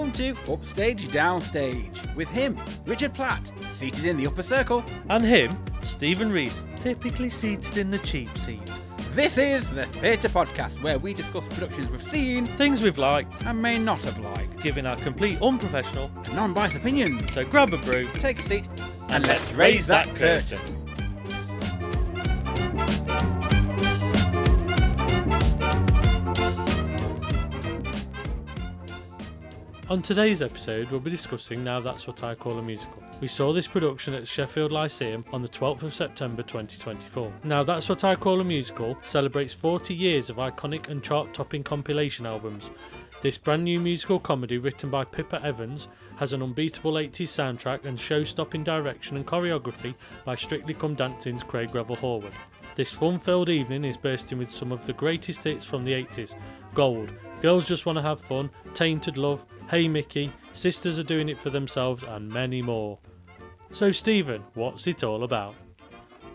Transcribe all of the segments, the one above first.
welcome to Upstage Downstage with him, Richard Platt, seated in the upper circle. And him, Stephen Rees, typically seated in the cheap seat. This is the Theatre Podcast, where we discuss productions we've seen, Things we've liked, and may not have liked, giving our complete unprofessional and non-biased opinions. So grab a brew, Take a seat, and let's raise that curtain. On today's episode, we'll be discussing Now That's What I Call a Musical. We saw this production at Sheffield Lyceum on the 12th of September 2024. Now That's What I Call a Musical celebrates 40 years of iconic and chart-topping compilation albums. This brand new musical comedy, written by Pippa Evans, has an unbeatable 80s soundtrack and show-stopping direction and choreography by Strictly Come Dancing's Craig Revel-Horwood. This fun-filled evening is bursting with some of the greatest hits from the 80s. Gold, Girls Just Want to Have Fun, Tainted Love, Hey Mickey, Sisters Are Doing It For Themselves, and many more. So Stephen, what's it all about?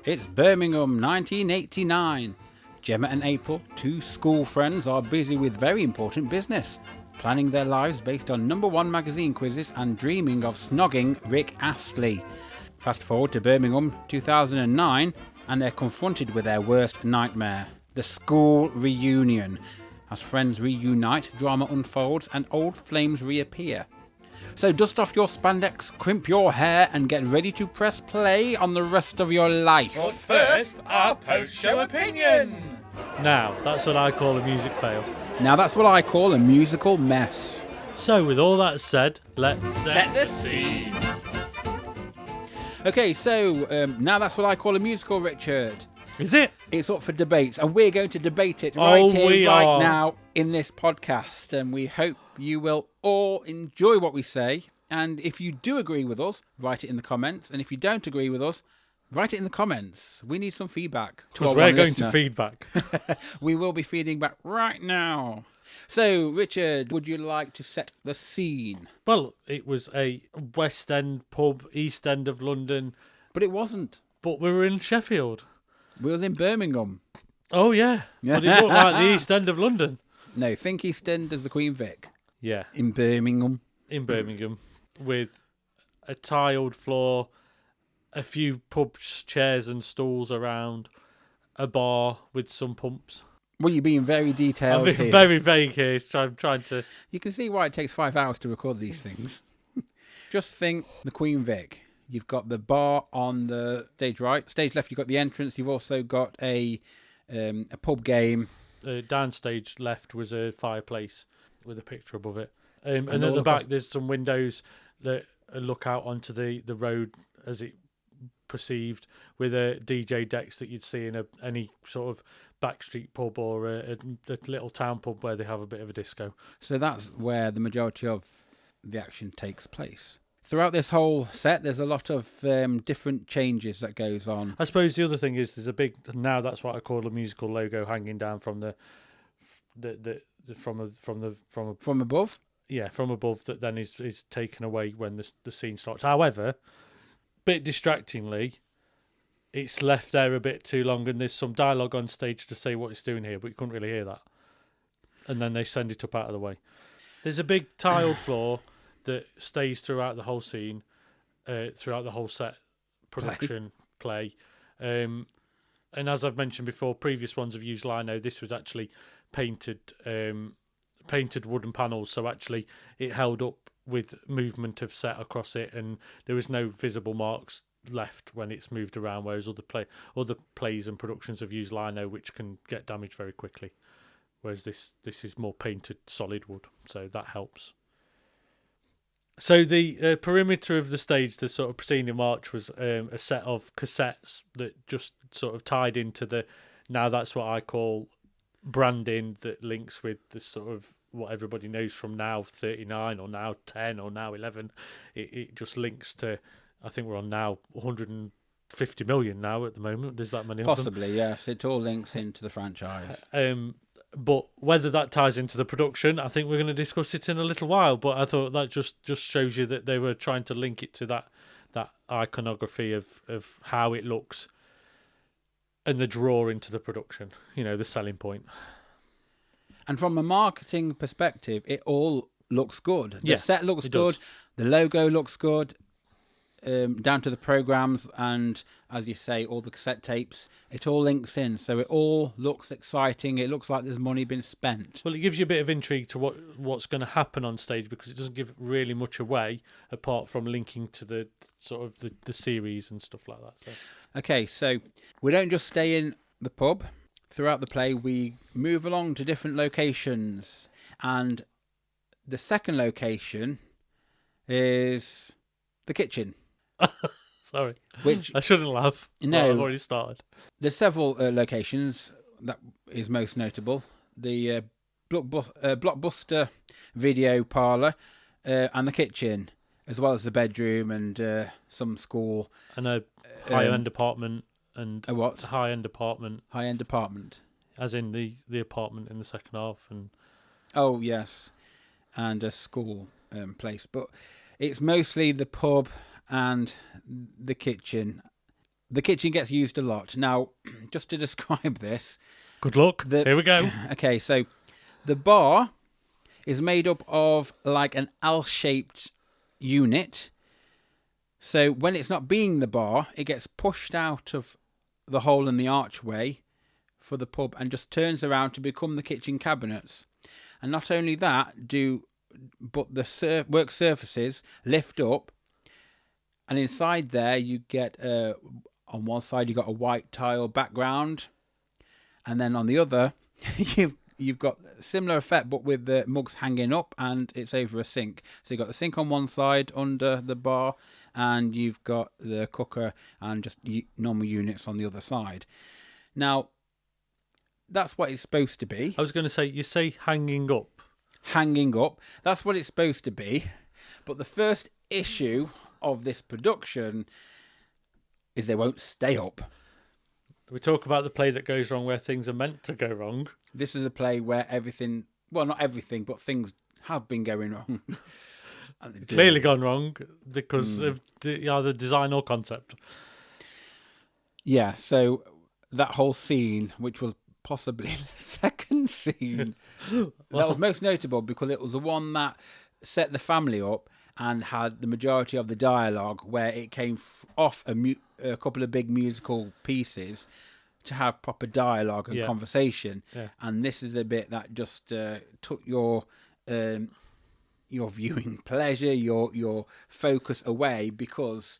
It's Birmingham 1989. Gemma and April, two school friends, are busy with very important business, planning their lives based on #1 magazine quizzes and dreaming of snogging Rick Astley. Fast forward to Birmingham 2009, and they're confronted with their worst nightmare, the school reunion. As friends reunite, drama unfolds and old flames reappear. So dust off your spandex, crimp your hair, and get ready to press play on the rest of your life. But first, our post-show opinion. Now, that's what I call a music fail. Now that's what I call a musical mess. So with all that said, let's Set the scene. Okay, so now that's what I call a musical, Richard. Is it? It's up for debates, and we're going to debate it Oh, right here, we right are. now in this podcast. And we hope you will all enjoy what we say. And if you do agree with us, write it in the comments. And if you don't agree with us, write it in the comments. We need some feedback. Because we're going to feedback. We will be feeding back right now. So, Richard, would you like to set the scene? Well, it was a West End pub, East End of London, But it wasn't. but we were in Sheffield. We was in Birmingham. Oh, yeah. But it looked like the East End of London. No, think East End as the Queen Vic. Yeah, In Birmingham. in Birmingham, with a tiled floor, a few pub chairs and stools around, a bar with some pumps. Well, you're being very I'm detailed being here. very vague here, so I'm trying to... You can see why it takes 5 hours to record these things. Just think the Queen Vic. You've got the bar on the stage right. Stage left, you've got the entrance. You've also got a pub game. Downstage left was a fireplace with a picture above it. And all at the across- back, there's some windows that look out onto the road as it perceived, with DJ decks that you'd see in any sort of backstreet pub or a little town pub where they have a bit of a disco. So that's where the majority of the action takes place. Throughout this whole set, there's a lot of different changes that goes on. I suppose the other thing is there's a big, now that's what I call a musical logo hanging down from From above? from above, that then is taken away when the scene starts. However, bit distractingly, it's left there a bit too long, and there's some dialogue on stage to say what it's doing here, but you couldn't really hear that. And then they send it up out of the way. There's a big tiled floor that stays throughout the whole scene, throughout the whole set, production, play. And as I've mentioned before, previous ones have used lino. This was actually painted wooden panels, so actually it held up with movement of set across it, and there was no visible marks left when it's moved around, whereas other plays and productions have used lino, which can get damaged very quickly, whereas this is more painted solid wood, so that helps. So the perimeter of the stage, the sort of proscenium arch, was a set of cassettes that just sort of tied into the, now that's what I call branding, that links with the sort of what everybody knows from Now 39 or Now 10 or Now 11. It just links to, I think we're on now 150 million now at the moment. There's that many of them. Possibly, yes. It all links into the franchise. But whether that ties into the production, I think we're going to discuss it in a little while. But I thought that just shows you that they were trying to link it to that iconography of how it looks and the draw into the production, the selling point. And from a marketing perspective, it all looks good. The Yeah, set looks it good. does. The logo looks good. Down to the programs and, as you say, all the cassette tapes. It all links in, so it all looks exciting. It looks like there's money been spent. Well, it gives you a bit of intrigue to what's going to happen on stage, because it doesn't give really much away apart from linking to the sort of the series and stuff like that. So. Okay, so we don't just stay in the pub. Throughout the play, we move along to different locations, and the second location is the kitchen. Sorry, Which I shouldn't laugh. No. I've already started. there's several locations that is most notable. The Blockbuster video parlour and the kitchen, as well as the bedroom and some school. And a high-end apartment and A what? high-end apartment, High-end apartment. as in the apartment in the second half. And Oh, yes. And a school place. But it's mostly the pub and the kitchen. The kitchen gets used a lot. Now, just to describe this. good luck. Here we go. Okay, so the bar is made up of like an L-shaped unit. So when it's not being the bar, it gets pushed out of the hole in the archway for the pub and just turns around to become the kitchen cabinets. And not only that, but the work surfaces lift up, and inside there you get on one side you got a white tile background, and then on the other you've got a similar effect but with the mugs hanging up, and it's over a sink. So you've got the sink on one side under the bar, and you've got the cooker and just normal units on the other side. Now, that's what it's supposed to be. I was going to say, you say hanging up. Hanging up. That's what it's supposed to be. But the first issue of this production is they won't stay up. We talk about the play that goes wrong where things are meant to go wrong. This is a play where everything, well, not everything, but things have been going wrong. And they do. Clearly gone wrong because of either design or concept. Yeah, so that whole scene, which was possibly the second scene, that was most notable because it was the one that set the family up and had the majority of the dialogue, where it came off a couple of big musical pieces to have proper dialogue and conversation. Yeah. And this is a bit that just took your viewing pleasure, your focus away, because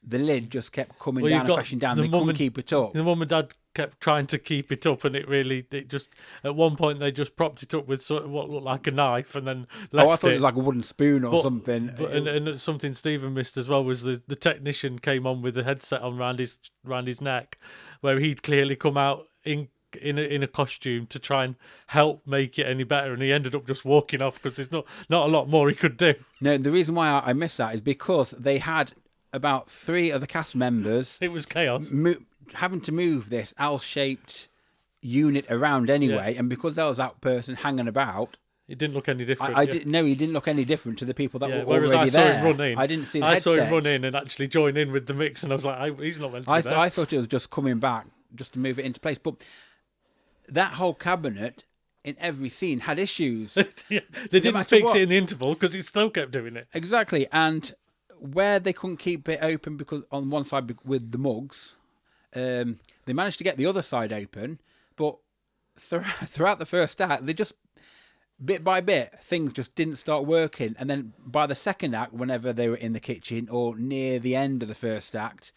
the lid just kept coming down and crashing down. They couldn't keep it up. The mum and dad kept trying to keep it up, and it just at one point they just propped it up with sort of what looked like a knife, and then left it. I thought it was like a wooden spoon or something. And something Stephen missed as well was the technician came on with the headset on round his neck, where he'd clearly come out in a costume to try and help make it any better, and he ended up just walking off because there's not a lot more he could do. No, the reason why I missed that is because they had about 3 of the cast members. It was chaos. Having to move this L-shaped unit around anyway, and because there was that person hanging about, it didn't look any different. I didn't know he didn't look any different to the people that were whereas already I saw there. him run in. I didn't see the I saw him headsets. run in and actually join in with the mix, and I was like, he's not meant to be there. I thought it was just coming back just to move it into place, but that whole cabinet in every scene had issues. They didn't matter fix what. it in the interval because it still kept doing it. Exactly, and where they couldn't keep it open because on one side with the mugs, they managed to get the other side open, but throughout the first act, they just bit by bit things just didn't start working, and then by the second act, whenever they were in the kitchen or near the end of the first act,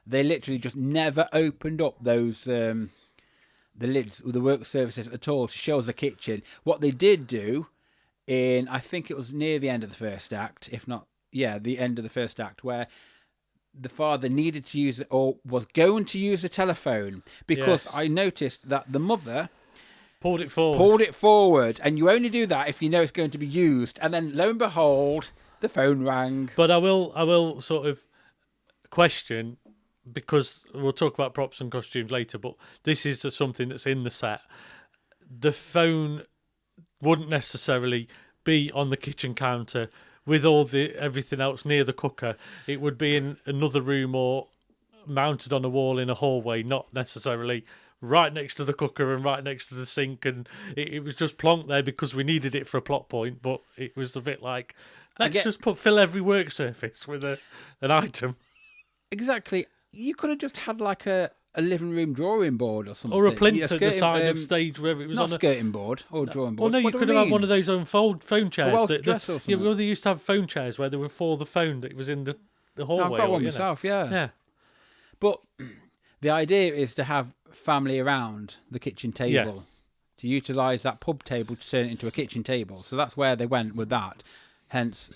they literally just never opened up those the lids or the work surfaces at all to show us the kitchen. What they did do I think it was near the end of the first act, if not the end of the first act, where the father needed to use it or was going to use the telephone, because I noticed that the mother pulled it forward, and you only do that if you know it's going to be used, and then lo and behold, the phone rang. But I will sort of question, because we'll talk about props and costumes later, but this is something that's in the set. The phone wouldn't necessarily be on the kitchen counter with all everything else near the cooker. It would be in another room or mounted on a wall in a hallway, not necessarily right next to the cooker and right next to the sink, and it was just plonked there because we needed it for a plot point. But it was a bit like, let's just fill every work surface with an item. Exactly. You could have just had like a living room drawing board or something. Or a plinth at the side of stage wherever it was not on a skirting board or drawing board. Well, no, you could have had one of those own phone chairs. Yeah, we used to have phone chairs where they were for the phone that was in the hallway. I've got one myself, yeah. But the idea is to have family around the kitchen table, to utilise that pub table to turn it into a kitchen table. So that's where they went with that. Hence,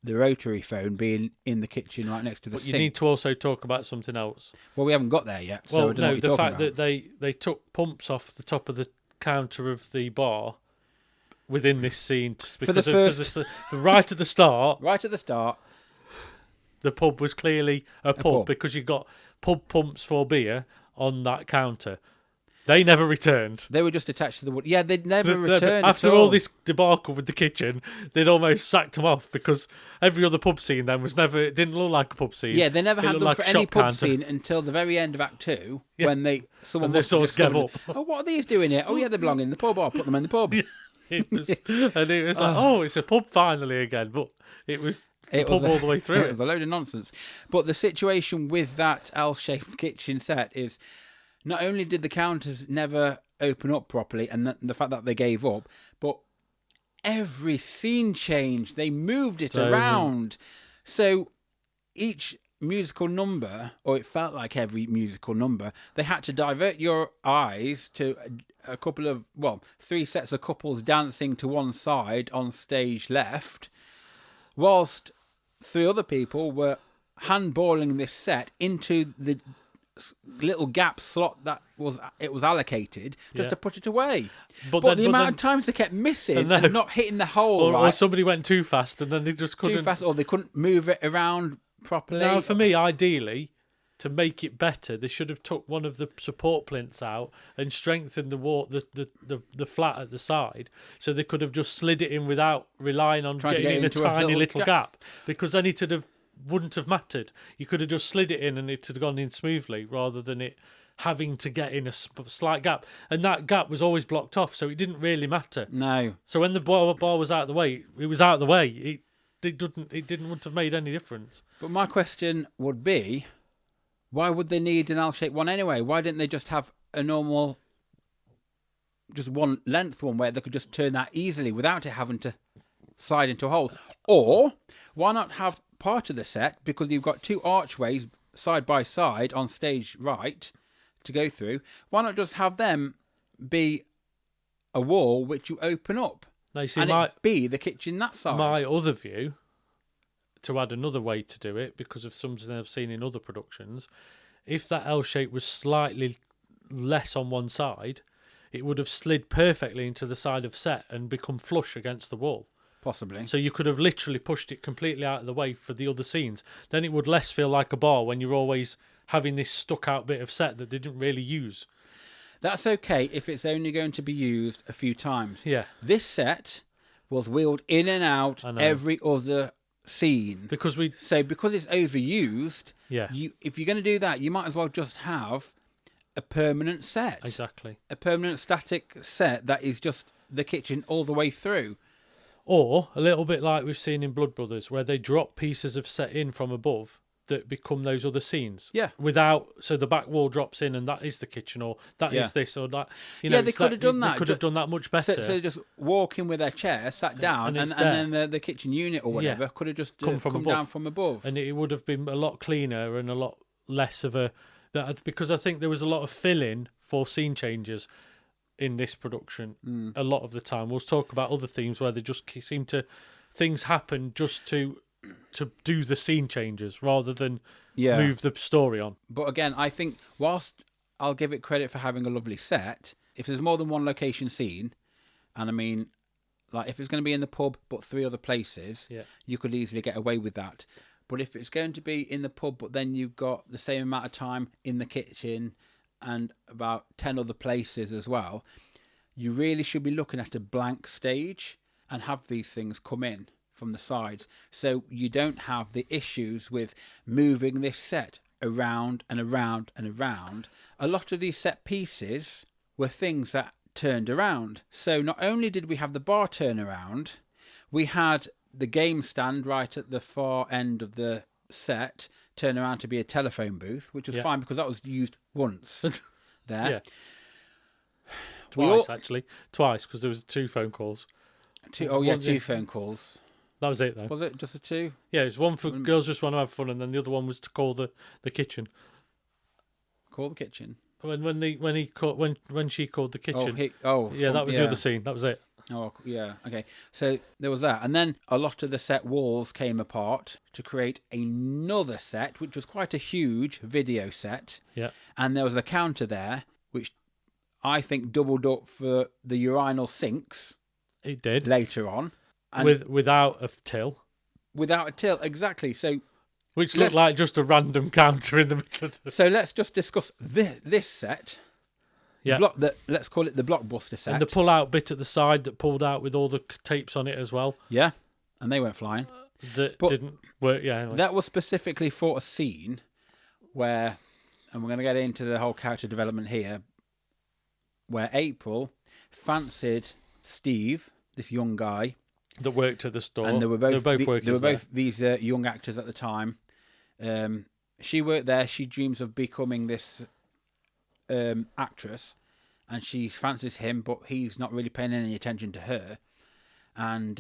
the rotary phone being in the kitchen right next to the sink. You need to also talk about something else. Well, we haven't got there yet. So well, I don't know what you're the fact about. that they took pumps off the top of the counter of the bar within this scene right at the start. Right at the start. The pub was clearly a pub because you got pub pumps for beer on that counter. They never returned. They were just attached to the wood. Yeah, they'd never returned. After all this debacle with the kitchen, they'd almost sacked them off because every other pub scene then it didn't look like a pub scene. Yeah, they never had them for any pub scene until the very end of Act 2 when someone must have discovered, oh, what are these doing here? Oh, yeah, they belong in the pub. I'll put them in the pub. It was like, it's a pub finally again. But it was pub all the way through it. It was a load of nonsense. But the situation with that L-shaped kitchen set is, not only did the counters never open up properly, and the fact that they gave up, but every scene change, they moved it around. So each musical number, or it felt like every musical number, they had to divert your eyes to a couple of, 3 sets of couples dancing to one side on stage left, whilst 3 other people were handballing this set into the little gap slot that was allocated just to put it away. But the amount of times they kept missing and not hitting the hole, or somebody went too fast and then they just couldn't. Too fast, or they couldn't move it around properly. Now, for me, ideally, to make it better, they should have took one of the support plinths out and strengthened the flat at the side, so they could have just slid it in without relying on getting in a tiny little gap. Because then it wouldn't have mattered. You could have just slid it in and it had gone in smoothly, rather than it having to get in a slight gap. And that gap was always blocked off, so it didn't really matter. No. So when the bar was out of the way, it was out of the way. Wouldn't have made any difference. But my question would be, why would they need an L-shaped one anyway? Why didn't they just have a normal, just one length one where they could just turn that easily without it having to slide into a hole? Or why not have part of the set, because you've got 2 archways side by side on stage right to go through, why not just have them be a wall which you open up? Now, you see, and it be the kitchen that side? My other view, to add another way to do it, because of something I've seen in other productions, if that L shape was slightly less on one side, it would have slid perfectly into the side of set and become flush against the wall. Possibly. So you could have literally pushed it completely out of the way for the other scenes. Then it would less feel like a bar when you're always having this stuck out bit of set that they didn't really use. That's okay if it's only going to be used a few times. Yeah. This set was wheeled in and out every other scene. Because it's overused, if you're going to do that, you might as well just have a permanent set. Exactly. A permanent static set that is just the kitchen all the way through. Or a little bit like we've seen in Blood Brothers, where they drop pieces of set in from above that become those other scenes. Yeah. So the back wall drops in and that is the kitchen, or that is this, or that. They could have done that. They could have done that much better. So just walk in with their chair, sat down, and then the kitchen unit or whatever could have just come down from above. And it would have been a lot cleaner and a lot less of a... Because I think there was a lot of fill-in for scene changes in this production a lot of the time. We'll talk about other themes where they just seem to... Things happen just to do the scene changes rather than move the story on. But again, I think whilst I'll give it credit for having a lovely set, if there's more than one location scene, and I mean, like if it's going to be in the pub but 3 other places, you could easily get away with that. But if it's going to be in the pub but then you've got the same amount of time in the kitchen and about 10 other places as well, you really should be looking at a blank stage and have these things come in from the sides, so you don't have the issues with moving this set around and around and around, a lot of these set pieces were things that turned around. So not only did we have the bar turn around, we had the game stand right at the far end of the set turn around to be a telephone booth, which was fine because that was used once there. Twice, because there was 2 phone calls. Two phone calls. That was it, though. Was it just the 2? Yeah, it was one for girls just want to have fun, and then the other one was to call the kitchen. Call the kitchen. When she called the kitchen. That was the other scene. That was it. Oh, yeah. Okay. So there was that. And then a lot of the set walls came apart to create another set, which was quite a huge video set. Yeah. And there was a counter there, which I think doubled up for the urinal sinks. It did. Later on. And without a till. Without a till, exactly. So, which looked like just a random counter in the middle of the... So let's just discuss this set. Yeah. Let's call it the blockbuster set. And the pull-out bit at the side that pulled out with all the tapes on it as well. Yeah, and they went flying. That didn't work, yeah. Anyway. That was specifically for a scene where, and we're going to get into the whole character development here, where April fancied Steve, this young guy. That worked at the store. And they were both these young actors at the time. She worked there. She dreams of becoming this actress, and she fancies him, but he's not really paying any attention to her, and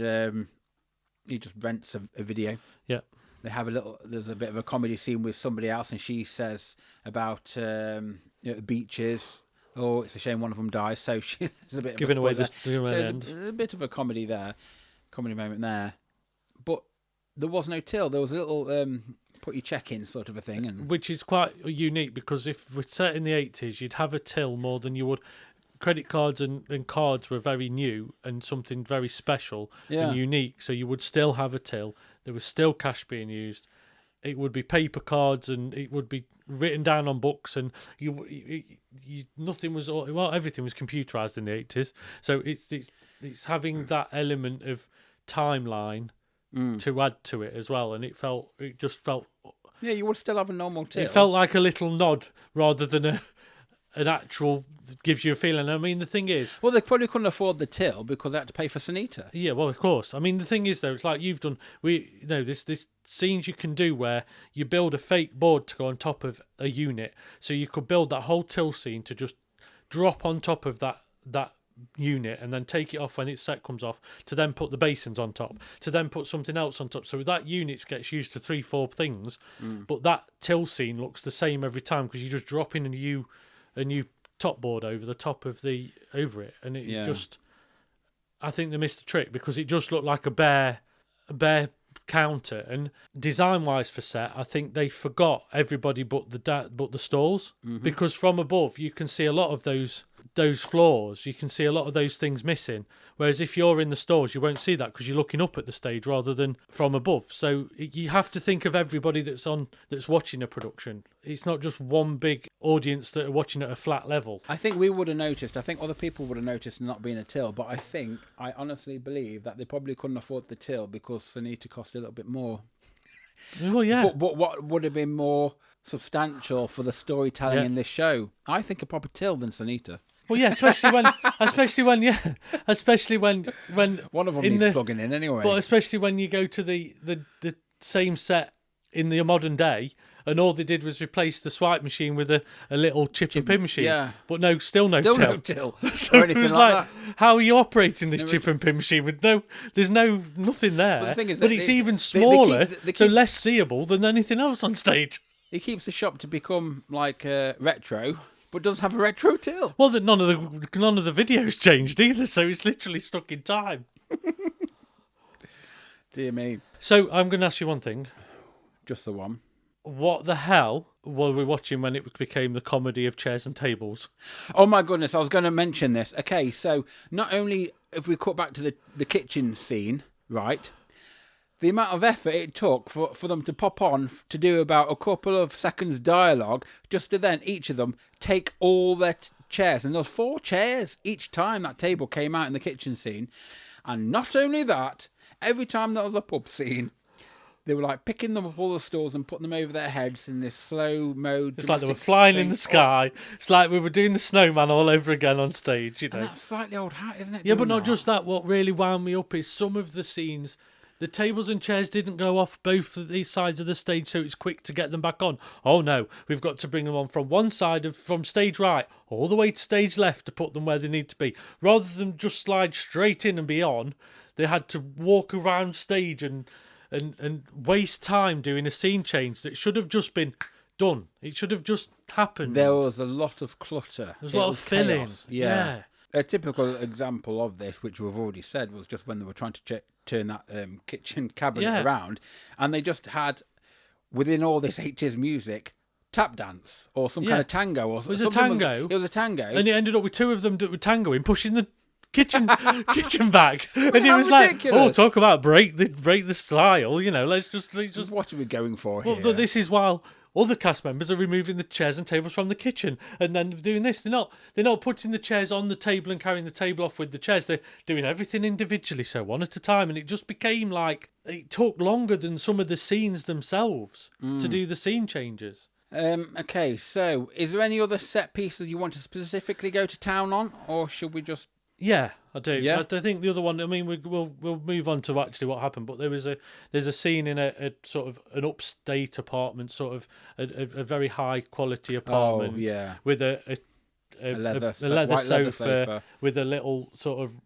he just rents a video. Yeah, they have there's a bit of a comedy scene with somebody else, and she says about the beaches. Oh, it's a shame one of them dies. So she's a bit giving away the end. A bit of a comedy moment there, but there was no till. There was a little put your check in sort of a thing, and which is quite unique, because if we're set in the 80s, you'd have a till more than you would. Credit cards and cards were very new and something very special and unique, so you would still have a till. There was still cash being used. It would be paper cards, and it would be written down on books, and everything was computerized in the 80s. So it's having that element of timeline to add to it as well, and it just felt. Yeah, you would still have a normal till. It felt like a little nod rather than an actual. Gives you a feeling. I mean, the thing is, well, they probably couldn't afford the till because they had to pay for Sanita. Yeah, well, of course. I mean, the thing is, though, it's like you've done. This scenes you can do where you build a fake board to go on top of a unit, so you could build that whole till scene to just drop on top of that unit and then take it off when its set comes off, to then put the basins on top, to then put something else on top. So that unit gets used to 3-4 things, but that till scene looks the same every time because you just drop in a new top board over the top of over it, and it just. I think they missed the trick because it just looked like a bare counter. And design-wise for set, I think they forgot everybody but the stalls, because from above you can see a lot of those floors. You can see a lot of those things missing. Whereas if you're in the stalls, you won't see that because you're looking up at the stage rather than from above. So you have to think of everybody that's watching a production. It's not just one big audience that are watching at a flat level. I think we would have noticed. I think other people would have noticed not being a till. But I honestly believe that they probably couldn't afford the till because Sanita cost a little bit more. Well, yeah. But what would have been more substantial for the storytelling in this show? I think a proper till than Sanita. Well, yeah, especially when one of them needs plugging in anyway. But especially when you go to the same set in the modern day, and all they did was replace the swipe machine with a little chip and pin machine. Yeah. But still no till. No till. So it was like how are you operating this chip and pin machine with there's nothing there. But the thing is that it's even smaller, so less seeable than anything else on stage. He keeps the shop to become like retro, but doesn't have a retro till. Well, none of the videos changed either, so it's literally stuck in time. Dear me. So I'm going to ask you one thing. Just the one. What the hell were we watching when it became the comedy of chairs and tables? Oh my goodness, I was going to mention this. Okay, so not only if we cut back to the kitchen scene, right, the amount of effort it took for them to pop on to do about a couple of seconds dialogue, just to then each of them take all their chairs. And there was 4 chairs each time that table came out in the kitchen scene. And not only that, every time there was a pub scene, they were like picking them up all the stools and putting them over their heads in this slow mode. It's like they were dramatic flying in thing. the sky. It's like we were doing the snowman all over again on stage, you know. And that's slightly old hat, isn't it? Yeah, but doing not just that. What really wound me up is some of the scenes. The tables and chairs didn't go off both of these sides of the stage, so it's quick to get them back on. Oh no, we've got to bring them on from one side from stage right all the way to stage left to put them where they need to be. Rather than just slide straight in and be on, they had to walk around stage and waste time doing a scene change that should have just been done. It should have just happened. There was a lot of clutter. There's a lot of filling. Chaos. Yeah. A typical example of this, which we've already said, was just when they were trying to turn that kitchen cabinet around, and they just had, within all this 80s music, tap dance or some kind of tango. Or it was a tango. It was a tango. And it ended up with two of them tangoing, pushing the kitchen back. And he was ridiculous. like, "Oh, talk about break the style, you know. Let's just What are we going for well, here? this is while other cast members are removing the chairs and tables from the kitchen, and then doing this. They're not putting the chairs on the table and carrying the table off with the chairs. They're doing everything individually, so one at a time. And it just became like it took longer than some of the scenes themselves to do the scene changes. Okay, so is there any other set pieces you want to specifically go to town on, or should we just... Yeah, I do. Yeah? I think the other one. I mean, we'll move on to actually what happened. But there's a scene in a sort of an upstate apartment, sort of a very high quality apartment. Oh, yeah. With a leather sofa with a little sort of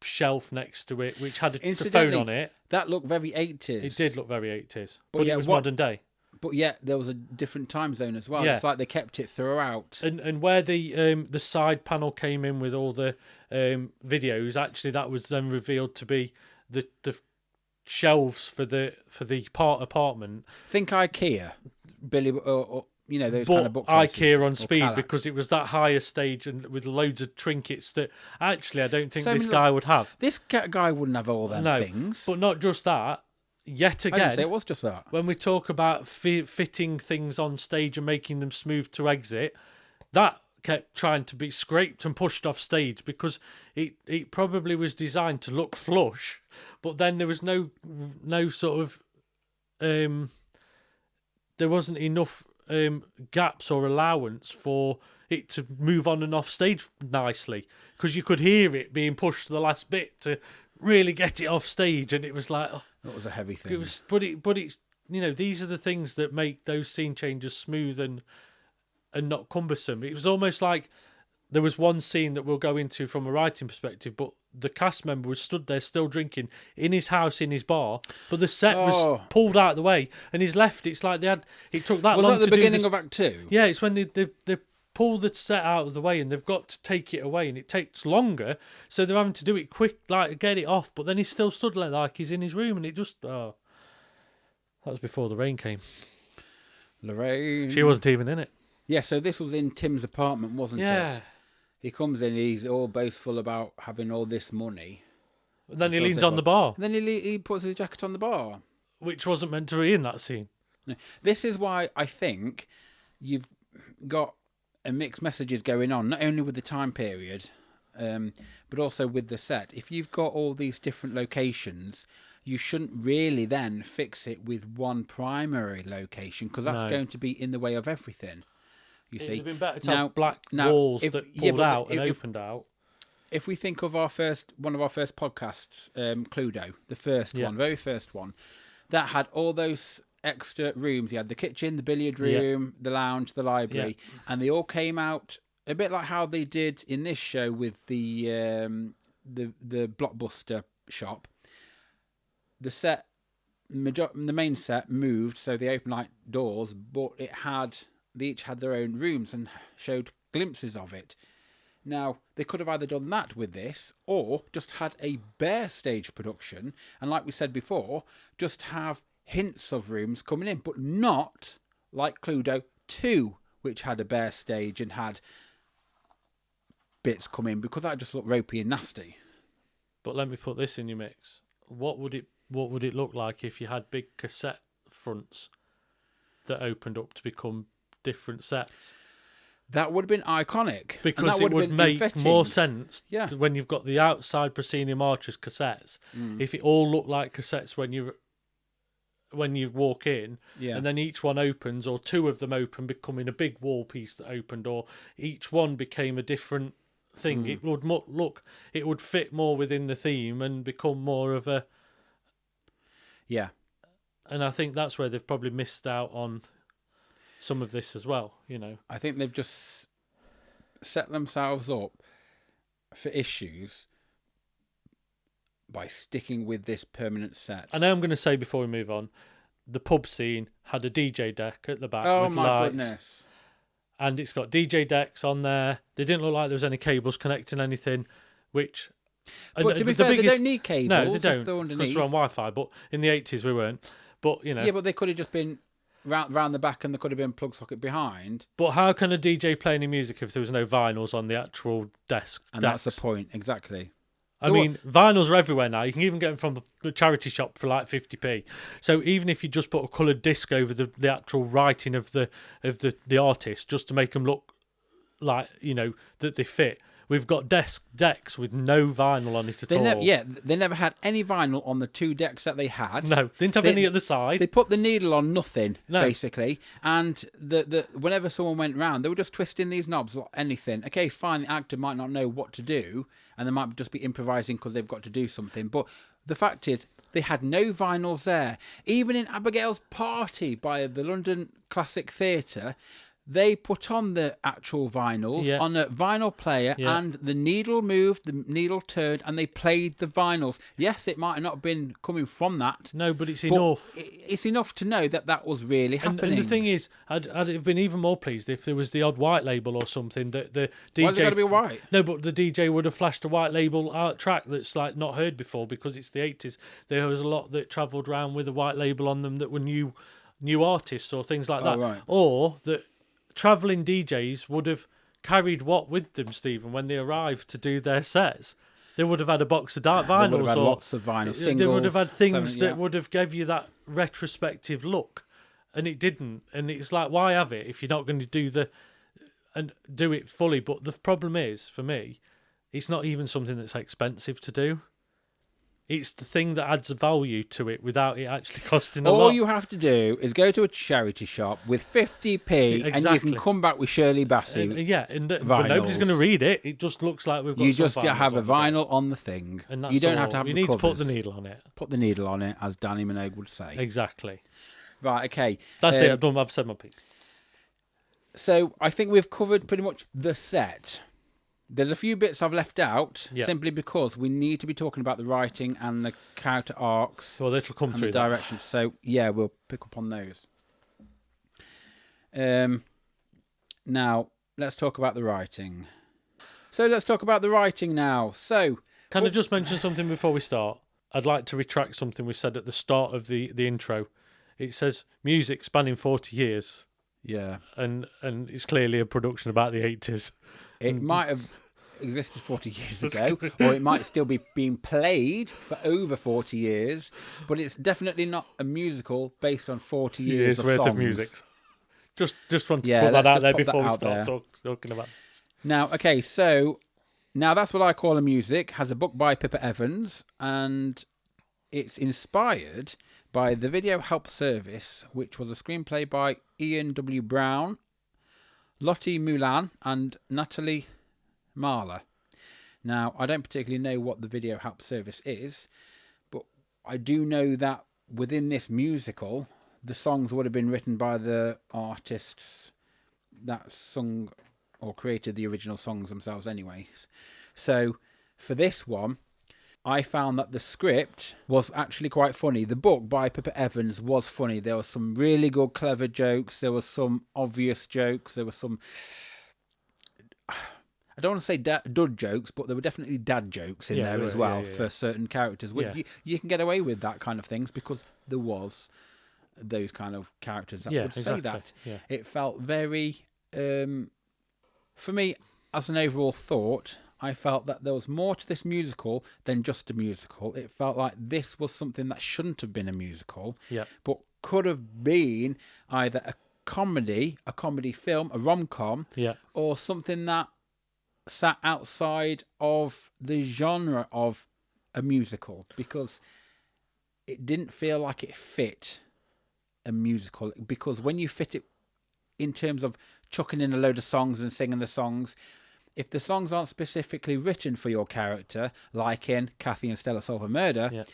shelf next to it, which had a phone on it. That looked very 80s. It did look very 80s, but yeah, it was modern day. But yet there was a different time zone as well. Yeah. It's like they kept it throughout. And where the side panel came in with all the videos, actually that was then revealed to be the shelves for the apartment. Think IKEA, Billy, or you know, those but kind of bookcases. IKEA on speed Kallax. because it was that higher stage and with loads of trinkets that actually I don't think this guy would have. This guy wouldn't have all them things. But not just that. Yet I didn't say again, it was just that. when we talk about fitting things on stage and making them smooth to exit, that kept trying to be scraped and pushed off stage because it probably was designed to look flush, but then there was no sort of there wasn't enough gaps or allowance for it to move on and off stage nicely because you could hear it being pushed to the last bit to really get it off stage, and it was like That was a heavy thing. it was, but it's you know, these are the things that make those scene changes smooth and not cumbersome. It was almost like there was one scene that we'll go into from a writing perspective, but the cast member was stood there still drinking in his house, in his bar, but the set was pulled out of the way and he's left. It's like it took that long to do. Was that the beginning of Act 2? Yeah, it's when they pull the set out of the way and they've got to take it away and it takes longer, so they're having to do it quick, like get it off, but then he's still stood there like he's in his room, and it just that was before the rain came. Lorraine. She wasn't even in it. Yeah, so this was in Tim's apartment, wasn't it? He comes in, he's all boastful about having all this money. And then he leans on the bar. And then he puts his jacket on the bar. Which wasn't meant to be in that scene. This is why I think you've got mixed messages going on, not only with the time period, but also with the set. If you've got all these different locations, you shouldn't really then fix it with one primary location, because that's going to be in the way of everything. You see, it would have been better to have black walls that pulled out and opened out. If we think of one of our first podcasts, Cluedo, the first one, very first one, that had all those extra rooms. You had the kitchen, the billiard room, the lounge, the library, and they all came out a bit like how they did in this show with the Blockbuster shop. The main set moved, so they opened like doors, but they each had their own rooms and showed glimpses of it. Now, they could have either done that with this or just had a bare stage production, and like we said before, just have hints of rooms coming in, but not like Cluedo 2, which had a bare stage and had bits come in, because that just looked ropey and nasty. But let me put this in your mix. What would it look like if you had big cassette fronts that opened up to become different sets? That would have been iconic. Because it would make more sense when you've got the outside proscenium arches cassettes. If it all looked like cassettes when you're when you walk in, Yeah. and then each one opens, or two of them open, becoming a big wall piece that opened, or each one became a different thing. It would it would fit more within the theme and become more of a. Yeah. And I think that's where they've probably missed out on some of this as well. I think they've just set themselves up for issues by sticking with this permanent set. I know I'm going to say before we move on, the pub scene had a DJ deck at the back Oh with my lights, goodness. and it's got DJ decks on there. They didn't look like there was any cables connecting anything, which. But to be fair, they don't need cables. No, they if don't, they're because underneath. they're on Wi-Fi. But in the 80s, we weren't. But Yeah, but they could have just been round the back, and there could have been plug socket behind. But how can a DJ play any music if there was no vinyls on the actual desk? And that's the point, exactly. I mean, vinyls are everywhere now. You can even get them from the charity shop for like 50p. So even if you just put a coloured disc over the actual writing of the artist, just to make them look like, that they fit. We've got decks with no vinyl on it at all. They never had any vinyl on the two decks that they had. No, didn't have any at the side. They put the needle on nothing, No. basically. And whenever someone went round, they were just twisting these knobs or anything. Okay, fine, the actor might not know what to do, and they might just be improvising because they've got to do something. But the fact is, they had no vinyls there. Even in Abigail's Party by the London Classic Theatre, they put on the actual vinyls on a vinyl player, and the needle moved, the needle turned, and they played the vinyls. Yes, it might have not been coming from that. No, but it's enough. It's enough to know that was really happening. And the thing is, I'd have been even more pleased if there was the odd white label or something that the DJ. Why's it got to be white? No, but the DJ would have flashed a white label track that's like not heard before, because it's the 80s. There was a lot that travelled around with a white label on them that were new artists or things like that, right. or that. Travelling DJs would have carried what with them, Stephen, when they arrived to do their sets? They would have had a box of dark vinyls. They would have had or lots of vinyl singles. They would have had things that would have gave you that retrospective look, and it didn't. And it's like, why have it if you're not going to do it fully? But the problem is, for me, it's not even something that's expensive to do. It's the thing that adds value to it without it actually costing a lot. All you have to do is go to a charity shop with 50p, and you can come back with Shirley Bassey. But nobody's going to read it. It just looks like we've got. You just have a vinyl on the thing. And that's you don't all. have to have You the need covers. to put the needle on it. Put the needle on it, as Danny Minogue would say. Exactly. Right. Okay. That's it. I've said my piece. So I think we've covered pretty much the set. There's a few bits I've left out simply because we need to be talking about the writing and the character arcs. Well, it'll come and through the directions. So yeah, we'll pick up on those. Now let's talk about the writing. So Can I just mention something before we start? I'd like to retract something we said at the start of the intro. It says music spanning 40 years. Yeah. And it's clearly a production about the 80s. It might have existed 40 years ago, or it might still be being played for over 40 years, but it's definitely not a musical based on 40 years of worth songs. of music. Just want to put that out there before we start talking about this. Now, okay, so now that's what I call a music. Has a book by Pippa Evans, and it's inspired by the Video Help Service, which was a screenplay by Ian W. Brown, Lottie Mulan and Natalie Marler. Now, I don't particularly know what the Video Help Service is, but I do know that within this musical, the songs would have been written by the artists that sung or created the original songs themselves anyways. So, for this one, I found that the script was actually quite funny. The book by Pippa Evans was funny. There were some really good, clever jokes. There were some obvious jokes. There were some... I don't want to say dud jokes, but there were definitely dad jokes in there as well for certain characters. You can get away with that kind of things because there was those kind of characters that would say that. Yeah. It felt very... for me, as an overall thought... I felt that there was more to this musical than just a musical. It felt like this was something that shouldn't have been a musical, but could have been either a comedy film, a rom-com, or something that sat outside of the genre of a musical, because it didn't feel like it fit a musical, because when you fit it in terms of chucking in a load of songs and singing the songs, if the songs aren't specifically written for your character, like in Kathy and Stella Solve a Murder,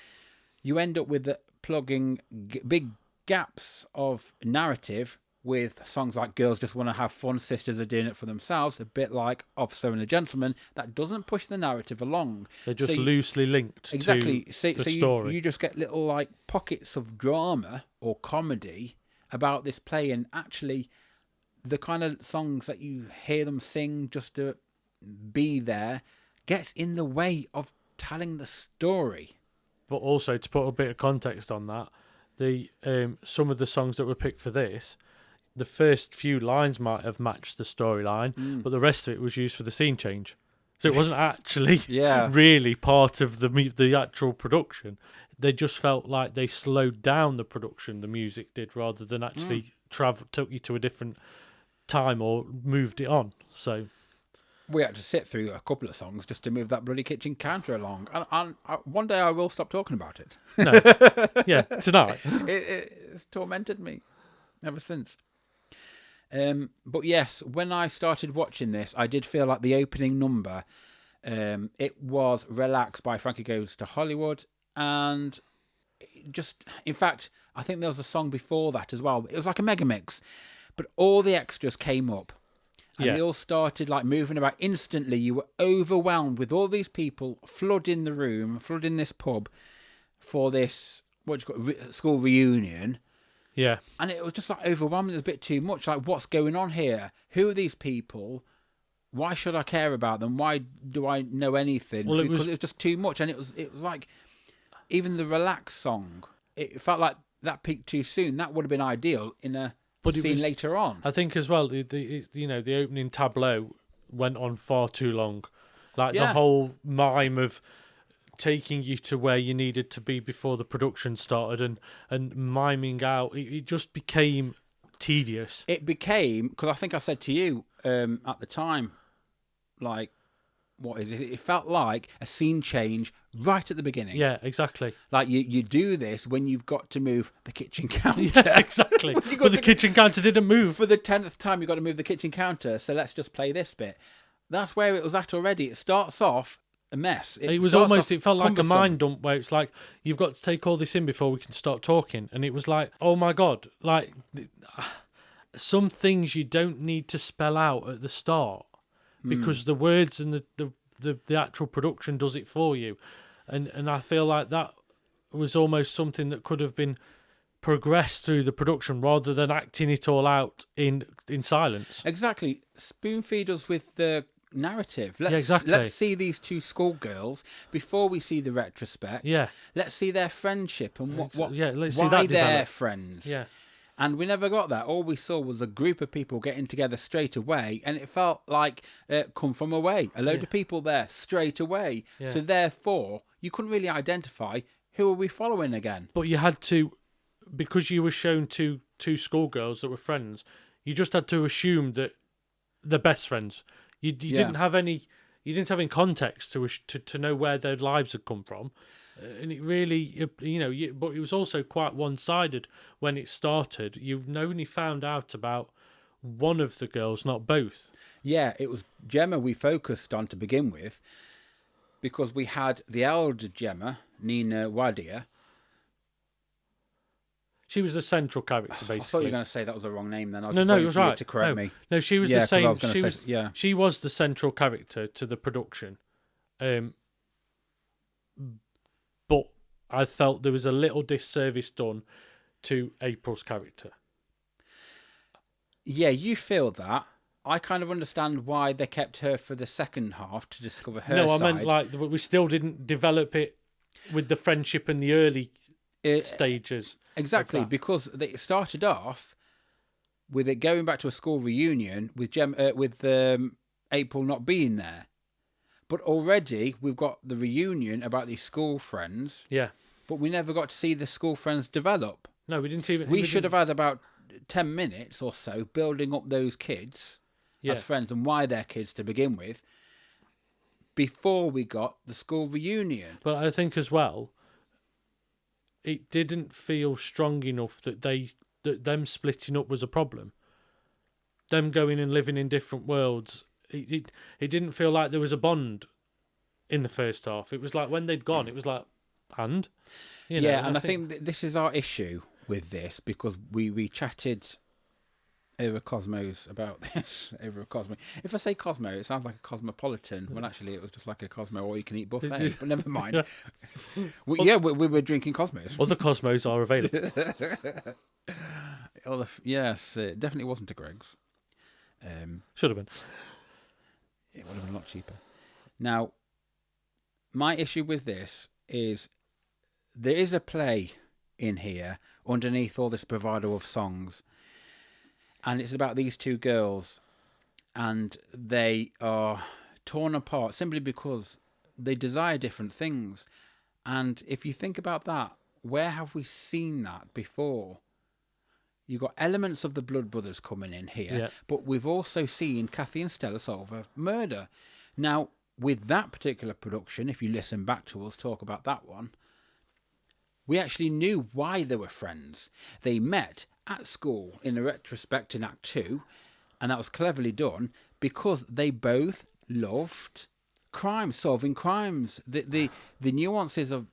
you end up with plugging big gaps of narrative with songs like Girls Just Want to Have Fun, Sisters Are Doing It For Themselves, a bit like Officer and a Gentleman, that doesn't push the narrative along. They're just loosely linked to the story. You just get little like pockets of drama or comedy about this play, and actually the kind of songs that you hear them sing just to be there gets in the way of telling the story. But also, to put a bit of context on that, the some of the songs that were picked for this, the first few lines might have matched the storyline, but the rest of it was used for the scene change. So it wasn't actually really part of the actual production. They just felt like they slowed down the production, the music did, rather than actually took you to a different time or moved it on. So we had to sit through a couple of songs just to move that bloody kitchen counter along. And one day I will stop talking about it. No. Yeah, tonight. It's tormented me ever since. But yes, when I started watching this, I did feel like the opening number, it was Relax by Frankie Goes to Hollywood. And just, in fact, I think there was a song before that as well. It was like a mega mix. But all the extras came up. And they all started like moving about instantly. You were overwhelmed with all these people flooding the room, flooding this pub for this, school reunion. Yeah. And it was just like overwhelming. It was a bit too much. Like, what's going on here? Who are these people? Why should I care about them? Why do I know anything? Well, because it was just too much. And it was like, even the Relax song, it felt like that peaked too soon. That would have been ideal in a scene later on. I think as well, the opening tableau went on far too long. Like the whole mime of taking you to where you needed to be before the production started and miming out, it just became tedious. It became, because I think I said to you at the time, like, what is it? It felt like a scene change right at the beginning. Yeah, exactly. Like you do this when you've got to move the kitchen counter. Yeah, exactly. But the kitchen counter didn't move. For the 10th time, you've got to move the kitchen counter, so let's just play this bit. That's where it was at already. It starts off a mess. It felt like a mind dump where it's like, you've got to take all this in before we can start talking. And it was like, oh my God, like some things you don't need to spell out at the start because the words and the actual production does it for you. And I feel like that was almost something that could have been progressed through the production rather than acting it all out in silence. Exactly. Spoon feed us with the narrative. Let's see these two schoolgirls before we see the retrospect. Yeah. Let's see their friendship and let's why see that they're develop. friends. Yeah. And we never got that. All we saw was a group of people getting together straight away, and it felt like Come From Away. A load of people there straight away. Yeah. So therefore, you couldn't really identify who are we following again. But you had to, because you were shown two schoolgirls that were friends, you just had to assume that they're best friends. You didn't have any context to know where their lives had come from. And it really, but it was also quite one-sided when it started. You only found out about one of the girls, not both. Yeah, it was Gemma we focused on to begin with, because we had the elder Gemma, Nina Wadia. She was the central character, basically. I thought you were going to say that was the wrong name then. No, it was right. To correct me. No, she was the same. She was the central character to the production. But I felt there was a little disservice done to April's character. Yeah, you feel that. I kind of understand why they kept her for the second half to discover her side. No, I meant like we still didn't develop it with the friendship in the early stages. Exactly, because they started off with it going back to a school reunion with April not being there. But already we've got the reunion about these school friends. Yeah. But we never got to see the school friends develop. No, we didn't even... We should have had about 10 minutes or so building up those kids as friends and why they're kids to begin with before we got the school reunion. But I think as well, it didn't feel strong enough that they that them splitting up was a problem. Them going and living in different worlds, it didn't feel like there was a bond in the first half. It was like when they'd gone, it was like, and? You know, and I think this is our issue with this, because we chatted over Cosmos about this, over Cosmo. If I say Cosmo, it sounds like a cosmopolitan, when actually it was just like a Cosmo all-you-can-eat buffet, but never mind. We were drinking Cosmos. Other Cosmos are available. Yes, it definitely wasn't a Greg's. Should have been. It would have been a lot cheaper. Now, my issue with this is there is a play in here underneath all this bravado of songs, and it's about these two girls, and they are torn apart simply because they desire different things. And if you think about that, where have we seen that before? You've got elements of the Blood Brothers coming in here, but we've also seen Kathy and Stella solve a murder. Now, with that particular production, if you listen back to us talk about that one, we actually knew why they were friends. They met at school in a retrospect in Act 2, and that was cleverly done because they both loved crime, solving crimes, the nuances of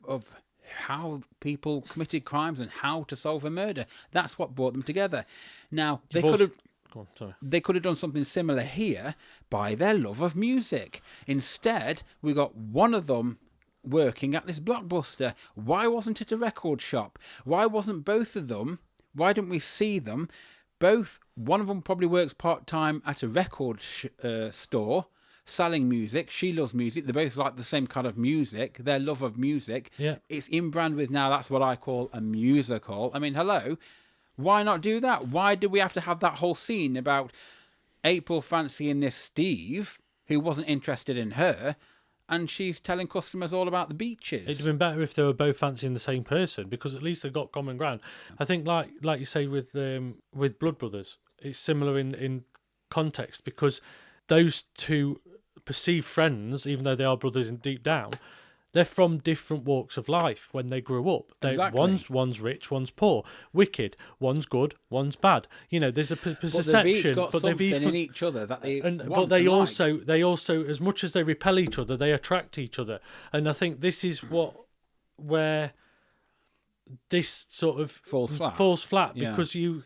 how people committed crimes and how to solve a murder. That's what brought them together. Now, they could have done something similar here by their love of music. Instead, we got one of them working at this Blockbuster. Why wasn't it a record shop? Why wasn't both of them? Why didn't we see them? Both, one of them probably works part-time at a record store, selling music. She loves music. They both like the same kind of music. Their love of music. Yeah. It's in brand with now. That's what I call a musical. I mean, hello. Why not do that? Why do we have to have that whole scene about April fancying this Steve, who wasn't interested in her, and she's telling customers all about the beaches? It'd have been better if they were both fancying the same person, because at least they've got common ground. I think, like you say with Blood Brothers, it's similar in context, because those two perceived friends, even though they are brothers in deep down, they're from different walks of life when they grew up. Exactly. One's rich, one's poor. Wicked. One's good, one's bad. You know, there's a perception, they've each got something in each other that they want but they to also like. they also, as much as they repel each other, they attract each other. And I think this is where this sort of falls flat because you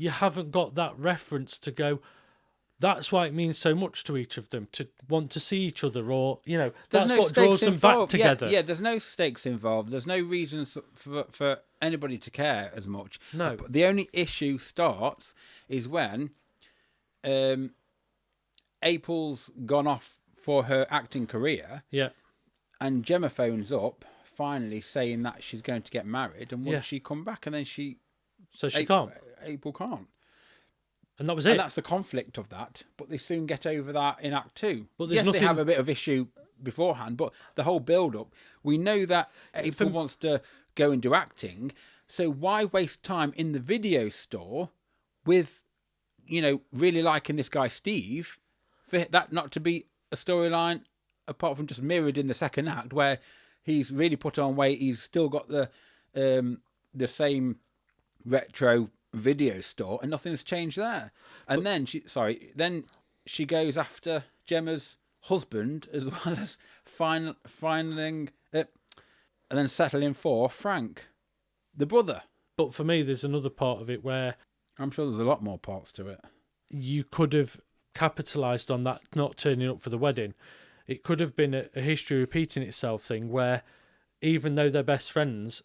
haven't got that reference to go. That's why it means so much to each of them to want to see each other, or that's what draws them back together. Yeah, there's no stakes involved. There's no reasons for anybody to care as much. No. The only issue starts is when April's gone off for her acting career. Yeah. And Gemma phones up, finally saying that she's going to get married, and will she come back? And then she can't. April can't. And that was it. And that's the conflict of that. But they soon get over that in Act 2. But yes, they have a bit of issue beforehand, but the whole build-up, we know that April wants to go and do acting, so why waste time in the video store with, really liking this guy Steve, for that not to be a storyline apart from just mirrored in the second act, where he's really put on weight, he's still got the same retro video store, and nothing's changed there. And then she goes after Gemma's husband, as well as finding it, and then settling for Frank, the brother. But for me, there's another part of it where I'm sure there's a lot more parts to it. You could have capitalised on that not turning up for the wedding. It could have been a history repeating itself thing where, even though they're best friends,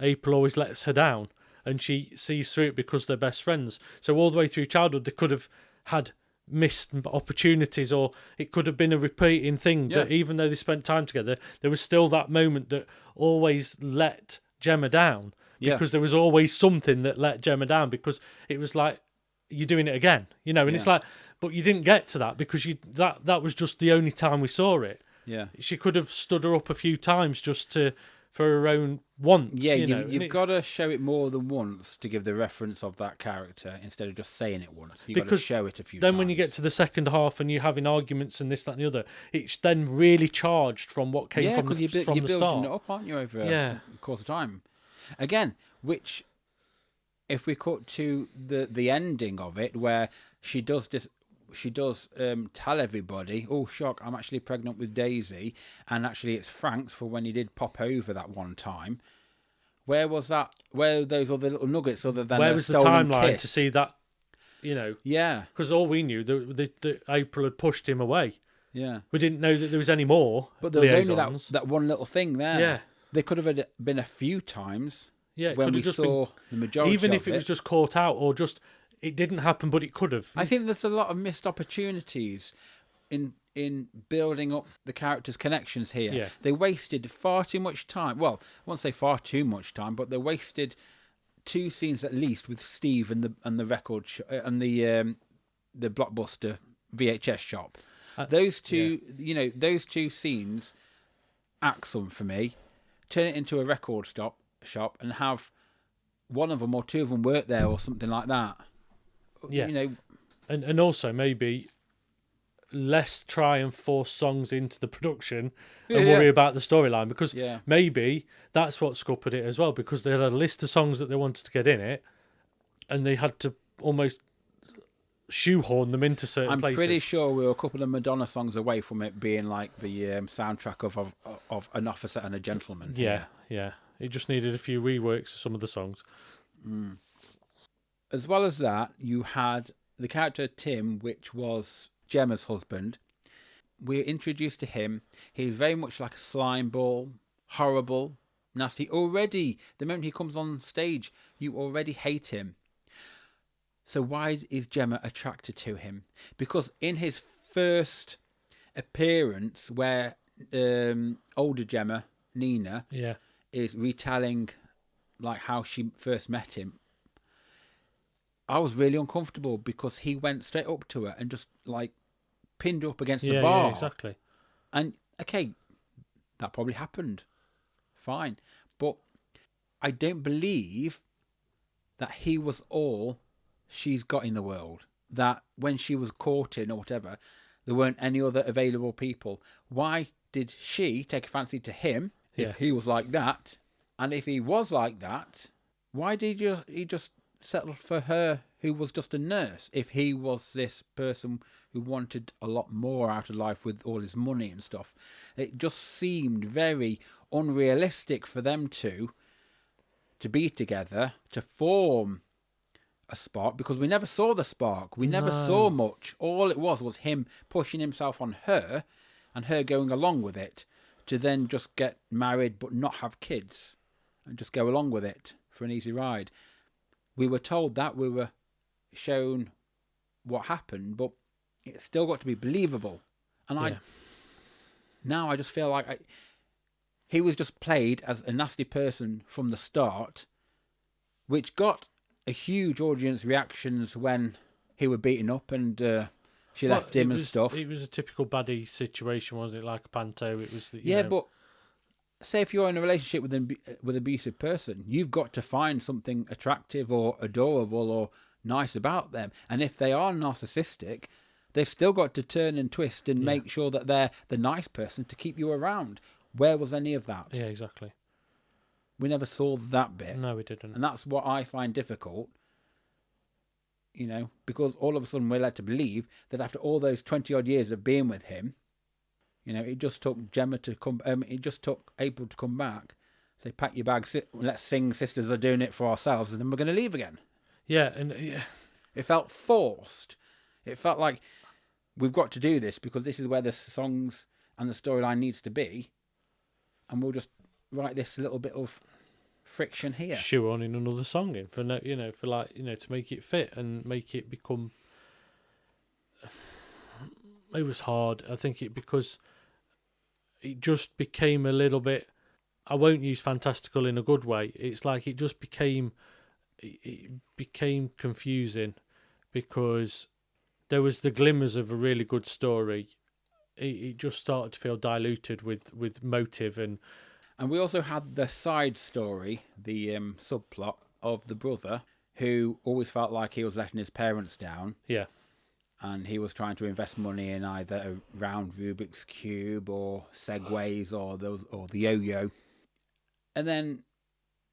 April always lets her down. And she sees through it because they're best friends. So all the way through childhood, they could have had missed opportunities, or it could have been a repeating thing that even though they spent time together, there was still that moment that always let Gemma down. Because there was always something that let Gemma down, because it was like, you're doing it again, and it's like, but you didn't get to that because that was just the only time we saw it. Yeah. She could have stood her up a few times just for her own wants. Yeah, you've got to show it more than once to give the reference of that character instead of just saying it once. You've got to show it a few times. Then when you get to the second half and you're having arguments and this, that and the other, it's then really charged from what came from the start. You're building it up, aren't you, over a course of time. Again, which if we cut to the ending of it, where she does tell everybody, "Oh, shock! I'm actually pregnant with Daisy," and actually it's Frank's for when he did pop over that one time. Where was that? Where are those other little nuggets other than Where a was the stolen timeline kiss? to see that? You know, Yeah, because all we knew that April had pushed him away. yeah. We didn't know that there was any more. But there was only liaisons. that one little thing there. Yeah. There could have been a few times Yeah, it when could we have just saw been, the majority even of if it was just caught out or just it didn't happen, but it could have. I think there's a lot of missed opportunities in building up the characters' connections here. Yeah. They wasted far too much time. Well, I won't say far too much time, but they wasted 2 scenes at least with Steve and the record and the Blockbuster VHS shop. Those two, those 2 scenes, axum for me. Turn it into a record shop and have one of them or 2 of them work there or something like that. Yeah. And also maybe less try and force songs into the production and worry about the storyline, because maybe that's what scuppered it as well, because they had a list of songs that they wanted to get in it and they had to almost shoehorn them into certain places. I'm pretty sure we were a couple of Madonna songs away from it being like the soundtrack of An Officer and a Gentleman. Yeah. It just needed a few reworks of some of the songs. As well as that, you had the character Tim, which was Gemma's husband. We're introduced to him. He's very much like a slime ball, horrible, nasty. Already, the moment he comes on stage, you already hate him. So why is Gemma attracted to him? Because in his first appearance, where older Gemma, Nina, is retelling like how she first met him, I was really uncomfortable because he went straight up to her and just like pinned her up against the bar. Yeah, exactly. And okay, that probably happened. Fine. But I don't believe that he was all she's got in the world. That when she was courting or whatever, there weren't any other available people. Why did she take a fancy to him if he was like that? And if he was like that, why did he just settle for her, who was just a nurse, if he was this person who wanted a lot more out of life with all his money and stuff? It just seemed very unrealistic for them to be together, to form a spark, because we never saw the spark. We never saw much. All it was him pushing himself on her and her going along with it, to then just get married but not have kids and just go along with it for an easy ride. We were told that, we were shown what happened, but it's still got to be believable. And I just feel like he was just played as a nasty person from the start, which got a huge audience reactions when he was beaten up and she left him and stuff. It was a typical baddie situation, wasn't it? Like a panto. It was but say if you're in a relationship with an abusive person, you've got to find something attractive or adorable or nice about them. And if they are narcissistic, they've still got to turn and twist and make sure that they're the nice person to keep you around. Where was any of that? Yeah, exactly. We never saw that bit. No, we didn't. And that's what I find difficult, because all of a sudden we're led to believe that after all those 20-odd years of being with him, it just took Gemma to come. It just took April to come back, say, "Pack your bags, let's sing 'Sisters Are Doing It for Ourselves," and then we're going to leave again. Yeah, and it felt forced. It felt like we've got to do this because this is where the songs and the storyline needs to be, and we'll just write this little bit of friction here. Shoehorn in another song in to make it fit and make it become. It was hard. I think because it just became a little bit. I won't use fantastical in a good way. It's like it just became. It became confusing because there was the glimmers of a really good story. It just started to feel diluted with motive and we also had the side story, the subplot of the brother who always felt like he was letting his parents down. Yeah. And he was trying to invest money in either a round Rubik's Cube or Segways or the yo-yo. And then...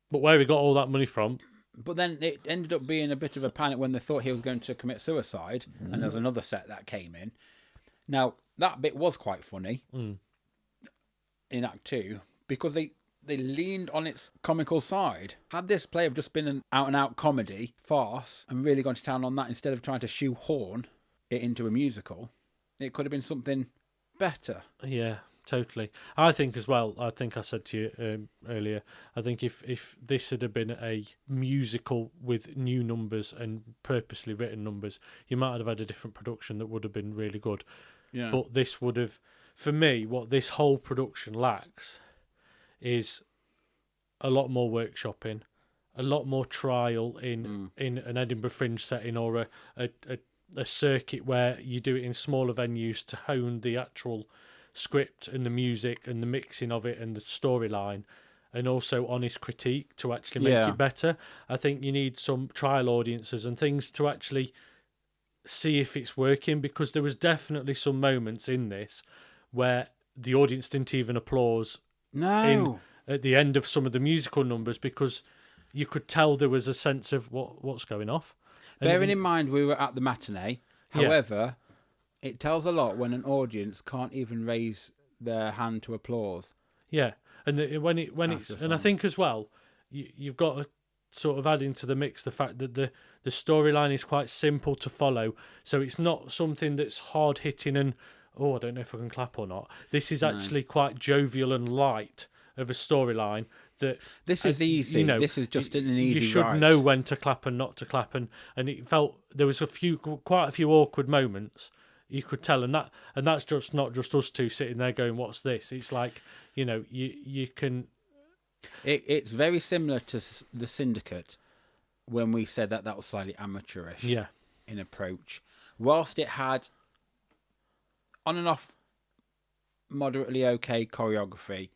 But where he got all that money from, But then it ended up being a bit of a panic when they thought he was going to commit suicide, and there was another set that came in. Now, that bit was quite funny in Act 2, because they leaned on its comical side. Had this play have just been an out-and-out comedy, farce, and really gone to town on that instead of trying to shoehorn it into a musical, it could have been something better. Yeah, totally. I think as well, I think I said to you earlier, I think if this had been a musical with new numbers and purposely written numbers, you might have had a different production that would have been really good. Yeah. But this would have, for me, what this whole production lacks is a lot more workshopping, a lot more trial in an Edinburgh Fringe setting or a circuit where you do it in smaller venues to hone the actual script and the music and the mixing of it and the storyline, and also honest critique to actually make it better. I think you need some trial audiences and things to actually see if it's working, because there was definitely some moments in this where the audience didn't even applause at the end of some of the musical numbers, because you could tell there was a sense of what's going off. Bearing in mind we were at the matinee, however, it tells a lot when an audience can't even raise their hand to applause. Yeah, and I think as well, you've got to sort of add into the mix the fact that the storyline is quite simple to follow, so it's not something that's hard hitting and I don't know if I can clap or not. This is actually quite jovial and light of a storyline. That this is easy. You know, this is just an easy. You should ride. know when to clap and not to clap, and it felt there was quite a few awkward moments. You could tell, and that's just not just us two sitting there going, "What's this?" It's like, you can. It's very similar to the Syndicate when we said that was slightly amateurish. Yeah. In approach, whilst it had on and off moderately okay choreography,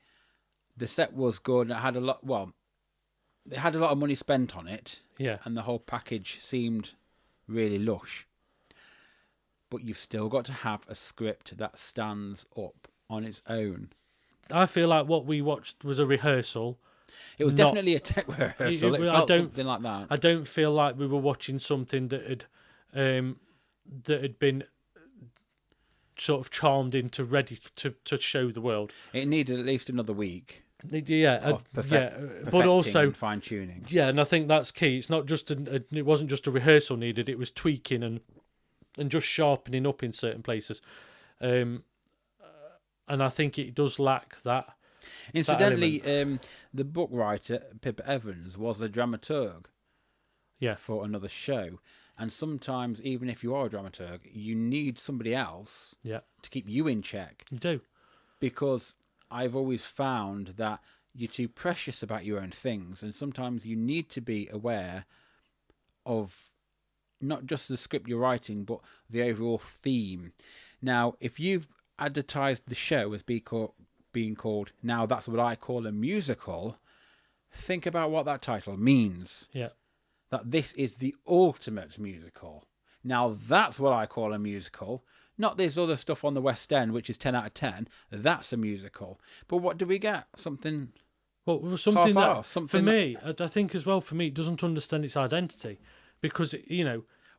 the set was good. It had a lot. Well, it had a lot of money spent on it. Yeah. And the whole package seemed really lush. But you've still got to have a script that stands up on its own. I feel like what we watched was a rehearsal. It was definitely a tech rehearsal. It felt something like that. I don't feel like we were watching something that had been sort of charmed into ready to show the world. It needed at least another week. But also fine tuning. Yeah, and I think that's key. It's not just it wasn't just a rehearsal needed. It was tweaking and just sharpening up in certain places. And I think it does lack that. Incidentally, the book writer, Pippa Evans, was a dramaturg for another show. And sometimes, even if you are a dramaturg, you need somebody else to keep you in check. You do. Because I've always found that you're too precious about your own things. And sometimes you need to be aware of not just the script you're writing, but the overall theme. Now, if you've advertised the show as being called Now That's What I Call a Musical, think about what that title means. Yeah. That this is the ultimate musical. Now that's what I call a musical. Not this other stuff on the West End, which is 10 out of 10. That's a musical. But what do we get? Something something that, something for me, I think as well, for me, it doesn't understand its identity. Because,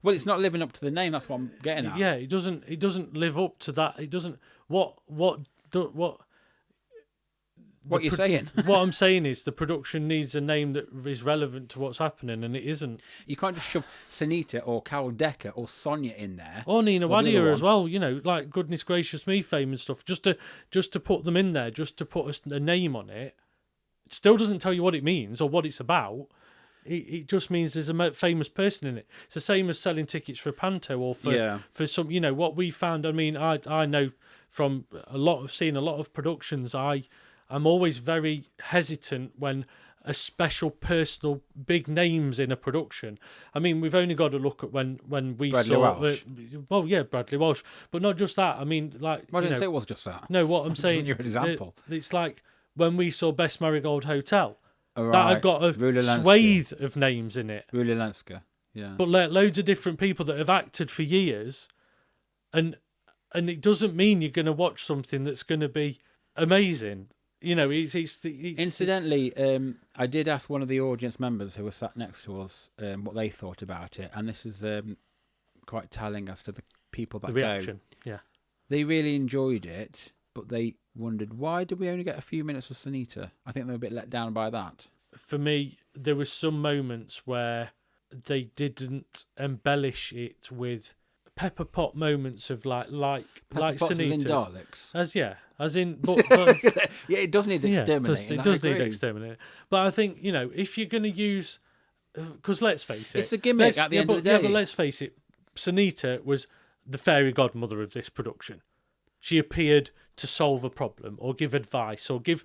well, it's not living up to the name. That's what I'm getting at. Yeah, it doesn't live up to that. It doesn't. What you're saying? What I'm saying is the production needs a name that is relevant to what's happening, and it isn't. You can't just shove Sunita or Carol Decker or Sonia in there. Or Nina Wadia as well. Like Goodness Gracious Me fame and stuff. Just to put them in there, just to put a name on it. It still doesn't tell you what it means or what it's about. It just means there's a famous person in it. It's the same as selling tickets for a panto or for some. What we found. I mean, I know from seeing a lot of productions. I'm always very hesitant when a special personal big names in a production. I mean, we've only got to look at when we Bradley saw. Walsh. Bradley Walsh, but not just that. I mean, like I didn't say it was just that. No, what I'm saying. You're an example. It's like when we saw Best Marigold Hotel. Right. That had got a swathe of names in it. Rula Lenska, yeah. But loads of different people that have acted for years, and it doesn't mean you're going to watch something that's going to be amazing. he's Incidentally, I did ask one of the audience members who was sat next to us what they thought about it, and this is quite telling as to the people that the reaction. go. Yeah, They really enjoyed it, but they wondered, why did we only get a few minutes of Sunita? I think they were a bit let down by that. for me, there were some moments where they didn't embellish it with pepper pot moments of like Potts is in Sunita's. Daleks. As in, but Yeah, it does need exterminating. it does need exterminating. But I think, if you're going to use, because let's face it, It's a gimmick at the end of the day. Yeah, but let's face it, Sunita was the fairy godmother of this production. She appeared to solve a problem or give advice or give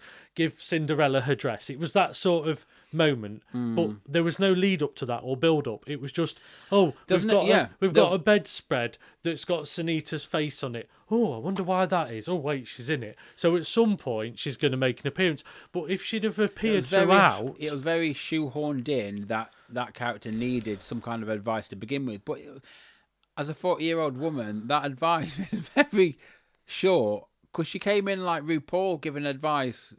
Cinderella her dress. It was that sort of moment, but there was no lead up to that or build up. It was just, we've got a bedspread that's got Sunita's face on it. Oh, I wonder why that is. Oh, wait, she's in it. So at some point she's going to make an appearance. But if she'd have appeared throughout, it was very shoehorned in that character needed some kind of advice to begin with. But as a 40-year-old woman, that advice is very short, because she came in like RuPaul giving advice.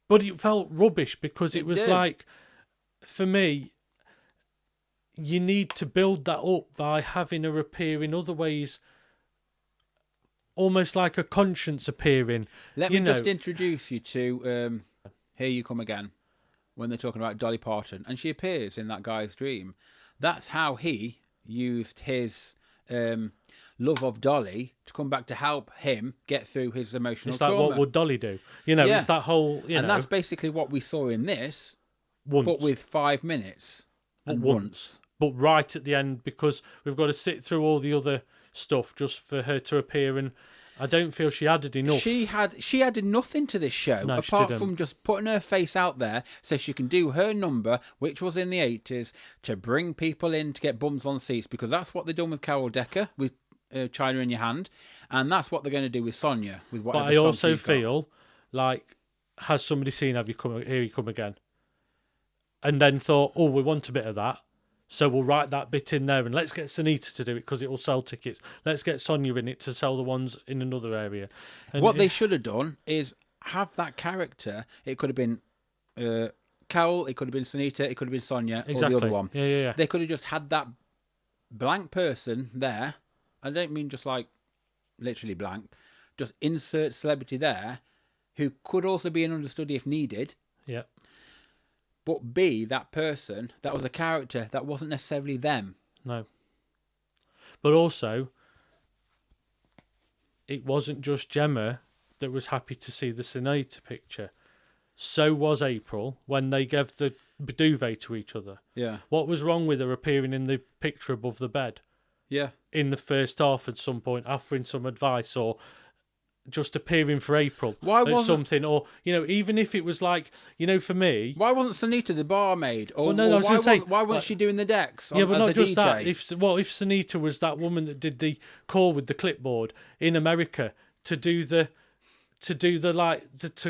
But it felt rubbish because it was did. like, for me, you need to build that up by having her appear in other ways, almost like a conscience appearing. Let me just introduce you to Here You Come Again, when they're talking about Dolly Parton, and she appears in that guy's dream. That's how he used his love of Dolly to come back to help him get through his emotional It's like, trauma. what would Dolly do? It's that whole, and that's basically what we saw in this, once. but with 5 minutes. And once. But right at the end, because we've got to sit through all the other stuff just for her to appear, and I don't feel she added enough. She added nothing to this show, No, apart from just putting her face out there so she can do her number, which was in the 80s, to bring people in to get bums on seats, because that's what they've done with Carol Decker, with China in Your Hand, and that's what they're going to do with Sonia, with whatever But I song also she's got. feel like, has somebody seen Here You Come Again? And then thought, oh, we want a bit of that, so we'll write that bit in there, and let's get Sunita to do it because it will sell tickets. Let's get Sonia in it to sell the ones in another area. And what they should have done is have that character. It could have been Carol, it could have been Sunita, it could have been Sonia, or the other one. Yeah. They could have just had that blank person there. I don't mean just like literally blank. Just insert celebrity there, who could also be an understudy if needed. Yeah. But be that person that was a character that wasn't necessarily them. No. But also, it wasn't just Gemma that was happy to see the Sunita picture. So was April when they gave the duvet to each other. Yeah. What was wrong with her appearing in the picture above the bed? Yeah. In the first half at some point, offering some advice or just appearing for April at something, or even if it was like, for me, why wasn't Sunita the barmaid, or, why wasn't she doing the decks? But not just DJ? that. If Sunita was that woman that did the call with the clipboard in America to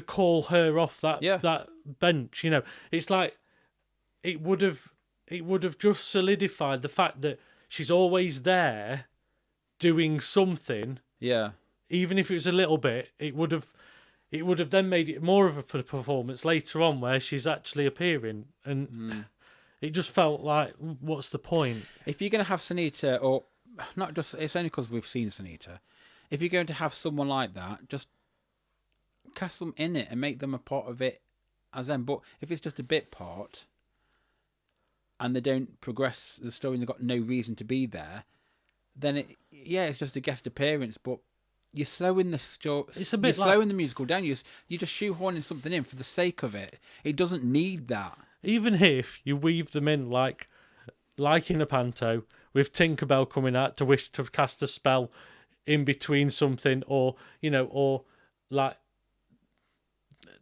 call her off that bench, it's like it would have just solidified the fact that she's always there doing something. Yeah. Even if it was a little bit, it would have then made it more of a performance later on where she's actually appearing, and it just felt like, what's the point? If you're going to have Sunita, or not just, it's only because we've seen Sunita. If you're going to have someone like that, just cast them in it and make them a part of it as them. But if it's just a bit part, and they don't progress the story and they've got no reason to be there, then it's just a guest appearance, but you're slowing the story. It's a bit slowing the musical down. You're just shoehorning something in for the sake of it. It doesn't need that. Even if you weave them in like in a panto with Tinkerbell coming out to wish to cast a spell in between something, or like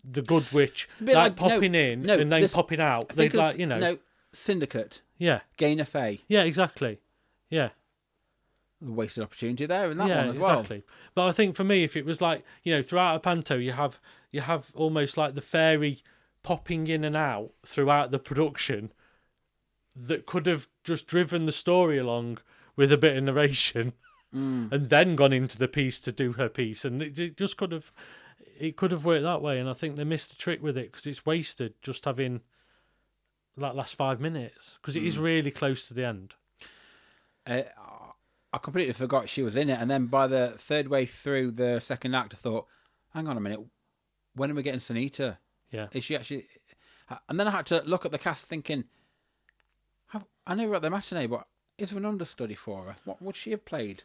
the Good Witch, popping in and then popping out. They'd Syndicate. Yeah. Gain of Fey. Yeah, exactly. Yeah. Wasted opportunity there in that one as well. Yeah, exactly. But I think for me, if it was like, throughout a panto, you have almost like the fairy popping in and out throughout the production that could have just driven the story along with a bit of narration and then gone into the piece to do her piece. And it just could have, it could have worked that way, and I think they missed the trick with it because it's wasted just having that last 5 minutes because it is really close to the end. I completely forgot she was in it, and then by the third way through the second act, I thought, hang on a minute, when are we getting Sunita? Yeah. Is she actually... And then I had to look at the cast thinking, I know we're at the matinee, but is there an understudy for her? What would she have played?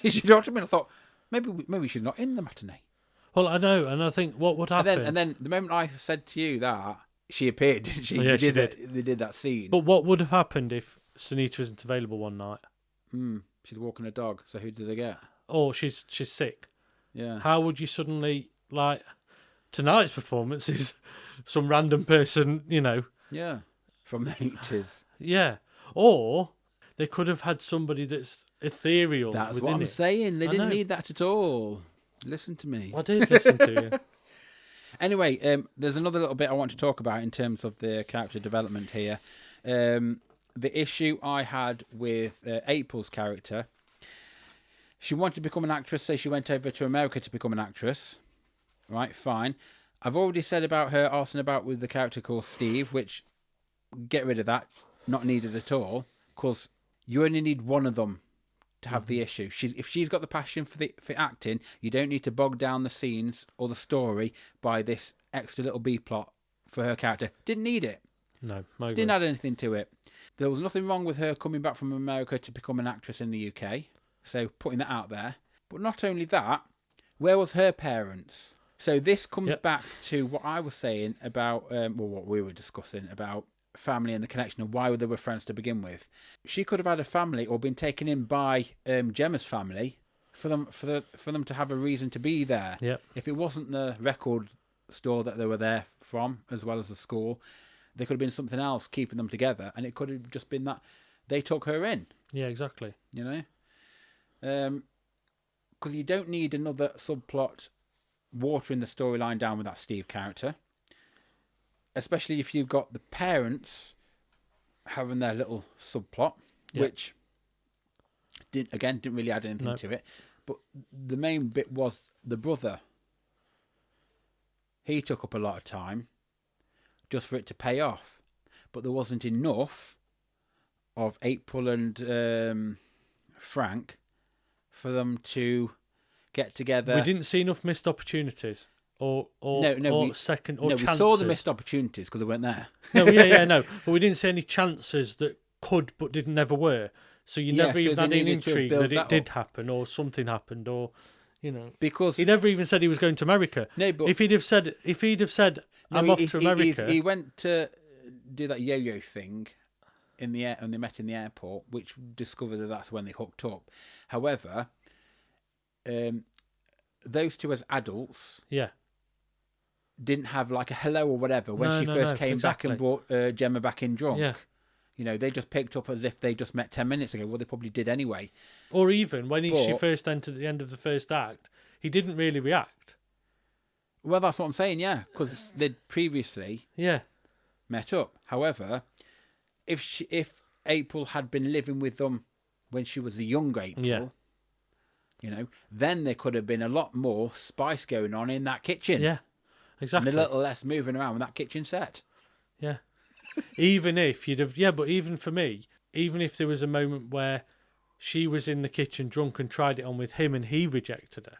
You know what I mean? I thought, maybe she's not in the matinee. Well, I know, and I think what would happen... And then the moment I said to you that, she appeared, didn't she? Yeah, They did that scene. But what would have happened if Sunita isn't available one night? She's walking a dog, so who do they get? Or she's sick. Yeah. How would you suddenly, like, tonight's performance is some random person, you know. Yeah. From the 80s. Yeah. Or they could have had somebody that's ethereal. That's within what I'm it. saying. They I didn't know. need that at all. Listen to me. I did listen to you. Anyway, there's another little bit I want to talk about in terms of the character development here. The issue I had with April's character, she wanted to become an actress, so she went over to America to become an actress. Right, fine. I've already said about her arsing about with the character called Steve, which, get rid of that, not needed at all, because you only need one of them to have the issue. If she's got the passion for acting, you don't need to bog down the scenes or the story by this extra little B plot for her character. Didn't need it. No, I agree. Didn't add anything to it. There was nothing wrong with her coming back from America to become an actress in the UK. So putting that out there. But not only that, where was her parents? So this comes back to what I was saying about, what we were discussing about family and the connection and why they were friends to begin with. She could have had a family or been taken in by Gemma's family for them to have a reason to be there. Yep. If it wasn't the record store that they were there from, as well as the school, there could have been something else keeping them together, and it could have just been that they took her in. Yeah, exactly. You know, because you don't need another subplot watering the storyline down with that Steve character, especially if you've got the parents having their little subplot, which didn't really add anything to it. But the main bit was the brother. He took up a lot of time just for it to pay off, but there wasn't enough of April and Frank for them to get together. We didn't see enough missed opportunities or chances. We saw the missed opportunities because they weren't there. No, but we didn't see any chances that could but didn't never were. So you never even had an intrigue that it did happen or something happened or, you know, because he never even said he was going to America. No, but if he'd have said I'm off to America, he went to do that yo-yo thing in the air, and they met in the airport, which discovered that's when they hooked up. However, those two as adults, didn't have like a hello or whatever when she first came back and brought Gemma back in drunk. Yeah. You know, they just picked up as if they just met 10 minutes ago. Well, they probably did anyway. Or even when she first entered the end of the first act, he didn't really react. Well, that's what I'm saying, yeah, because they'd previously met up. However, if April had been living with them when she was a young April, you know, then there could have been a lot more spice going on in that kitchen. Yeah, exactly. And a little less moving around with that kitchen set. Yeah. Even if you'd have... Yeah, but even for me, even if there was a moment where she was in the kitchen drunk and tried it on with him and he rejected her,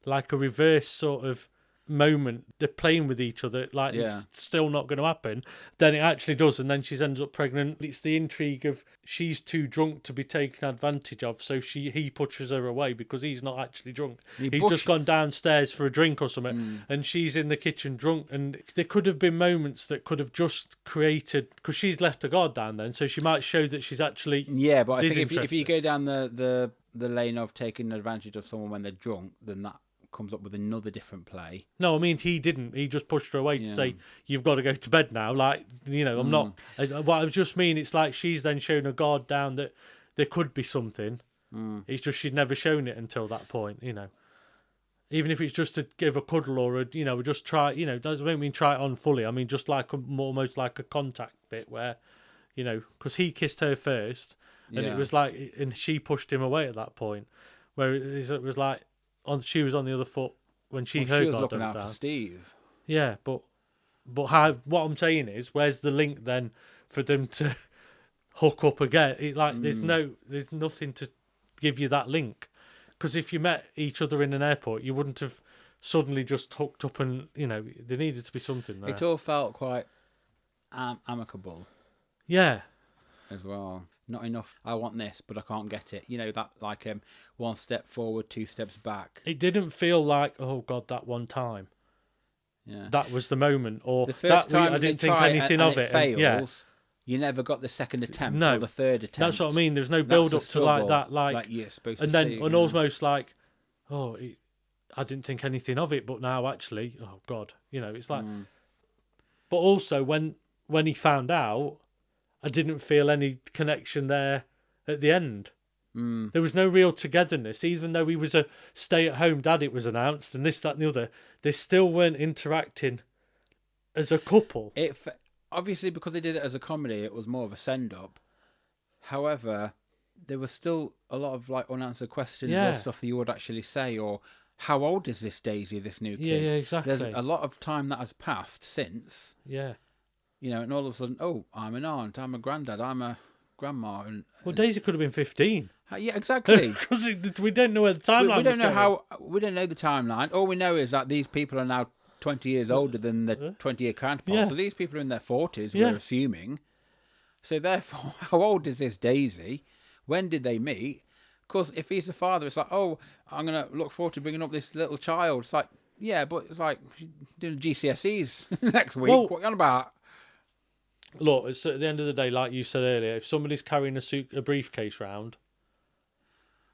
like a reverse sort of moment, they're playing with each other, like it's still not going to happen, then it actually does, and then she ends up pregnant. It's the intrigue of she's too drunk to be taken advantage of, so he pushes her away because he's not actually drunk. He's just gone downstairs for a drink or something, and she's in the kitchen drunk, and there could have been moments that could have just created, because she's left her guard down then, so she might show that she's actually but I think if you go down the lane of taking advantage of someone when they're drunk, then that comes up with another different play. No, I mean, he didn't. He just pushed her away to say, you've got to go to bed now. Like, you know, I'm not... What I just mean, it's like she's then shown her guard down that there could be something. It's just she'd never shown it until that point, you know. Even if it's just to give a cuddle or, just try, I don't mean try it on fully. I mean, just like almost like a contact bit where, because he kissed her first and it was like, and she pushed him away at that point, where it was like, she was on the other foot when she Well, heard she was God looking Don't out for Down. Steve. Yeah, but how? What I'm saying is, where's the link then for them to hook up again? There's nothing to give you that link. Because if you met each other in an airport, you wouldn't have suddenly just hooked up, and there needed to be something there. It all felt quite amicable Yeah, as well. Not enough. I want this, but I can't get it. That like one step forward, two steps back. it didn't feel like, oh God, that one time. Yeah. That was the moment, or The first time I they didn't think try anything and of it it. fails. You never got the second attempt or the third attempt. That's what I mean. There's no That's build the up to like that, like you're supposed and to then see, and almost like, I didn't think anything of it, but now actually, oh God, it's like. But also when he found out, I didn't feel any connection there at the end. There was no real togetherness, even though he was a stay-at-home dad. It was announced, and this, that, and the other. They still weren't interacting as a couple. Obviously, because they did it as a comedy, it was more of a send-up. However, there was still a lot of like unanswered questions or stuff that you would actually say, or how old is this Daisy, this new kid? Yeah, exactly. There's a lot of time that has passed since. Yeah. And all of a sudden, oh, I'm an aunt, I'm a granddad, I'm a grandma. Well, Daisy could have been 15. Yeah, exactly. Because we don't know where the timeline we don't know going. we don't know the timeline. All we know is that these people are now 20 years older than the 20-year counterparts. Yeah. So these people are in their 40s, Yeah. we're assuming. So therefore, how old is this Daisy? When did they meet? Because if he's the father, it's like, oh, I'm going to look forward to bringing up this little child. It's like, yeah, but it's like doing GCSEs next week. Well, what are you on about? Look, it's at the end of the day, like you said earlier, if somebody's carrying a briefcase round,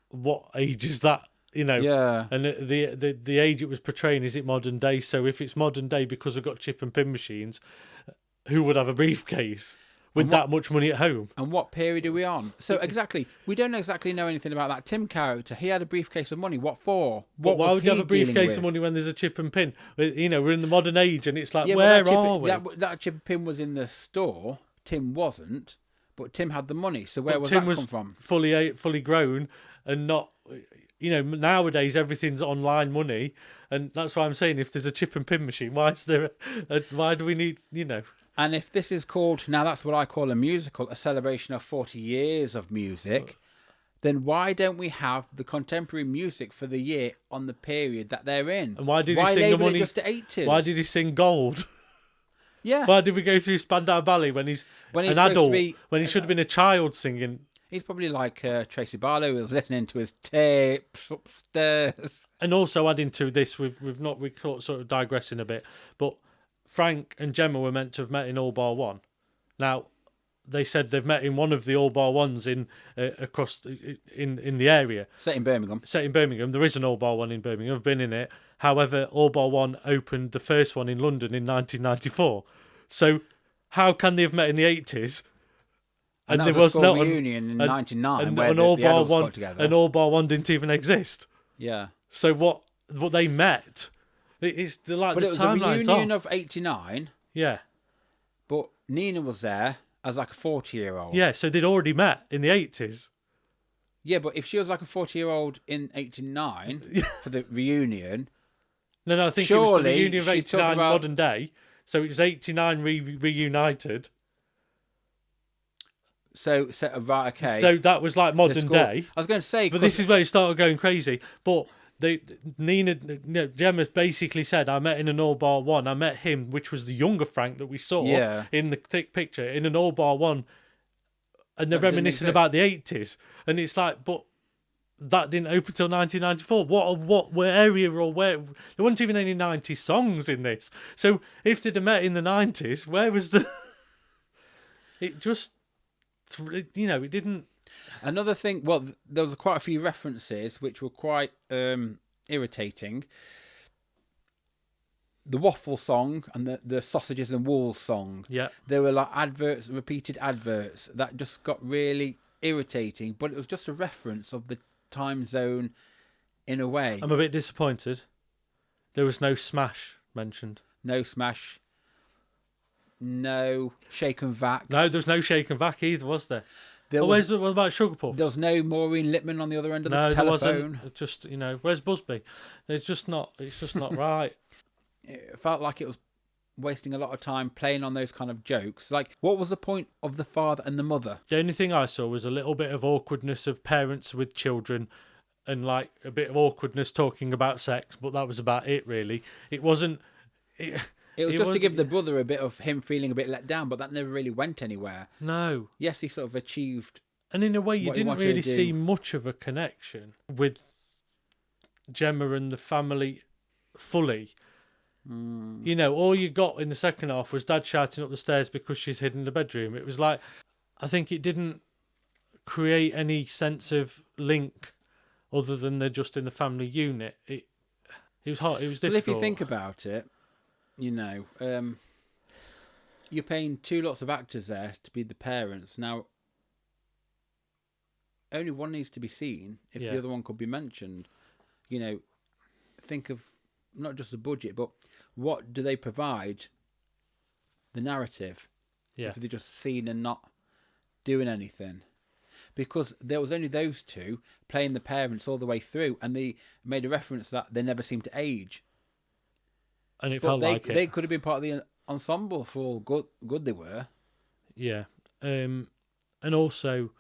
what age is that? Yeah. And the age it was portraying, is it modern day? So if it's modern day because we've got chip and pin machines, who would have a briefcase with that much money at home? And what period are we on? So exactly, we don't exactly know anything about that Tim character. He had a briefcase of money. What for? But why would you have a briefcase of money when there's a chip and pin? We're in the modern age, and it's like, where are we? That chip and pin was in the store. Tim wasn't, but Tim had the money. So where Tim that come from? Fully grown, and not. Nowadays everything's online money, and that's why I'm saying, if there's a chip and pin machine, why is there? Why do we need? And if this is called, now that's what I call a musical, a celebration of 40 years of music, then why don't we have the contemporary music for the year on the period that they're in? And why did he sing the money? Just to 80s? Why did he sing Gold? Yeah. Why did we go through Spandau Ballet when he's an adult, when he should have been a child singing? He's probably like Tracy Barlow, who was listening to his tapes upstairs. And also adding to this, we're sort of digressing a bit, but Frank and Gemma were meant to have met in All Bar One. Now, they said they've met in one of the All Bar Ones in the area. Set in Birmingham. There is an All Bar One in Birmingham. I've been in it. However, All Bar One opened the first one in London in 1994. So how can they have met in the 80s? And there was not a reunion in 99 where the adults got together. And All Bar One didn't even exist. Yeah. So what they met... It's like but the it was a reunion off. of 89. Yeah. But Nina was there as like a 40-year-old. Yeah, so they'd already met in the 80s. Yeah, but if she was like a 40-year-old in 89 for the reunion... No, I think surely it was the reunion of 89 modern day. So it was 89 reunited. So, right, okay. So that was like modern day. I was going to say... But this is where it started going crazy. But... Gemma's basically said, I met in an All Bar One. I met him, which was the younger Frank that we saw in the thick picture, in an All Bar One. And they're reminiscing about the 80s. And it's like, but that didn't open till 1994. What area or where? There weren't even any 90s songs in this. So if they'd have met in the 90s, where was the... It just, it didn't... Another thing, well, there was quite a few references which were quite irritating. The waffle song and the sausages and wool song. Yeah. There were like repeated adverts that just got really irritating, but it was just a reference of the time zone in a way. I'm a bit disappointed. There was no Smash mentioned. No Smash. No Shake and Vac. No, there was no Shake and Vac either, was there? There What was about Sugar Puffs? there was no Maureen Lipman on the other end of the No, there telephone. wasn't. Just, where's Busby? It's just not right. It felt like it was wasting a lot of time playing on those kind of jokes. Like, what was the point of the father and the mother? The only thing I saw was a little bit of awkwardness of parents with children and like a bit of awkwardness talking about sex, but that was about it, really. It wasn't... It was just to give the brother a bit of him feeling a bit let down, but that never really went anywhere. No. Yes, he sort of achieved... And in a way, you what he didn't wanted to really do. see much of a connection with Gemma and the family fully. All you got in the second half was Dad shouting up the stairs because she's hid in the bedroom. It was like, I think it didn't create any sense of link other than they're just in the family unit. It was hard. It was difficult. Well, if you think about it, you're paying two lots of actors there to be the parents. Now, only one needs to be seen if the other one could be mentioned. Think of not just the budget, but what do they provide the narrative if they're just seen and not doing anything? Because there was only those two playing the parents all the way through, and they made a reference that they never seem to age. And it felt like they could have been part of the ensemble for all good they were. Yeah. And also,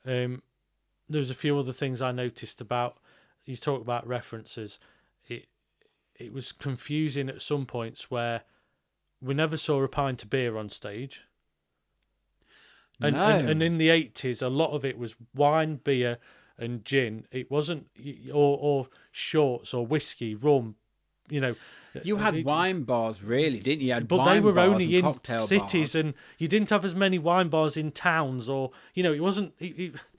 there was a few other things I noticed about, you talk about references. It was confusing at some points where we never saw a pint of beer on stage. And, No. and in the 80s, a lot of it was wine, beer, and gin. It wasn't, or shorts, or whiskey, rum. You had wine bars, really, didn't you? You had but wine they were bars only and in cocktail cities, bars. and you didn't have as many wine bars in towns, or it wasn't.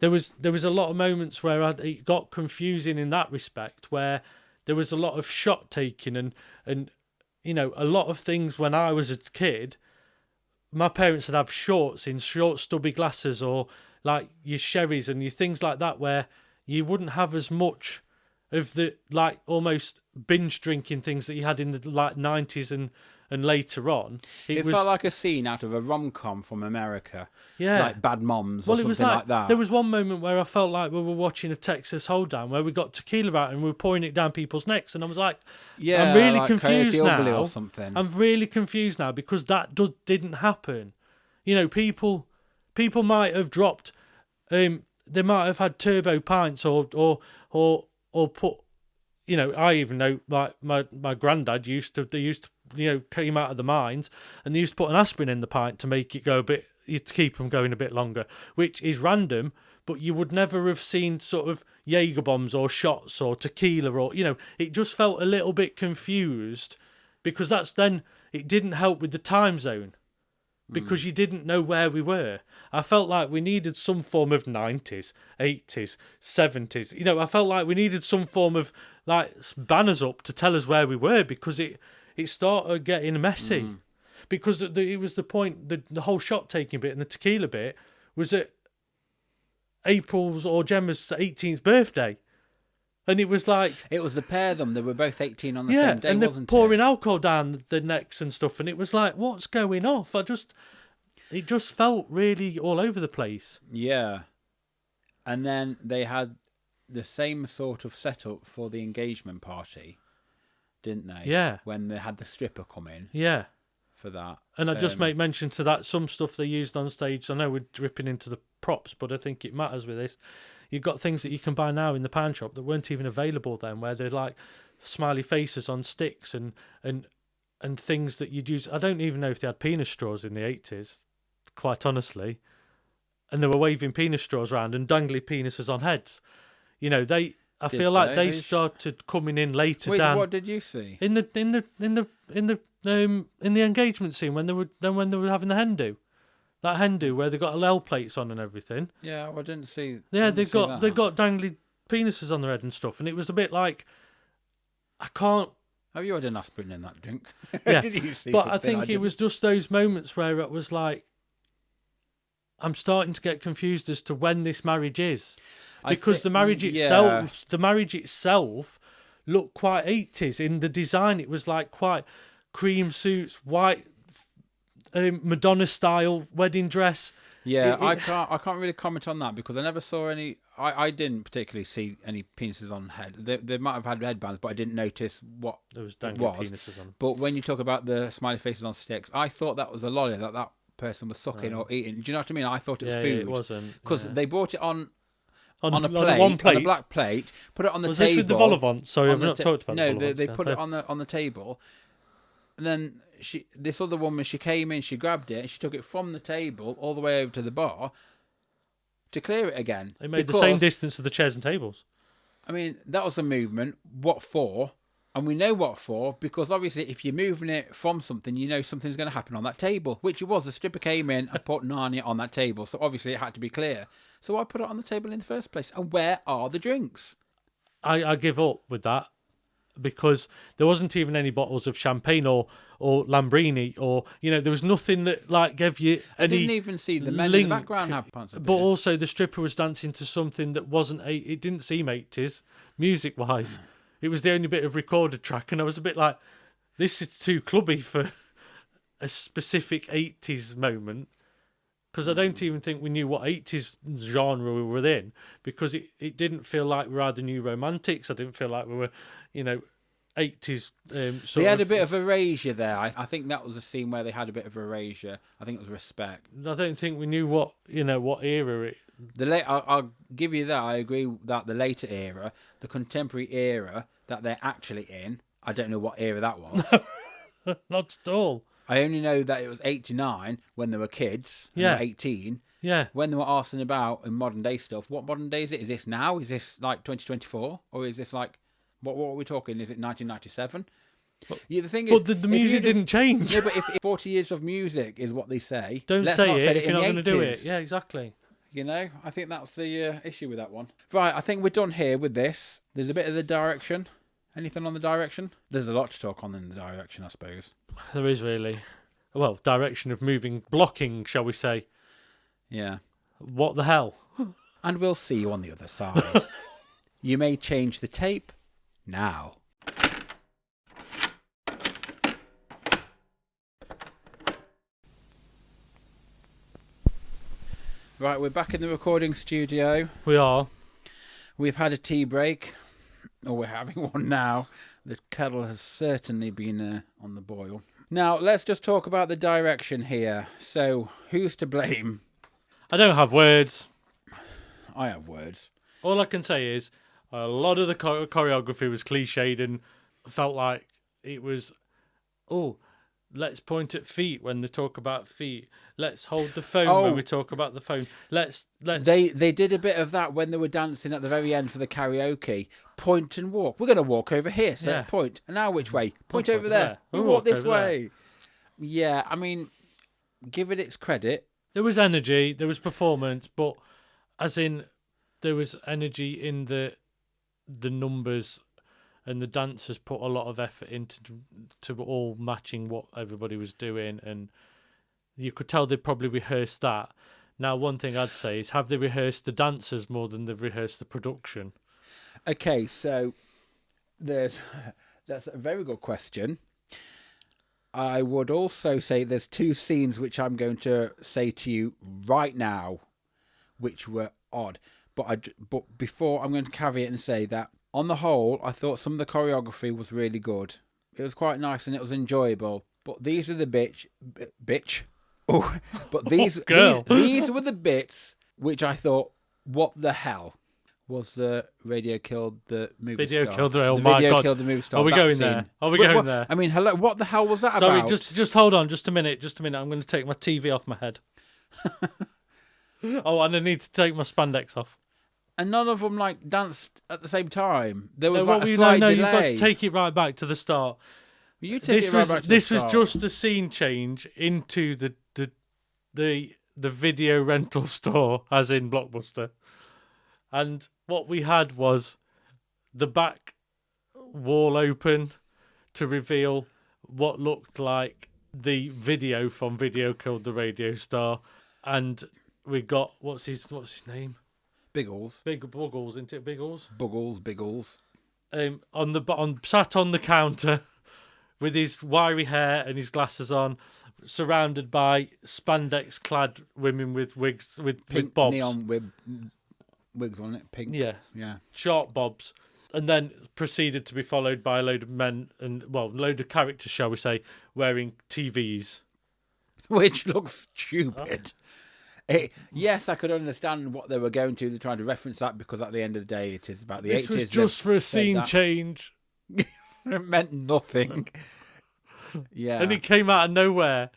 There was a lot of moments where it got confusing in that respect, where there was a lot of shot taking and a lot of things when I was a kid. My parents would have shorts in short stubby glasses, or like your sherries and your things like that, where you wouldn't have as much of the like almost binge drinking things that you had in the like 90s and later on. It felt like a scene out of a rom-com from America. Yeah. Like Bad Moms or it was something like that. There was one moment where I felt like we were watching a Texas Hold'em where we got tequila out and we were pouring it down people's necks, and I was like, I'm really like confused Coyote Ugly now. or something. I'm really confused now because that didn't happen. People might have dropped. They might have had turbo pints or put. I even know like my granddad used to came out of the mines and they used to put an aspirin in the pint to make it go a bit, to keep them going a bit longer, which is random, but you would never have seen sort of Jaeger bombs or shots or tequila or, it just felt a little bit confused because it didn't help with the time zone because you didn't know where we were. I felt like we needed some form of 90s, 80s, 70s. I felt like we needed some form of like banners up to tell us where we were because it started getting messy. Because it was the point, the whole shot taking bit and the tequila bit was at April's or Gemma's 18th birthday. And it was like... It was the pair of them. They were both 18 on the same day, and wasn't they're pouring alcohol down the necks and stuff. And it was like, what's going off? It just felt really all over the place. Yeah. And then they had the same sort of setup for the engagement party, didn't they? Yeah. When they had the stripper come in. Yeah. For that. And I just make mention to that, some stuff they used on stage. I know we're dripping into the props, but I think it matters with this. You've got things that you can buy now in the pound shop that weren't even available then, where they're like smiley faces on sticks and things that you'd use. I don't even know if they had penis straws in the 80s, quite honestly. And they were waving penis straws around and dangly penises on heads. I feel like they started coming in later. Wait, what did you see? In the engagement scene when they were having the hen do. That hen do where they got L plates on and everything. Yeah, well, I didn't see. Yeah, they got dangly penises on their head and stuff, and it was a bit like, I can't. Have you had an aspirin in that drink? Yeah, Did you see but I something think it was just those moments where it was like, I'm starting to get confused as to when this marriage is, because the marriage itself looked quite 80s in the design. It was like quite cream suits, white. Madonna style wedding dress. Yeah, I can't really comment on that because I never saw any. I didn't particularly see any penises on head. They might have had headbands, but I didn't notice what There was it dangling was. penises on. But when you talk about the smiley faces on sticks, I thought that was a lolly that person was sucking or eating. Do you know what I mean? I thought it was food. It wasn't. Because they brought it on a on plate, one plate, on a black plate, put it on the was table. this with the vol au vent? Sorry, I've not talked about the vol au vent. They put it on the table, and then this other woman, she came in, she grabbed it, and she took it from the table all the way over to the bar to clear it again. They made the same distance to the chairs and tables. I mean, that was a movement. What for? And we know what for, because obviously if you're moving it from something, you know something's going to happen on that table, which it was. The stripper came in and put Narnia on that table, so obviously it had to be clear. So I put it on the table in the first place. And where are the drinks? I give up with that because there wasn't even any bottles of champagne or Lambrini or, there was nothing that like gave you any. I didn't even see the men in the background have pants. But also the stripper was dancing to something that wasn't it didn't seem 80s music wise. It was the only bit of recorded track, and I was a bit like, this is too clubby for a specific 80s moment. Because I don't even think we knew what 80s genre we were in, because it didn't feel like we were either new romantics. I didn't feel like we were, 80s. They had a bit of erasure there. I think that was a scene where they had a bit of erasure. I think it was respect. I don't think we knew what era it. I'll give you that. I agree that the later era, the contemporary era that they're actually in, I don't know what era that was. Not at all. I only know that it was 89 when they were kids. Yeah. They were 18. Yeah. When they were arsing about in modern day stuff. What modern day is it? Is this now? Is this like 2024? Or is this like, what are we talking? Is it 1997? The thing is, but the music didn't change. No, but if 40 years of music is what they say, don't let's say not it if you're not going to do it. Yeah, exactly. I think that's the issue with that one. Right, I think we're done here with this. There's a bit of the direction. Anything on the direction? There's a lot to talk on in the direction, I suppose. There is really. Well, direction of moving, blocking, shall we say. Yeah. What the hell? And we'll see you on the other side. You may change the tape now. Right, we're back in the recording studio. We are. We've had a tea break. Or we're having one now. The kettle has certainly been on the boil. Now, let's just talk about the direction here. So, who's to blame? I don't have words. I have words. All I can say is a lot of the choreography was cliched and felt like it was, let's point at feet when they talk about feet. Let's hold the phone when we talk about the phone. Let's. They did a bit of that when they were dancing at the very end for the karaoke. Point and walk. We're going to walk over here, so let's point. And now which way? Point over there. We walk this way. There. Yeah, I mean, give it its credit. There was energy, there was performance, but as in there was energy in the numbers, and the dancers put a lot of effort into to all matching what everybody was doing, and you could tell they probably rehearsed that. Now, one thing I'd say is, have they rehearsed the dancers more than they've rehearsed the production? Okay, so that's a very good question. I would also say there's two scenes which I'm going to say to you right now, which were odd. But before, I'm going to caveat and say that on the whole, I thought some of the choreography was really good. It was quite nice and it was enjoyable. But these are the bitch. Oh, but these were the bits which I thought, what the hell? Was the radio killed the movie star? Video killed the my video God. Killed the movie star. Are we going there? Are we going there? I mean, hello. What the hell was that Sorry, about? just hold on, just a minute. I'm going to take my TV off my head. And I need to take my spandex off. And none of them danced at the same time. There was a slight delay. You've got to take it right back to the start. You take it right back to the start. This was just a scene change into the video rental store, as in Blockbuster. And what we had was the back wall open to reveal what looked like the video from Video Killed the Radio Star. And we got, what's his name? Biggles. Buggles, isn't it? Biggles? Biggles. Sat on the counter with his wiry hair and his glasses on, surrounded by spandex-clad women with wigs, with bobs. Neon wigs on it, pink. Yeah. Sharp bobs. And then proceeded to be followed by a load of men and, load of characters, shall we say, wearing TVs. Which looks stupid. Yes, I could understand what they were going to. They're trying to reference that because at the end of the day, it is about the 80s. This was just for a scene change. It meant nothing. Yeah. And it came out of nowhere.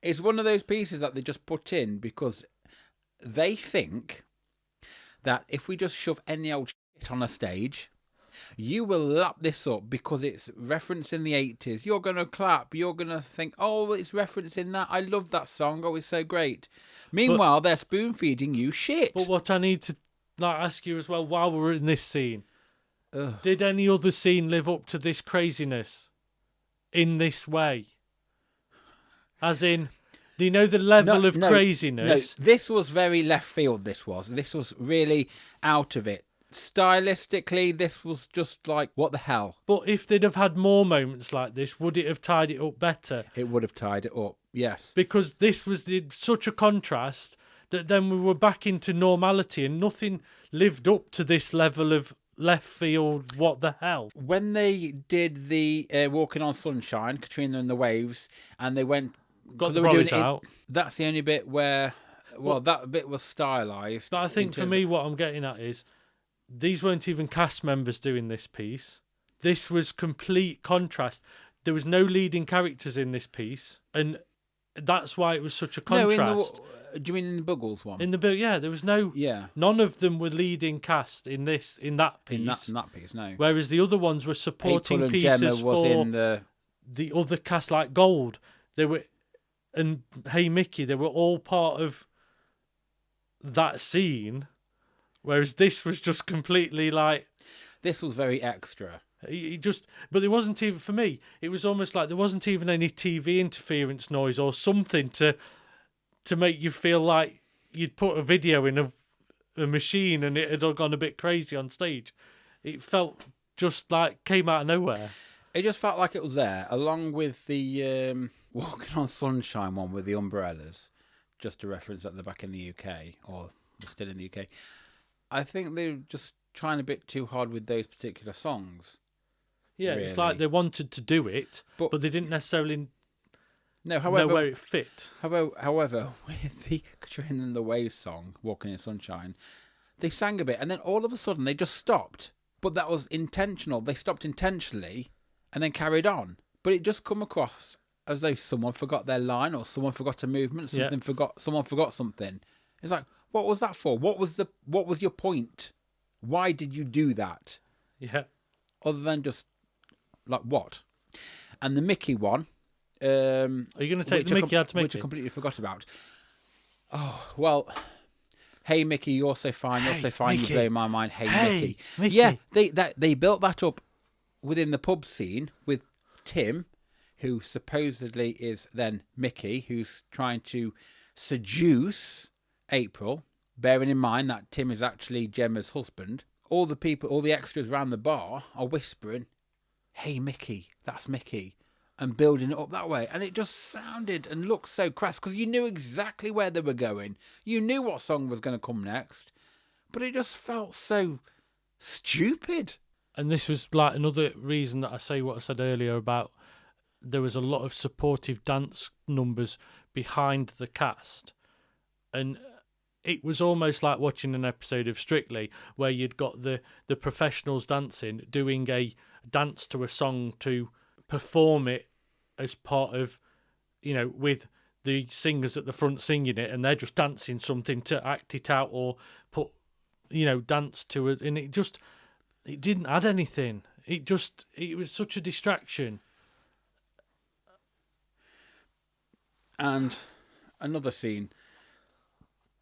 It's one of those pieces that they just put in because they think that if we just shove any old shit on a stage, you will lap this up because it's referencing the 80s. You're going to clap. You're going to think, oh, it's referencing that. I love that song. Oh, it's so great. Meanwhile, they're spoon-feeding you shit. But what I need to ask you as well, while we're in this scene, did any other scene live up to this craziness in this way? As in, do you know the level of craziness? No, this was very left field, this was really out of it. Stylistically, this was just like, what the hell? But if they'd have had more moments like this, would it have tied it up better? It would have tied it up, yes. Because this was such a contrast that then we were back into normality and nothing lived up to this level of left field, what the hell? When they did the Walking on Sunshine, Katrina and the Waves, and they went... Got the brollies out. That's the only bit where... Well, that bit was stylised. But I think for me, what I'm getting at is, these weren't even cast members doing this piece. This was complete contrast. There was no leading characters in this piece, and that's why it was such a contrast. Do you mean in the Buggles one? In the there was no. Yeah. None of them were leading cast in that piece. In that piece, no. Whereas the other ones were supporting April and pieces Gemma was for in the other cast, like Gold. They were, and Hey Mickey. They were all part of that scene. Whereas this was just completely like... This was very extra. But it wasn't even, for me, it was almost like there wasn't even any TV interference noise or something to make you feel like you'd put a video in a machine and it had all gone a bit crazy on stage. It felt just like came out of nowhere. It just felt like it was there, along with the Walking on Sunshine one with the umbrellas, just to reference that they're back in the UK, or they're still in the UK. I think they're just trying a bit too hard with those particular songs. Yeah, really. It's like they wanted to do it, but they didn't necessarily know where it fit. However, with the Katrina and the Waves song, Walking in Sunshine, they sang a bit, and then all of a sudden they just stopped. But that was intentional. They stopped intentionally and then carried on. But it just come across as though someone forgot their line or someone forgot a movement, someone forgot something. It's like, what was that for? What was your point? Why did you do that? Yeah. Other than just like what? And the Mickey one. Are you going to take the Mickey out to Mickey? Which I completely forgot about. Oh well. Hey Mickey, you're so fine. You're so fine. Mickey. You blow my mind. Hey Mickey. Yeah, they built that up within the pub scene with Tim, who supposedly is then Mickey, who's trying to seduce April, bearing in mind that Tim is actually Gemma's husband. All the extras around the bar are whispering, "Hey Mickey, that's Mickey," and building it up that way. And it just sounded and looked so crass because you knew exactly where they were going. You knew what song was going to come next, but it just felt so stupid. And this was like another reason that I say what I said earlier about there was a lot of supportive dance numbers behind the cast, and it was almost like watching an episode of Strictly where you'd got the professionals dancing, doing a dance to a song to perform it as part of, with the singers at the front singing it, and they're just dancing something to act it out or put, dance to it. And it didn't add anything. It was such a distraction. And another scene.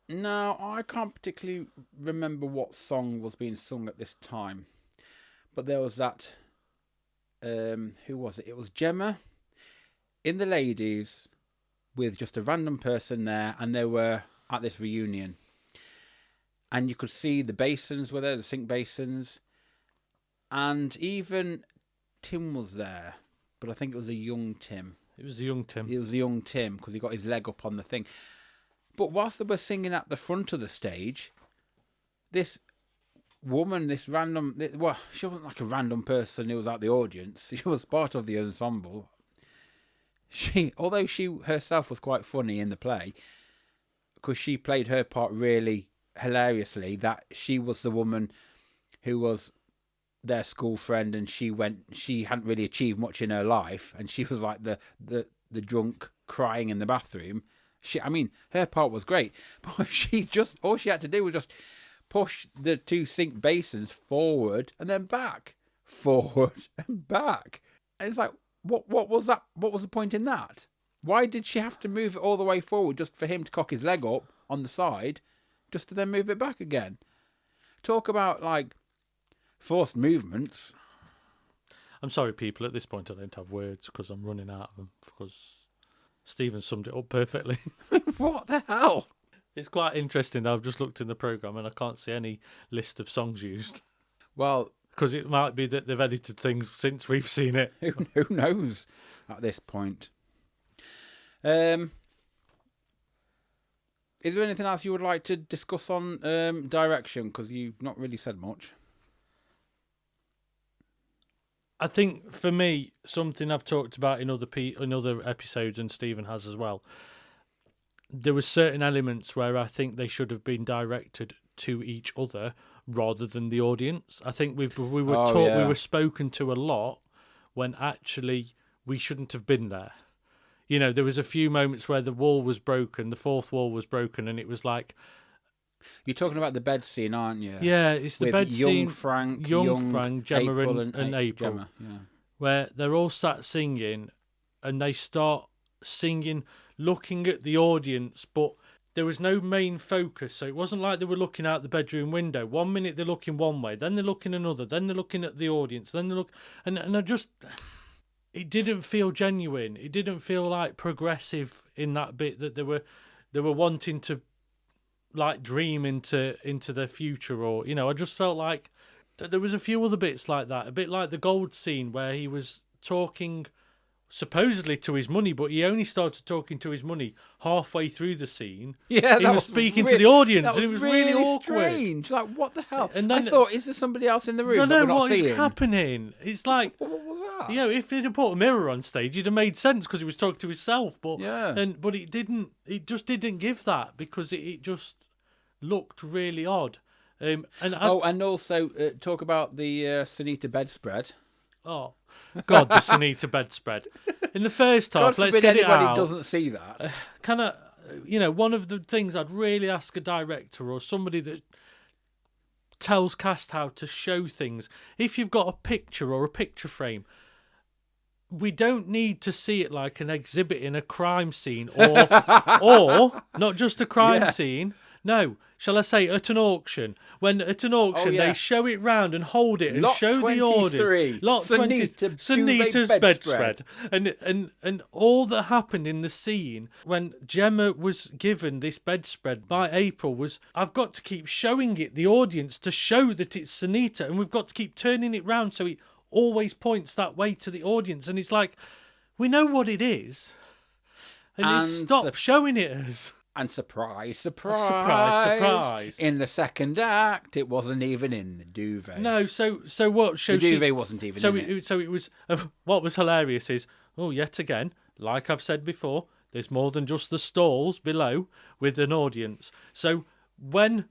Now, I can't particularly remember what song was being sung at this time. But there was that... who was it? It was Gemma in the ladies with just a random person there, and they were at this reunion. And you could see the basins were there, the sink basins. And even Tim was there, but I think it was a young Tim. It was the young Tim. It was a young Tim because he got his leg up on the thing. But whilst they were singing at the front of the stage, this woman, this random, well, she wasn't like a random person who was at the audience. She was part of the ensemble. Although she herself was quite funny in the play, because she played her part really hilariously, that she was the woman who was their school friend, and she hadn't really achieved much in her life, and she was like the drunk crying in the bathroom. Her part was great, but all she had to do was just push the two sink basins forward and then back, forward and back. And it's like, what was that? What was the point in that? Why did she have to move it all the way forward just for him to cock his leg up on the side, just to then move it back again? Talk about like forced movements. I'm sorry, people. At this point, I don't have words because I'm running out of them. Because Stephen summed it up perfectly. What the hell? It's quite interesting that I've just looked in the programme and I can't see any list of songs used. Well, because it might be that they've edited things since we've seen it. Who knows at this point? Is there anything else you would like to discuss on direction? Because you've not really said much. I think for me, something I've talked about in other episodes, and Stephen has as well. There were certain elements where I think they should have been directed to each other rather than the audience. I think we were spoken to a lot when actually we shouldn't have been there. You know, there was a few moments where the wall was broken, the fourth wall was broken, and it was like... You're talking about the bed scene, aren't you? Yeah, it's the bed scene. Young Frank, Gemma April and April. Gemma, yeah. Where they're all sat singing, and they start singing, looking at the audience, but there was no main focus. So it wasn't like they were looking out the bedroom window. 1 minute they're looking one way, then they're looking another, then they're looking at the audience, then they look... And I just... It didn't feel genuine. It didn't feel like progressive in that bit that they were wanting to like dream into their future, or I just felt like there was a few other bits like that, a bit like the gold scene where he was talking supposedly to his money, but he only started talking to his money halfway through the scene. Yeah, he was speaking to the audience, and it was really awkward. Strange. Like, what the hell? And then, I thought, is there somebody else in the room? No, that we're not what is seeing? happening? It's like, what was that? if he'd have put a mirror on stage, it'd have made sense because he was talking to himself. But but it didn't. It just didn't give that because it just looked really odd. And also talk about the Sunita bedspread. Oh, God, the Sunita bedspread. In the first half, let's get it out. Anybody doesn't see that. One of the things I'd really ask a director or somebody that tells cast how to show things, if you've got a picture or a picture frame, we don't need to see it like an exhibit in a crime scene or not just a crime scene. No, shall I say at an auction? When at an auction they show it round and hold it and Lot show 23, the audience. Lot 20, Sunita's bedspread. And all that happened in the scene when Gemma was given this bedspread by April was, I've got to keep showing it the audience to show that it's Sunita, and we've got to keep turning it round so it always points that way to the audience. And it's like, we know what it is. And stop showing it as... And surprise. Surprise. In the second act, it wasn't even in the duvet. No, so what shows the duvet wasn't even in it. So it was... what was hilarious is, yet again, like I've said before, there's more than just the stalls below with an audience. So when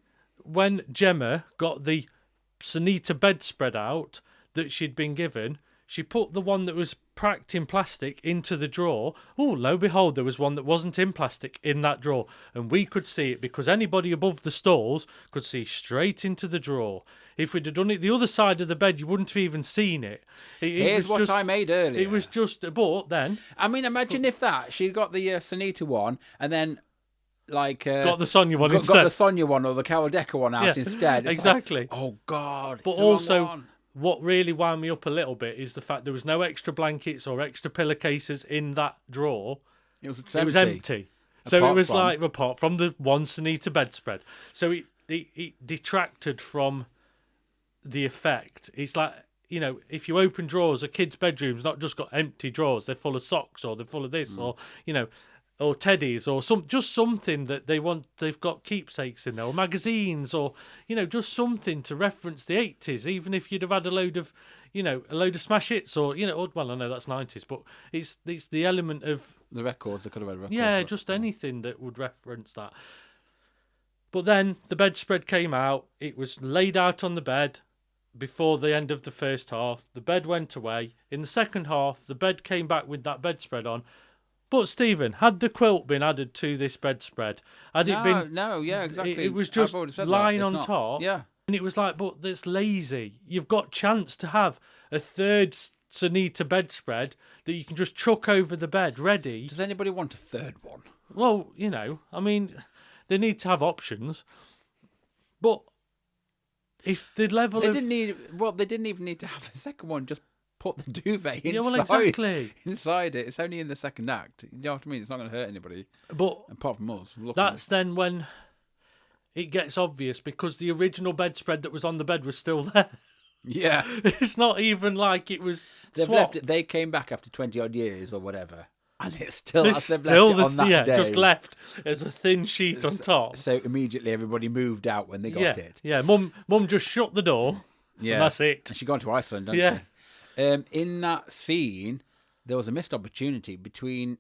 Gemma got the Sunita bedspread out that she'd been given, she put the one that was packed in plastic into the drawer. Oh, lo and behold, there was one that wasn't in plastic in that drawer. And we could see it because anybody above the stalls could see straight into the drawer. If we'd have done it the other side of the bed, you wouldn't have even seen it. Here's what I made earlier. It was just, but then... I mean, imagine if she got the Sunita one and then... got the Sonia one instead. Got the Sonia one or the Carol Decker one out instead. It's exactly. Like, oh, God. But also... What really wound me up a little bit is the fact there was no extra blankets or extra pillowcases in that drawer. It was empty. So it was apart from the one Sunita bedspread. So it detracted from the effect. It's like you know, if you open drawers, a kid's bedroom's not just got empty drawers; they're full of socks, or they're full of this, or you know, or teddies, or just something that they want. They've got keepsakes in there, or magazines, or you know, just something to reference the 80s. Even if you'd have had a load of smash hits, or you know, well, I know that's 90s, but it's the element of The records, they could have had records. yeah, but- just anything that would reference that. But then the bedspread came out. It was laid out on the bed before the end of the first half. The bed went away. In the second half, the bed came back with that bedspread on. But Stephen, had the quilt been added to this bedspread? Had it been? No, yeah, exactly. It was I've just already said that. lying It's on not. top. Yeah. And it was like, but that's lazy. You've got chance to have a third Sanita bedspread that you can just chuck over the bed, ready. Does anybody want a third one? Well, you know, I mean, they need to have options. But if the level They of... didn't need. Well, they didn't even need to have a second one. Just put the duvet inside. Yeah, well, exactly. Inside it. It's only in the second act. You know what I mean? It's not going to hurt anybody But apart from us. that's then when it gets obvious, because the original bedspread that was on the bed was still there. Yeah. It's not even like it was They've swapped. left it. They came back after 20 odd years or whatever, and it's still It's as they've still left it on that day. just left as a thin sheet on top. So immediately everybody moved out when they got it. Yeah, Mum just shut the door. Yeah, And that's it. And she gone to Iceland, didn't Yeah. she? In that scene, there was a missed opportunity between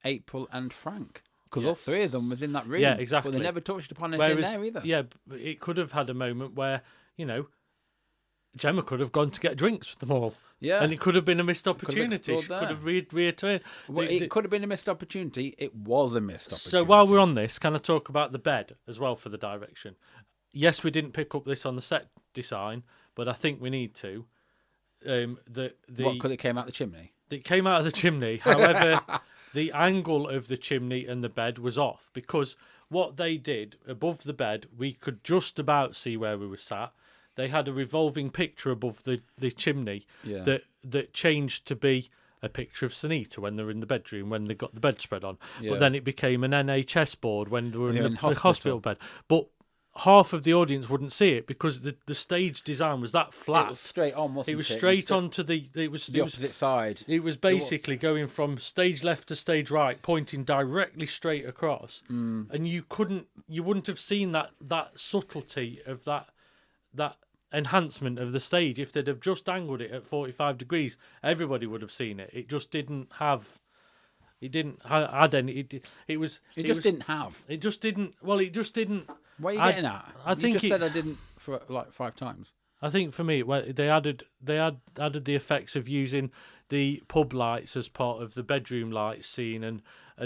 April and Frank, because all three of them was in that room. Yeah, exactly. But they never touched upon anything there either. Yeah, it could have had a moment where, you know, Gemma could have gone to get drinks for them all. Yeah. And it could have been a missed have opportunity. She explored could have there. returned. Well, it could have been a missed opportunity. It was a missed opportunity. So while we're on this, can I talk about the bed as well for the direction? Yes, we didn't pick up this on the set design, but I think we need to. Because it came out the chimney? it came out of the chimney. However, the angle of the chimney and the bed was off, because what they did above the bed, we could just about see where we were sat. They had a revolving picture above the chimney Yeah. that changed to be a picture of Sunita when they were in the bedroom, when they got the bedspread on. Yeah. But then it became an NHS board when they were Yeah, in in the hospital. hospital bed. But half of the audience wouldn't see it because the stage design was that flat. It was straight on, wasn't it? It was straight onto the... It was the opposite side. It was basically going from stage left to stage right, pointing directly straight across, and you wouldn't have seen that subtlety of that enhancement of the stage if they'd have just angled it at 45 degrees. Everybody would have seen it. It just didn't have. It didn't add any. It was. It just didn't have. It just didn't. Well, it just didn't. What are you I- getting at? I think you just it- said I didn't for like 5 times. I think for me, they added the effects of using the pub lights as part of the bedroom light scene, and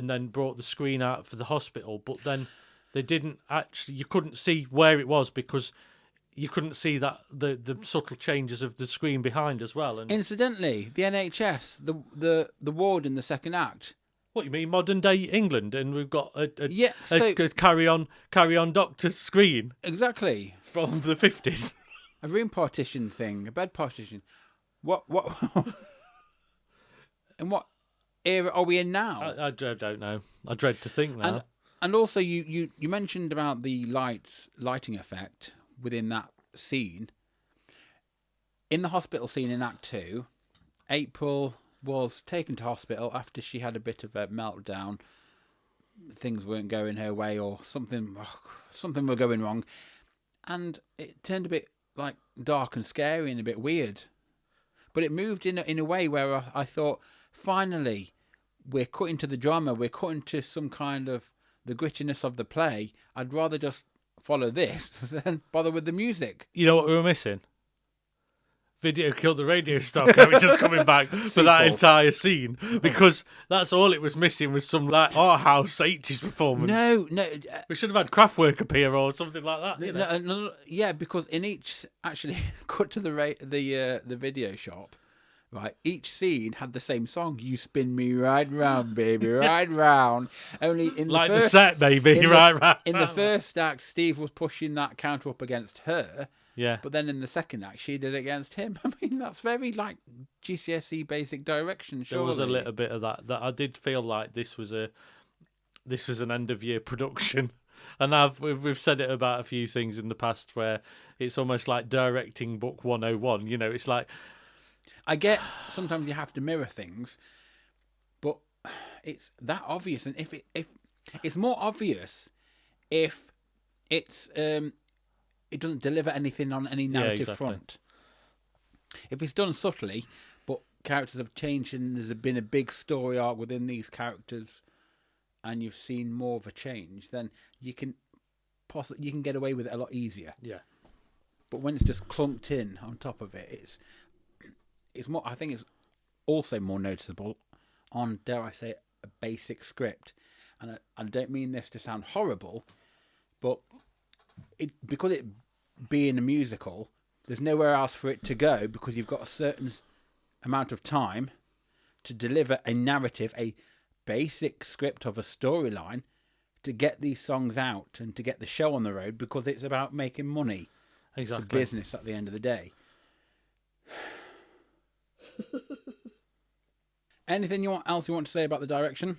then brought the screen out for the hospital. But then they didn't actually. You couldn't see where it was because you couldn't see that the subtle changes of the screen behind as well. And Incidentally, the NHS, the ward in the second act. what you mean, modern day England, and we've got a carry on doctor screen Exactly. from the 50s. A room partition thing, a bed partition. What and what era are we in now? I don't know. I dread to think now. And also you mentioned about the lighting effect within that scene. In the hospital scene in Act 2, April was taken to hospital after she had a bit of a meltdown. Things weren't going her way, or something were going wrong, and it turned a bit like dark and scary and a bit weird. But it moved in a way where I thought, finally, we're cutting to the drama. We're cutting to some kind of the grittiness of the play. I'd rather just follow this than bother with the music. You know what we were missing? Video Killed the Radio Star, which is coming back for that entire scene, because that's all it was missing was some like art house 80s performance. No. We should have had Kraftwerk appear or something like that. You know? No, yeah, because in each actually cut to the video shop, right? Each scene had the same song. You spin me right round, baby, right round. Only in the Like first, the set, baby, right. in the first act, Steve was pushing that counter up against her. Yeah. But then in the second act, she did it against him. I mean, that's very like GCSE basic direction. Surely. There was a little bit of that. That I did feel like this was an end of year production. And we've said it about a few things in the past where it's almost like directing book 101. You know, it's like, I get sometimes you have to mirror things, but it's that obvious. And if it's more obvious if it's it doesn't deliver anything on any narrative front. If it's done subtly, but characters have changed and there's been a big story arc within these characters, and you've seen more of a change, then you can get away with it a lot easier. Yeah. But when it's just clunked in on top of it, it's more. I think it's also more noticeable on, dare I say, a basic script. And I don't mean this to sound horrible, but because it being a musical, there's nowhere else for it to go because you've got a certain amount of time to deliver a narrative, a basic script of a storyline, to get these songs out and to get the show on the road, because it's about making money. Exactly. It's a business at the end of the day. Anything else you want to say about the direction?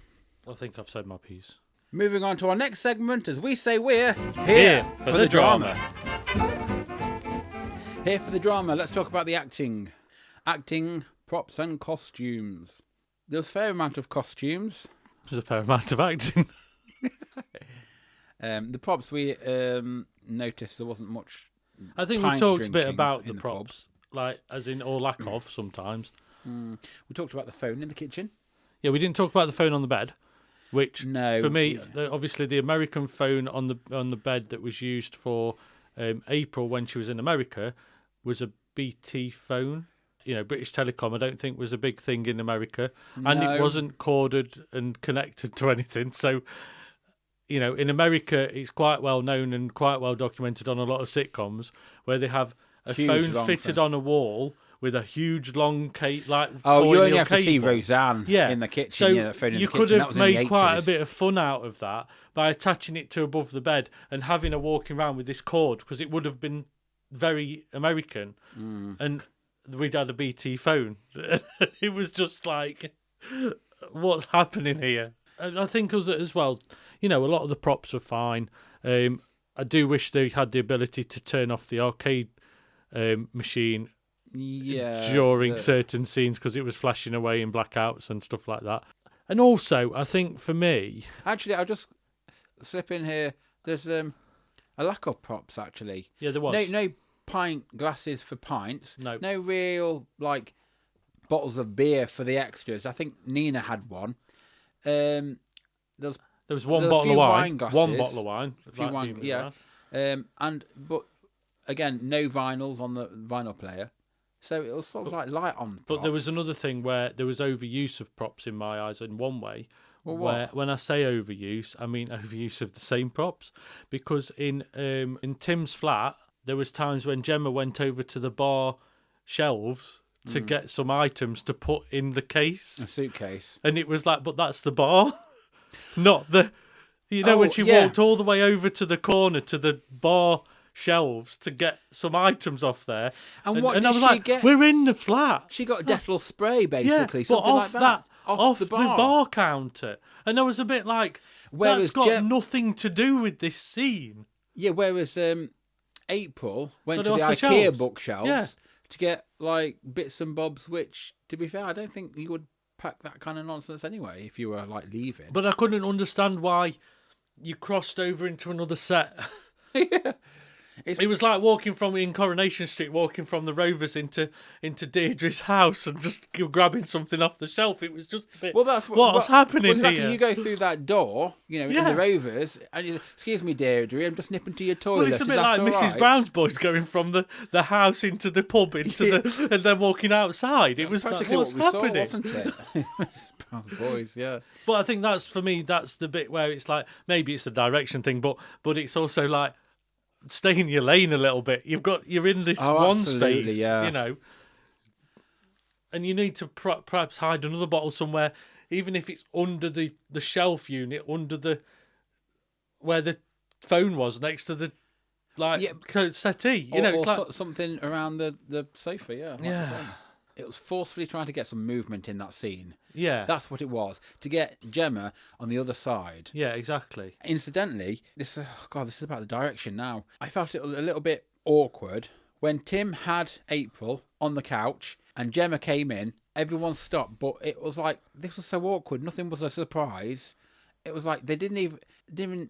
I think I've said my piece. Moving on to our next segment, as we say, we're here for the drama. Here for the drama. Let's talk about the acting. Acting, props and costumes. There's a fair amount of costumes. There's a fair amount of acting. The props, we noticed there wasn't much. I think we talked a bit about the props, like as in or lack of sometimes. We talked about the phone in the kitchen. Yeah, we didn't talk about the phone on the bed, which for me, yeah. Obviously the American phone on the bed that was used for April when she was in America was a BT phone. You know, British Telecom, I don't think was a big thing in America, and it wasn't corded and connected to anything. So, you know, in America, it's quite well known and quite well documented on a lot of sitcoms where they have a phone fitted on a wall with a huge long cable, like you only have to see Roseanne in the kitchen. So the phone in you the could kitchen. have made quite a bit of fun out of that by attaching it to above the bed and having her walking around with this cord, because it would have been very American. And we'd had a BT phone. It was just like, what's happening here? And I think as well, you know, a lot of the props are fine. I do wish they had the ability to turn off the arcade machine during certain scenes, because it was flashing away in blackouts and stuff like that. And also, I think for me... Actually, I'll just slip in here. There's a lack of props, actually. Yeah, there was. No pint glasses for pints. No real, like, bottles of beer for the extras. I think Nina had one. There was one bottle of wine. One bottle of wine. A few wine, yeah. But again, no vinyls on the vinyl player. So it was sort of like light on props. But there was another thing where there was overuse of props in my eyes in one way. Well, where when I say overuse, I mean overuse of the same props. Because in Tim's flat, there was times when Gemma went over to the bar shelves to get some items to put in the case. A suitcase. And it was like, but that's the bar, not the... You know, when she walked all the way over to the corner to the bar shelves to get some items off there. And what did I was she like, get? We're in the flat. She got a Dettol spray, basically. Yeah, something but off like that. Off the bar counter. And I was a bit like, that's got nothing to do with this scene. Yeah, whereas April went to the IKEA shelves. Bookshelves to get like bits and bobs, which, to be fair, I don't think you would pack that kind of nonsense anyway if you were like leaving. But I couldn't understand why you crossed over into another set. Yeah. It was like walking in Coronation Street, walking from the Rovers into Deirdre's house and just grabbing something off the shelf. It was just a bit, that's what's happening exactly, here? You go through that door, in the Rovers, and you, excuse me, Deirdre, I'm just nipping to your toilet. Well, it's a bit like Mrs. Brown's Boys going from the house into the pub, and then walking outside. It was practically like, what's what we happening? saw, wasn't it? Mrs. Brown's Boys, yeah. But I think that's the bit where it's like, maybe it's a direction thing, but it's also like, stay in your lane a little bit. You're in this one space, and you need to perhaps hide another bottle somewhere, even if it's under the shelf unit, under where the phone was, next to the settee. Or it's like something around the sofa, yeah. It was forcefully trying to get some movement in that scene. Yeah. That's what it was. To get Gemma on the other side. Yeah, exactly. Incidentally, this is about the direction now. I felt it was a little bit awkward when Tim had April on the couch and Gemma came in. Everyone stopped, but it was like, this was so awkward. Nothing was a surprise. It was like they didn't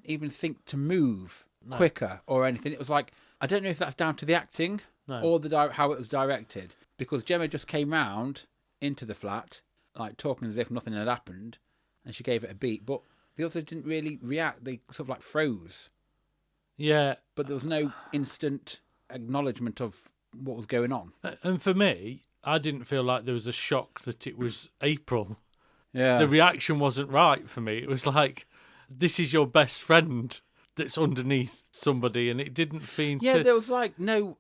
even think to move quicker or anything. It was like, I don't know if that's down to the acting or how it was directed, because Gemma just came round into the flat, like talking as if nothing had happened, and she gave it a beat, but the others didn't really react. They sort of like froze. Yeah. But there was no instant acknowledgement of what was going on. And for me, I didn't feel like there was a shock that it was April. Yeah. The reaction wasn't right for me. It was like, this is your best friend that's underneath somebody, and it didn't feel there was like no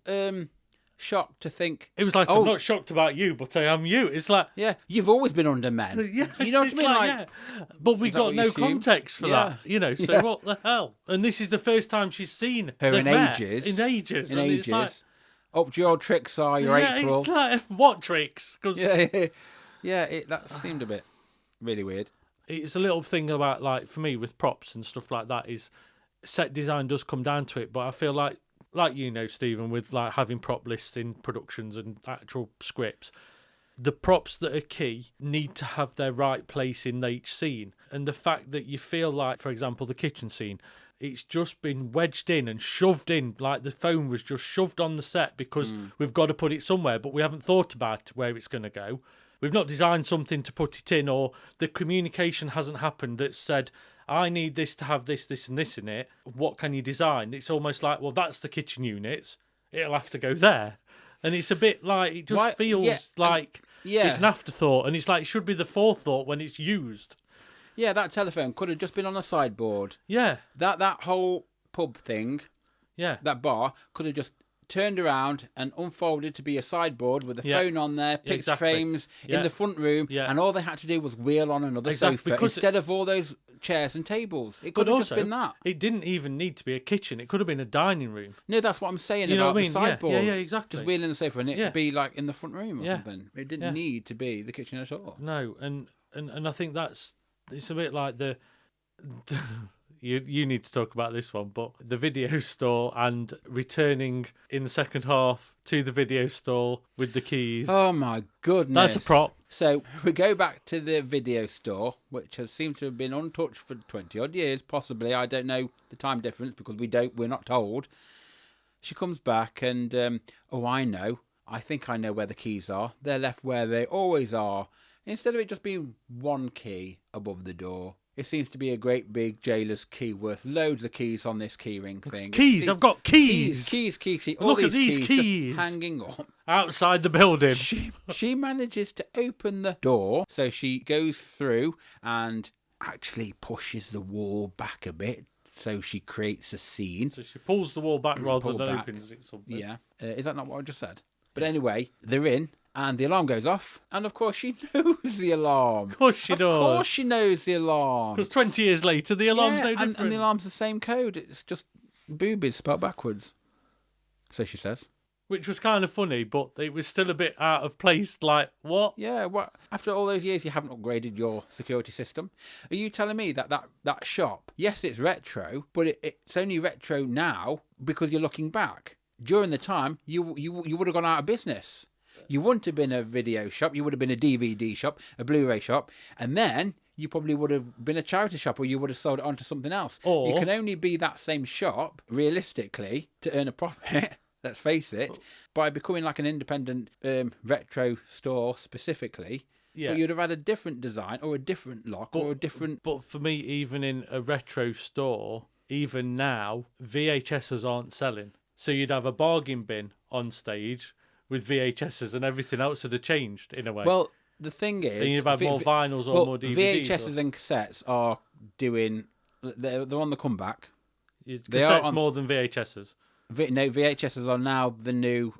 shock to think. It was like, I'm not shocked about you, but I am you. It's like, yeah, you've always been under men. Yeah, you know what I mean? Yeah. But we got no context for that, so what the hell? And this is the first time she's seen her in ages. In ages. In ages. Like, up to your tricks are your April. It's like, what tricks? Cause that seemed a bit really weird. It's a little thing about, like, for me with props and stuff like that, is set design does come down to it, but I feel like Stephen, with like having prop lists in productions and actual scripts, the props that are key need to have their right place in each scene. And the fact that you feel like, for example, the kitchen scene, it's just been wedged in and shoved in, like the phone was just shoved on the set because we've got to put it somewhere, but we haven't thought about where it's going to go. We've not designed something to put it in, or the communication hasn't happened that said, I need this to have this, this and this in it. What can you design? It's almost like, well, that's the kitchen units. It'll have to go there. And it's a bit like, it just feels like it's an afterthought. And it's like, it should be the forethought when it's used. Yeah, that telephone could have just been on a sideboard. Yeah. That whole pub thing, that bar, could have just turned around and unfolded to be a sideboard with a phone on there, picture frames in the front room, and all they had to do was wheel on another sofa instead of all those chairs and tables. It could have just been that. It didn't even need to be a kitchen. It could have been a dining room. No, that's what I'm saying about the sideboard. Yeah, exactly. Just wheeling the sofa and it would be like in the front room or something. It didn't need to be the kitchen at all. No, and I think it's a bit like the You need to talk about this one, but the video store and returning in the second half to the video store with the keys. Oh my goodness. That's a prop. So we go back to the video store, which has seemed to have been untouched for 20 odd years, possibly. I don't know the time difference because we're not told. She comes back and, I know. I think I know where the keys are. They're left where they always are. Instead of it just being one key above the door, it seems to be a great big jailer's key worth loads of keys on this keyring thing. Keys! I've got keys! Keys. All Look at these keys just hanging up. Outside the building. She manages to open the door, so she goes through and actually pushes the wall back a bit, so she creates a scene. So she pulls the wall back rather than opens it something. Yeah. Is that not what I just said? But anyway, they're in. And the alarm goes off. And of course she knows the alarm. Of course she does. Of course she knows the alarm. Because 20 years later, the alarm's no different. And the alarm's the same code. It's just boobies spelled backwards. So she says. Which was kind of funny, but it was still a bit out of place. Like, what? Yeah, what? After all those years, you haven't upgraded your security system. Are you telling me that shop, yes, it's retro, but it's only retro now because you're looking back. During the time, you would have gone out of business. You wouldn't have been a video shop, you would have been a DVD shop, a Blu-ray shop, and then you probably would have been a charity shop or you would have sold it on to something else. Or you can only be that same shop, realistically, to earn a profit, let's face it, by becoming like an independent retro store specifically. Yeah. But you'd have had a different design or a different lock or a different... But for me, even in a retro store, even now, VHSs aren't selling. So you'd have a bargain bin on stage with VHSs and everything else would have changed in a way. Well, the thing is... And you'd have more vinyls or more DVDs. VHSs and cassettes are doing... They're on the comeback. Cassettes more than VHSs. No, VHSs are now the new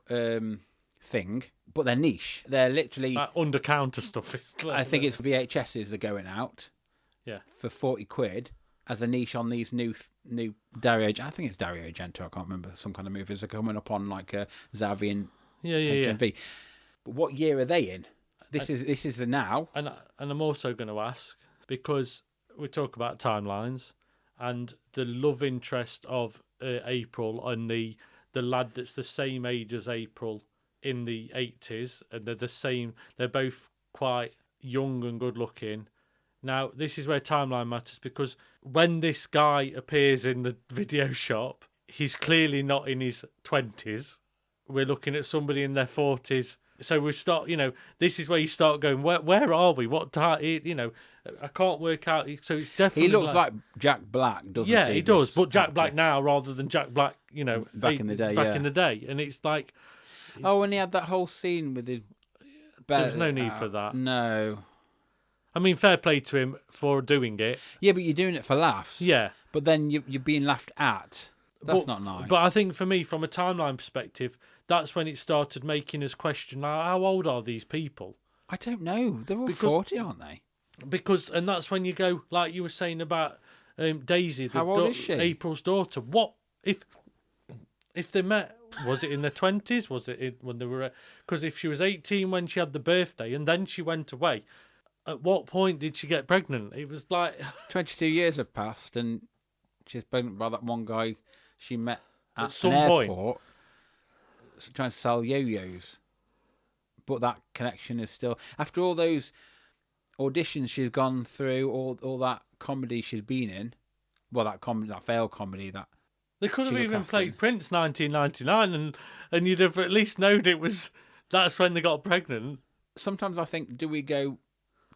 thing, but they're niche. They're literally... under-counter stuff. I think it's VHSs are going out for 40 quid as a niche on these new Dario... I think it's Dario Argento, I can't remember. Some kind of movies are coming up on like Xavi and HMV. But what year are they in? This is the now. And I'm also going to ask, because we talk about timelines and the love interest of April and the lad that's the same age as April in the 80s, and they're the same. They're both quite young and good looking. Now, this is where timeline matters, because when this guy appears in the video shop, he's clearly not in his 20s. We're looking at somebody in their 40s. So we start, this is where you start going, where are we? What time? I can't work out. So it's definitely. He looks like Jack Black, doesn't he? Yeah, he does. But Jack Black now rather than Jack Black, back in the day. Back in the day. And it's like. Oh, and he had that whole scene with his. There's no need for that. No. I mean, fair play to him for doing it. Yeah, but you're doing it for laughs. Yeah. But then you're being laughed at. That's not nice. But I think for me, from a timeline perspective, that's when it started making us question, how old are these people? I don't know. They're all 40, aren't they? And that's when you go, like you were saying about Daisy, how old is she? April's daughter. What if they met? Was it in their 20s? Was it when they were? Because if she was 18 when she had the birthday and then she went away, at what point did she get pregnant? It was like 22 years have passed, and she's pregnant by that one guy she met at some an point. airport, trying to sell yo-yos. But that connection is still, after all those auditions she's gone through, all that comedy she's been in. Well, that failed comedy that. They could have even played Prince 1999, and you'd have at least known that's when they got pregnant. Sometimes I think, do we go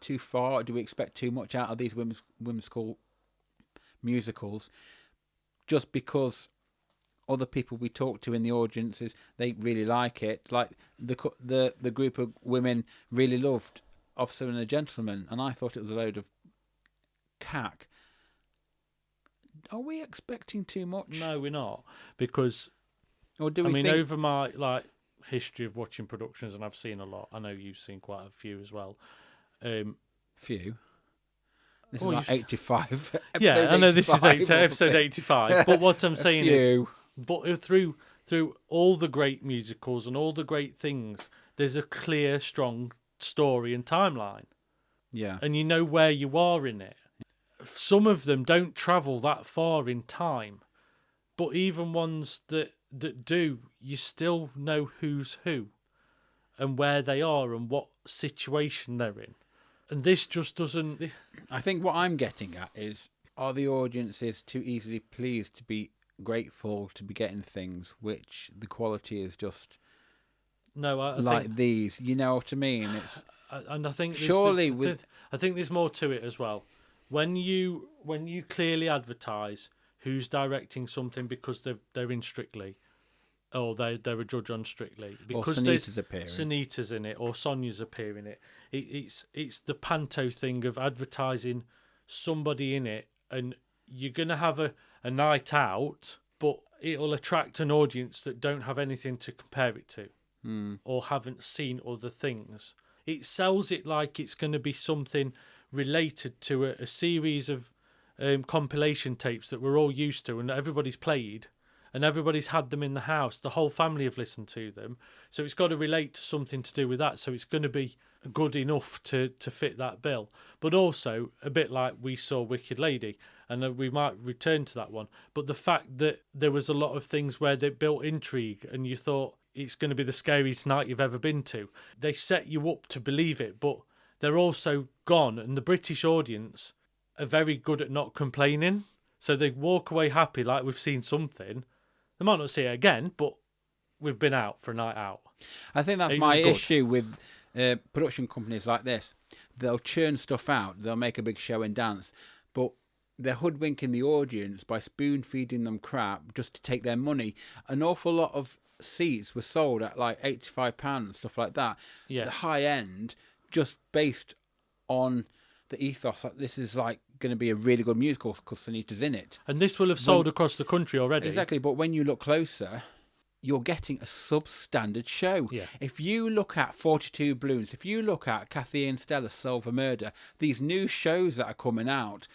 too far? Do we expect too much out of these whimsical musicals? Just because other people we talk to in the audiences, they really like it. Like the group of women really loved Officer and a Gentleman, and I thought it was a load of cack. Are we expecting too much? No, we're not, because or do we? I mean, over my history of watching productions, and I've seen a lot. I know you've seen quite a few as well. Few. This is like 85. Yeah, I know this is episode 85. But what I'm saying is, but through all the great musicals and all the great things, there's a clear, strong story and timeline. Yeah. And you know where you are in it. Some of them don't travel that far in time, but even ones that do, you still know who's who and where they are and what situation they're in. And this just doesn't. I think what I'm getting at is, are the audiences too easily pleased to be grateful to be getting things which the quality is just I think, these? You know what I mean? It's and I think surely I think there's more to it as well. When you clearly advertise who's directing something because they're in Strictly, or they're a judge on Strictly, because Sunita's appearing. Sunita's in it, or Sonia's appearing in it. It's the panto thing of advertising somebody in it, and you're gonna have a night out, but it'll attract an audience that don't have anything to compare it to, or haven't seen other things. It sells it like it's going to be something related to a series of compilation tapes that we're all used to and everybody's played and everybody's had them in the house. The whole family have listened to them. So it's got to relate to something to do with that. So it's going to be good enough to fit that bill. But also a bit like we saw Wicked Lady, and we might return to that one. But the fact that there was a lot of things where they built intrigue and you thought it's going to be the scariest night you've ever been to. They set you up to believe it, but they're also gone. And the British audience are very good at not complaining. So they walk away happy like we've seen something. They might not see it again, but we've been out for a night out. I think that's my issue with production companies like this. They'll churn stuff out. They'll make a big show and dance. But they're hoodwinking the audience by spoon-feeding them crap just to take their money. An awful lot of seats were sold at like £85 and stuff like that. Yeah. The high end, just based on the ethos that this is like going to be a really good musical because Sunita's in it. And this will have sold across the country already. Exactly, but when you look closer, you're getting a substandard show. Yeah. If you look at 42 Balloons, if you look at Kathy and Stella's Silver Murder, these new shows that are coming out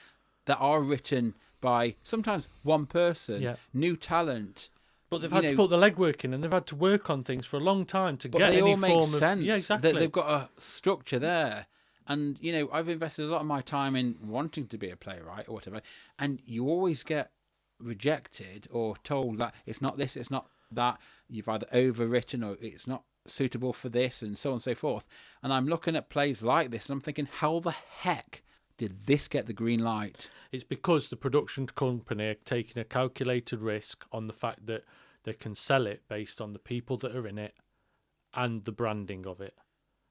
that are written by sometimes one person, new talent, But they've had to put the legwork in, and they've had to work on things for a long time to get they any all make form sense. of... Yeah, exactly. They've got a structure there. And, I've invested a lot of my time in wanting to be a playwright or whatever, and you always get rejected or told that it's not this, it's not that, you've either overwritten or it's not suitable for this, and so on and so forth. And I'm looking at plays like this, and I'm thinking, how the heck did this get the green light? It's because the production company are taking a calculated risk on the fact that they can sell it based on the people that are in it and the branding of it,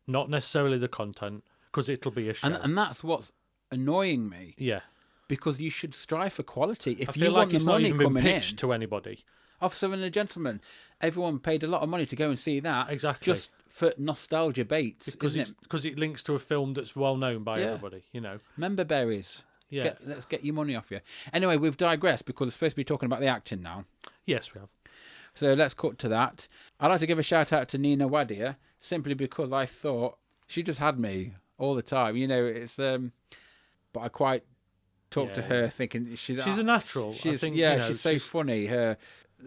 not necessarily the content, because it'll be a show. And that's what's annoying me. Yeah. Because you should strive for quality. If I feel you like want the it's not money even been coming pitched in, to anybody. Officer and a Gentleman, everyone paid a lot of money to go and see that. Exactly. Just for nostalgia baits, Because it links to a film that's well known by everybody, Member berries. Yeah. Let's get your money off you. Anyway, we've digressed because we're supposed to be talking about the acting now. Yes, we have. So let's cut to that. I'd like to give a shout out to Nina Wadia, simply because I thought she just had me all the time. It's but I quite talked to her thinking she's a natural. She's, I think, she's so funny.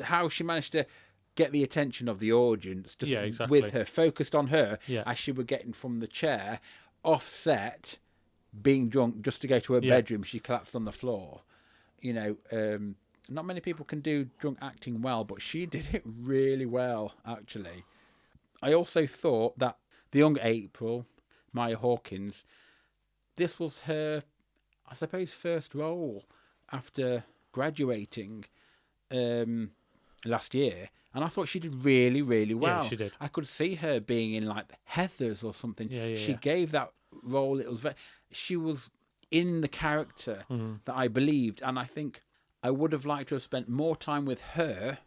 How she managed to get the attention of the audience just with her, focused on her, as she were getting from the chair, offset, being drunk just to go to her bedroom. She collapsed on the floor. Not many people can do drunk acting well, but she did it really well, actually. I also thought that the young April, Maya Hawkins, this was her, I suppose, first role after graduating last year. And I thought she did really, really well. Yeah, she did. I could see her being in like Heathers or something. She gave that role. She was in the character that I believed. And I think I would have liked to have spent more time with her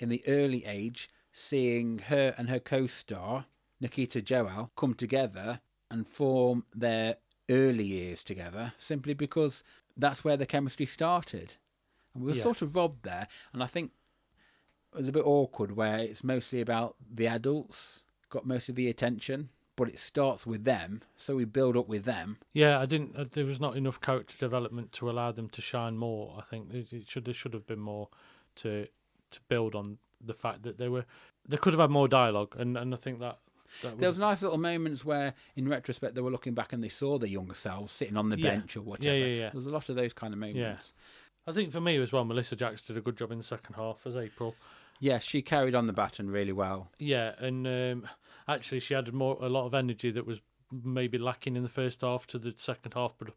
in the early age, seeing her and her co-star, Nikita Joel, come together and form their early years together, simply because that's where the chemistry started. And we were sort of robbed there. And I think it was a bit awkward where it's mostly about the adults, got most of the attention, but it starts with them, so we build up with them. Yeah, there was not enough character development to allow them to shine more. I think there should have been more to build on the fact that they could have had more dialogue, and I think that there was nice little moments where, in retrospect, they were looking back and they saw their younger selves sitting on the bench or whatever. Yeah. There was a lot of those kind of moments. I think for me as well, Melissa Jacks did a good job in the second half as April. Yes, she carried on the baton really well. Yeah, and actually she added a lot of energy that was maybe lacking in the first half to the second half, but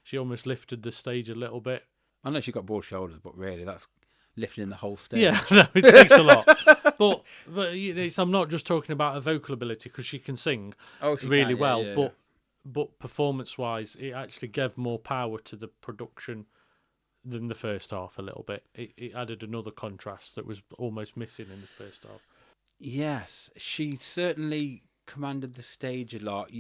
she almost lifted the stage a little bit. I know she got broad shoulders, but really that's lifting the whole stage. Yeah, no, it takes a lot. But I'm not just talking about her vocal ability, because she can sing really well, but performance-wise, it actually gave more power to the production than the first half a little bit. It added another contrast that was almost missing in the first half. Yes, she certainly commanded the stage a lot.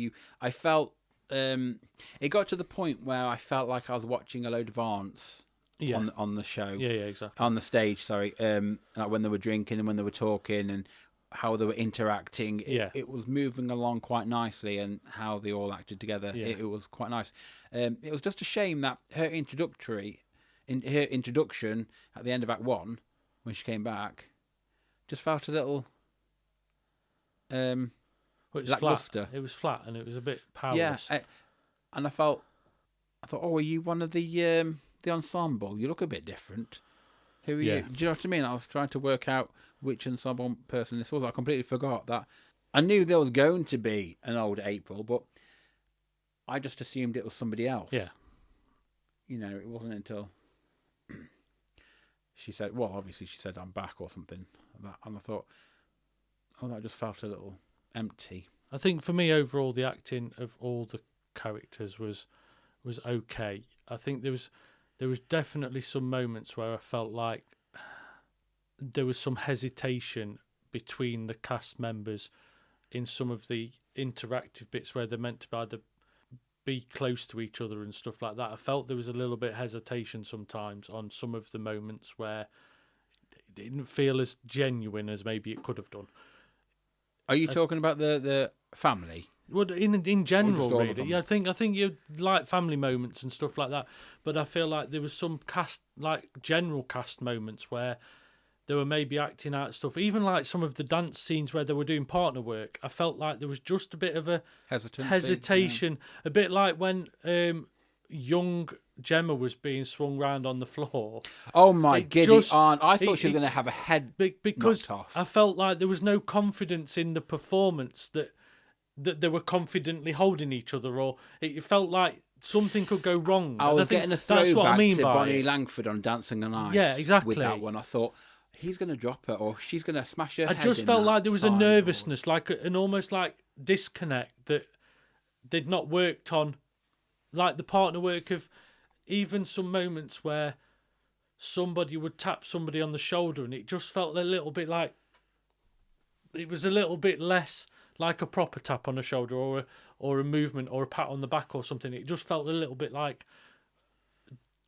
I felt it got to the point where I felt like I was watching a load of aunts on the show. Yeah, exactly. On the stage, sorry. Like when they were drinking and when they were talking and how they were interacting. It was moving along quite nicely, and how they all acted together. It was quite nice. It was just a shame that her introduction at the end of Act 1, when she came back, just felt a little lackluster. It was flat, and it was a bit powerless. Yeah, and I thought, are you one of the ensemble? You look a bit different. Who are you? Do you know what I mean? I was trying to work out which ensemble person this was. I completely forgot that. I knew there was going to be an old April, but I just assumed it was somebody else. Yeah. It wasn't until she said, obviously she said, I'm back or something like that. And I thought, that just felt a little empty. I think for me, overall, the acting of all the characters was okay. I think there was definitely some moments where I felt like there was some hesitation between the cast members in some of the interactive bits where they're meant to either be close to each other and stuff like that. I felt there was a little bit of hesitation sometimes on some of the moments where it didn't feel as genuine as maybe it could have done. Are you talking about the family? Well, in general, really. Yeah, I think you like family moments and stuff like that, but I feel like there was some general cast moments where they were maybe acting out stuff. Even like some of the dance scenes where they were doing partner work, I felt like there was just a bit of a hesitation. A bit like when young Gemma was being swung round on the floor. Oh my giddy aunt! I thought she was going to have a head because knocked off. I felt like there was no confidence in the performance that they were confidently holding each other, or it felt like something could go wrong. I was getting a throwback that's what I mean to by Bonnie it. Langford on Dancing on Ice. Yeah, exactly. With that one, I thought he's going to drop her, or she's going to smash her head. I just in felt that like there was a sideboard. nervousness, like an almost like disconnect that they'd not worked on, like the partner work of even some moments where somebody would tap somebody on the shoulder, and it just felt a little bit like it was a little bit less like a proper tap on the shoulder or a movement or a pat on the back or something. It just felt a little bit like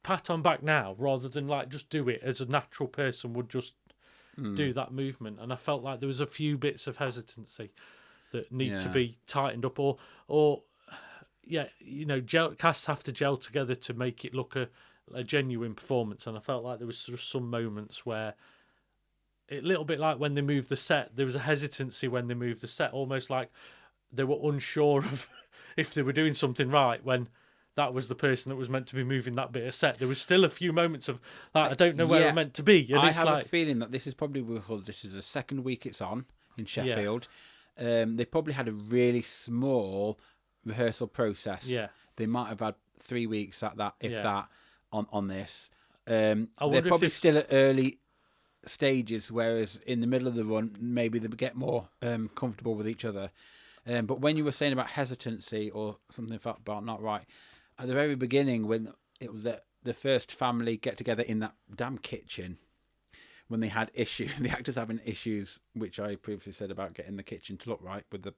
pat on back now, rather than like just do it as a natural person would just do that movement. And I felt like there was a few bits of hesitancy that need to be tightened up, or casts have to gel together to make it look a genuine performance. And I felt like there was sort of some moments where a little bit like when they moved the set, there was a hesitancy when they moved the set, almost like they were unsure of if they were doing something right when that was the person that was meant to be moving that bit of set. There was still a few moments of like, I don't know where I'm meant to be. And I it's have like, a feeling that this is probably because this is the second week it's on in Sheffield. They probably had a really small rehearsal process. Yeah. They might have had 3 weeks at that, if that, on this. I They're wonder probably if still at early stages, whereas in the middle of the run, maybe they get more comfortable with each other. But when you were saying about hesitancy or something felt about not right, at the very beginning, when it was the first family get together in that damn kitchen, when they had issues, the actors having issues, which I previously said about getting the kitchen to look right with the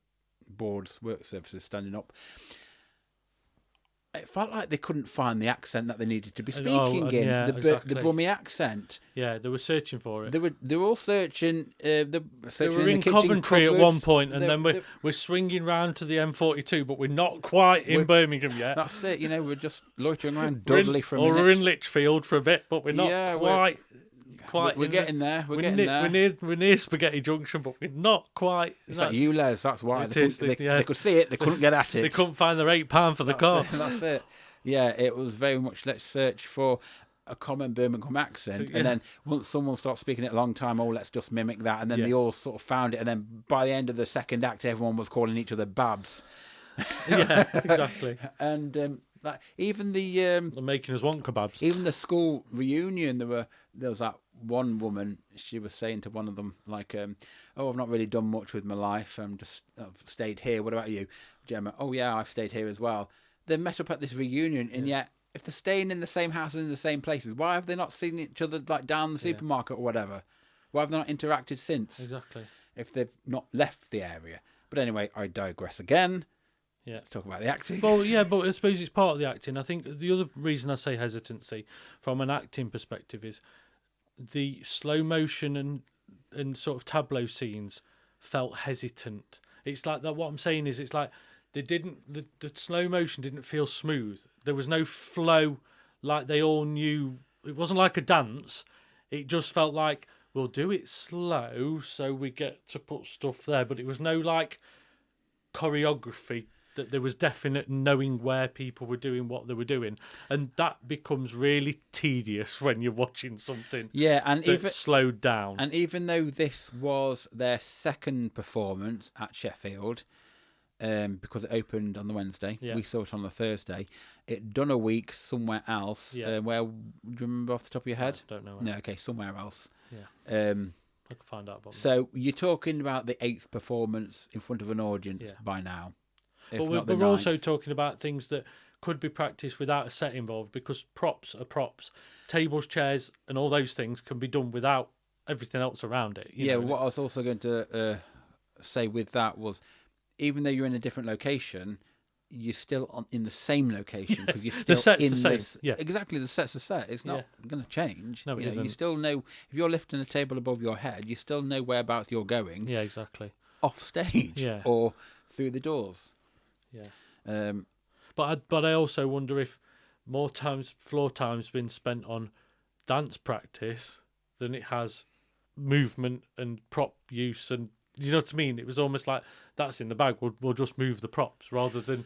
boards, work surfaces standing up. It felt like they couldn't find the accent that they needed to be speaking in. Exactly. The Brummie accent. Yeah, they were searching for it. They were all searching. They were in Coventry at one point, and then we're swinging round to the M42, but we're not quite in Birmingham yet. That's it. We're just loitering around Dudley for a minute. Or we're in Lichfield for a bit, but we're not quite. We're getting there. We're getting there. We're near Spaghetti Junction, but we're not quite. It's like you, Les. That's why they could see it. They couldn't get at it. They couldn't find their £8 for the car. That's it. Yeah, it was very much let's search for a common Birmingham accent, and then once someone starts speaking it a long time, let's just mimic that, and then they all sort of found it, and then by the end of the second act, everyone was calling each other Babs. Yeah, exactly. And even the making us want kebabs. Even the school reunion, there was that one woman. She was saying to one of them, like, "Oh, I've not really done much with my life. I've stayed here. What about you, Gemma? Oh yeah, I've stayed here as well." They met up at this reunion, and yet if they're staying in the same house and in the same places, why have they not seen each other like down the supermarket or whatever? Why have they not interacted since? Exactly. If they've not left the area. But anyway, I digress again. Yeah. Let's talk about the acting. Well, yeah, but I suppose it's part of the acting. I think the other reason I say hesitancy from an acting perspective is the slow motion and sort of tableau scenes felt hesitant. It's like that. What I'm saying is, it's like they didn't. The slow motion didn't feel smooth. There was no flow, like they all knew. It wasn't like a dance. It just felt like we'll do it slow so we get to put stuff there. But it was no like choreography. That there was definite knowing where people were doing what they were doing, and that becomes really tedious when you're watching something. Yeah, and even slowed down. And even though this was their second performance at Sheffield, because it opened on the Wednesday, we saw it on the Thursday. It done a week somewhere else. Yeah. Where do you remember off the top of your head? I don't know. No, okay, somewhere else. Yeah. I can find out about that. So you're talking about the 8th performance in front of an audience by now. But we're also talking about things that could be practiced without a set involved, because props are props. Tables, chairs, and all those things can be done without everything else around it. What I was also going to say with that was, even though you're in a different location, you're still in the same location because you're still the set's in the same. this. Yeah, exactly. The set's the set. It's not going to change. No, it isn't. You still know if you're lifting a table above your head, you still know whereabouts you're going. Yeah, exactly. Off stage, or through the doors. Yeah. But I also wonder if more floor time's been spent on dance practice than it has movement and prop use, and you know what I mean. It was almost like that's in the bag. We'll just move the props rather than.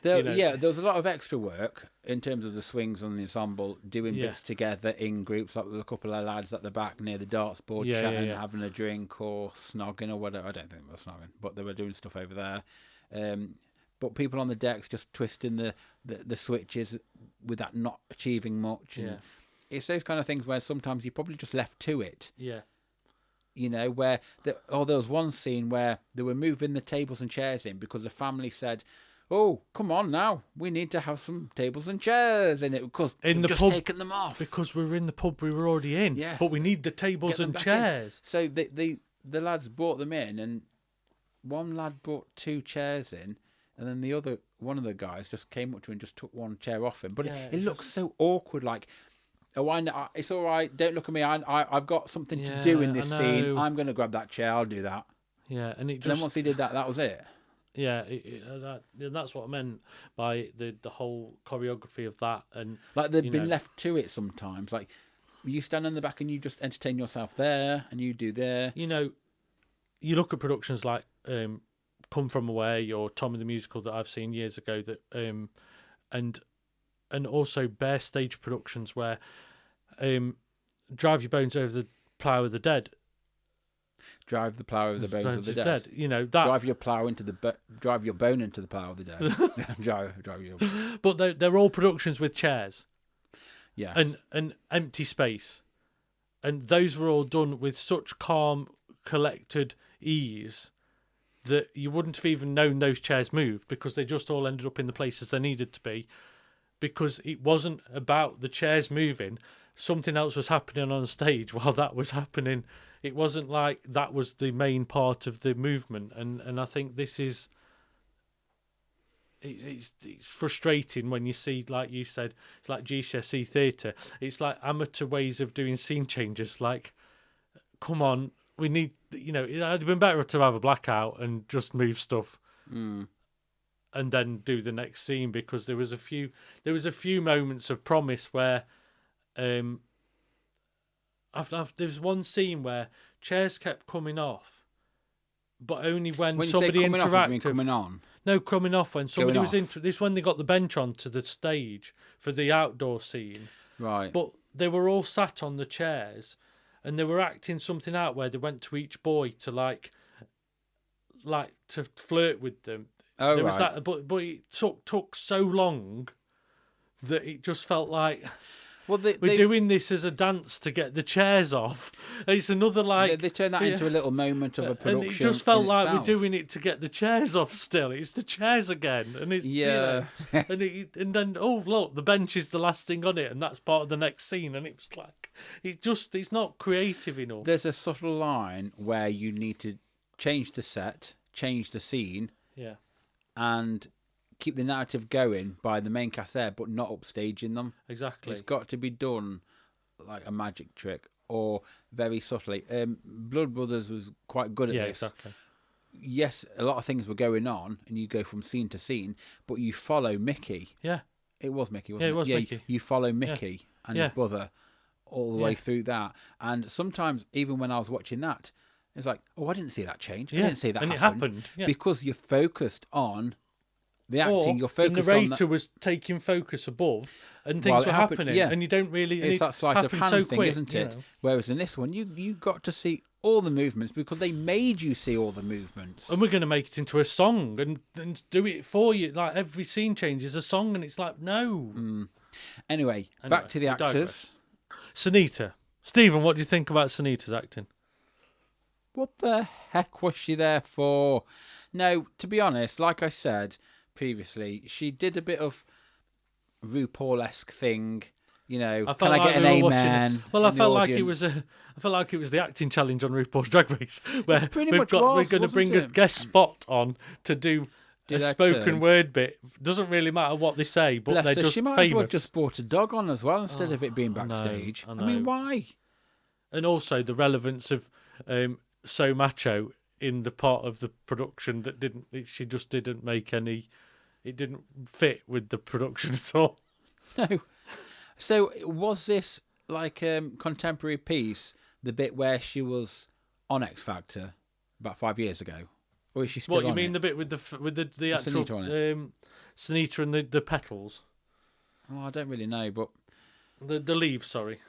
Yeah, there was a lot of extra work in terms of the swings and the ensemble, doing Yeah. bits together in groups. Like there was a couple of lads at the back near the darts board chatting, having a drink or snogging or whatever. I don't think they were snogging, but they were doing stuff over there. But people on the decks just twisting the switches with that not achieving much. And it's those kind of things where sometimes you're probably just left to it. Yeah. You know, where there was one scene where they were moving the tables and chairs in because the family said, "Oh, come on now, we need to have some tables and chairs in it because in the just pub, taken them off because we were in the pub we were already in. Yes. But we need the tables and back chairs." So the lads brought them in, and one lad brought 2 chairs in, and then one of the guys just came up to him and just took one chair off him. But it looks so awkward, like. Oh, I know. It's all right. Don't look at me. I've got something to do in this scene. I'm going to grab that chair. I'll do that. Yeah, and then once he did that, that was it. Yeah, that's what I meant by the whole choreography of that, and like they've been left to it sometimes. Like you stand in the back and you just entertain yourself there, and you do there. You know, you look at productions like Come From Away or Tommy the Musical that I've seen years ago. That and also bare stage productions where Drive Your Bones Over the Plough of the Dead. Drive the plough over the bones of the dead. You know that. Drive your plough into drive your bone into the plough of the dead. drive your. But they're all productions with chairs. Yes. And empty space, and those were all done with such calm, collected ease that you wouldn't have even known those chairs moved because they just all ended up in the places they needed to be. Because it wasn't about the chairs moving, something else was happening on stage while that was happening. It wasn't like that was the main part of the movement, and I think this is it's frustrating when you see, like you said, it's like GCSE theatre. It's like amateur ways of doing scene changes. Like, come on, we need, it'd have been better to have a blackout and just move stuff. And then do the next scene, because there was a few moments of promise where there's one scene where chairs kept coming off, but only when somebody interacted. Coming on? No, coming off when somebody was off. this when they got the bench onto the stage for the outdoor scene. Right. But they were all sat on the chairs, and they were acting something out where they went to each boy to like to flirt with them. Oh, there right. was that, but it took so long that it just felt like we're doing this as a dance to get the chairs off. It's another they turn that into a little moment of a production. And it just felt like itself. we're doing it to get the chairs off. Still, it's the chairs again, and it's and then look, the bench is the last thing on it, and that's part of the next scene, and it was like it's not creative enough. There's a subtle line where you need to change the set, change the scene. Yeah. And keep the narrative going by the main cast there, but not upstaging them. Exactly. It's got to be done like a magic trick or very subtly. Blood Brothers was quite good at this. Exactly. Yes, a lot of things were going on, and you go from scene to scene, but you follow Mickey. Yeah. It was Mickey, wasn't it? It was Mickey. You follow Mickey and his brother all the way through that. And sometimes, even when I was watching that, it's like, I didn't see that change. I didn't see that and happen. it happened. Yeah. Because you're focused on the acting. Or you're focused the on narrator was taking focus above, and things were happening, and you don't really. It's that sleight of hand thing, quick, isn't it? Whereas in this one, you got to see all the movements because they made you see all the movements. And we're going to make it into a song and do it for you. Like every scene change is a song, and it's like no. Anyway, back to the actors. Sunita. Stephen, what do you think about Sunita's acting? What the heck was she there for? No, to be honest, like I said previously, she did a bit of RuPaul-esque thing. Can I get an amen? Well, I felt like it was the acting challenge on RuPaul's Drag Race, where we're going to bring a guest spot on to do a spoken word bit. Doesn't really matter what they say, but they're just she might famous. As well just brought a dog on as well instead of it being backstage. I know. I mean, why? And also the relevance of So Macho in the part of the production that she just didn't make any. It didn't fit with the production at all. No. So was this like a contemporary piece the bit where she was on X Factor about 5 years ago? Or is she still What on you mean it? the bit with the actual Sunita on it? Sunita and the petals, Oh, I don't really know, but... the leaves. Sorry.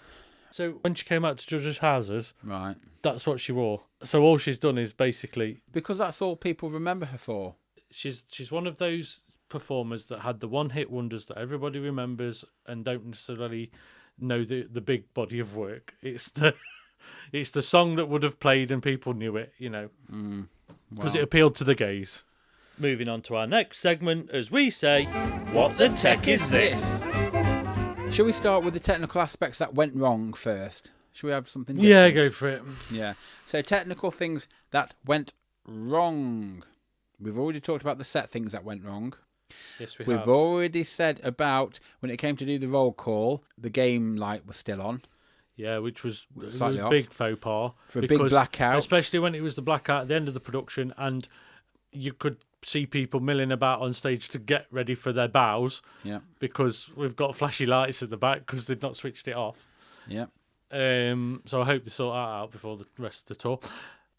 So when she came out to judges' houses, Right. that's what she wore. So all she's done is basically Because that's all people remember her for. she's one of those performers that had the one hit wonders that everybody remembers and don't necessarily know the big body of work. It's the song that would have played and people knew it, because it appealed to the gays. Moving on to our next segment, as we say, What the tech is this? Shall we start with the technical aspects that went wrong first? Shall we have something yeah, different? go for it. Yeah. So technical things that went wrong. We've already talked about the set things that went wrong. Yes, We've already said about when it came to do the roll call, the game light was still on. Yeah, which was Slightly a off. big faux pas. For a big blackout. Especially when it was the blackout at the end of the production and you could see people milling about on stage to get ready for their bows. Yeah. Because we've got flashy lights at the back because they'd not switched it off. Yeah. So I hope they sort that out before the rest of the tour.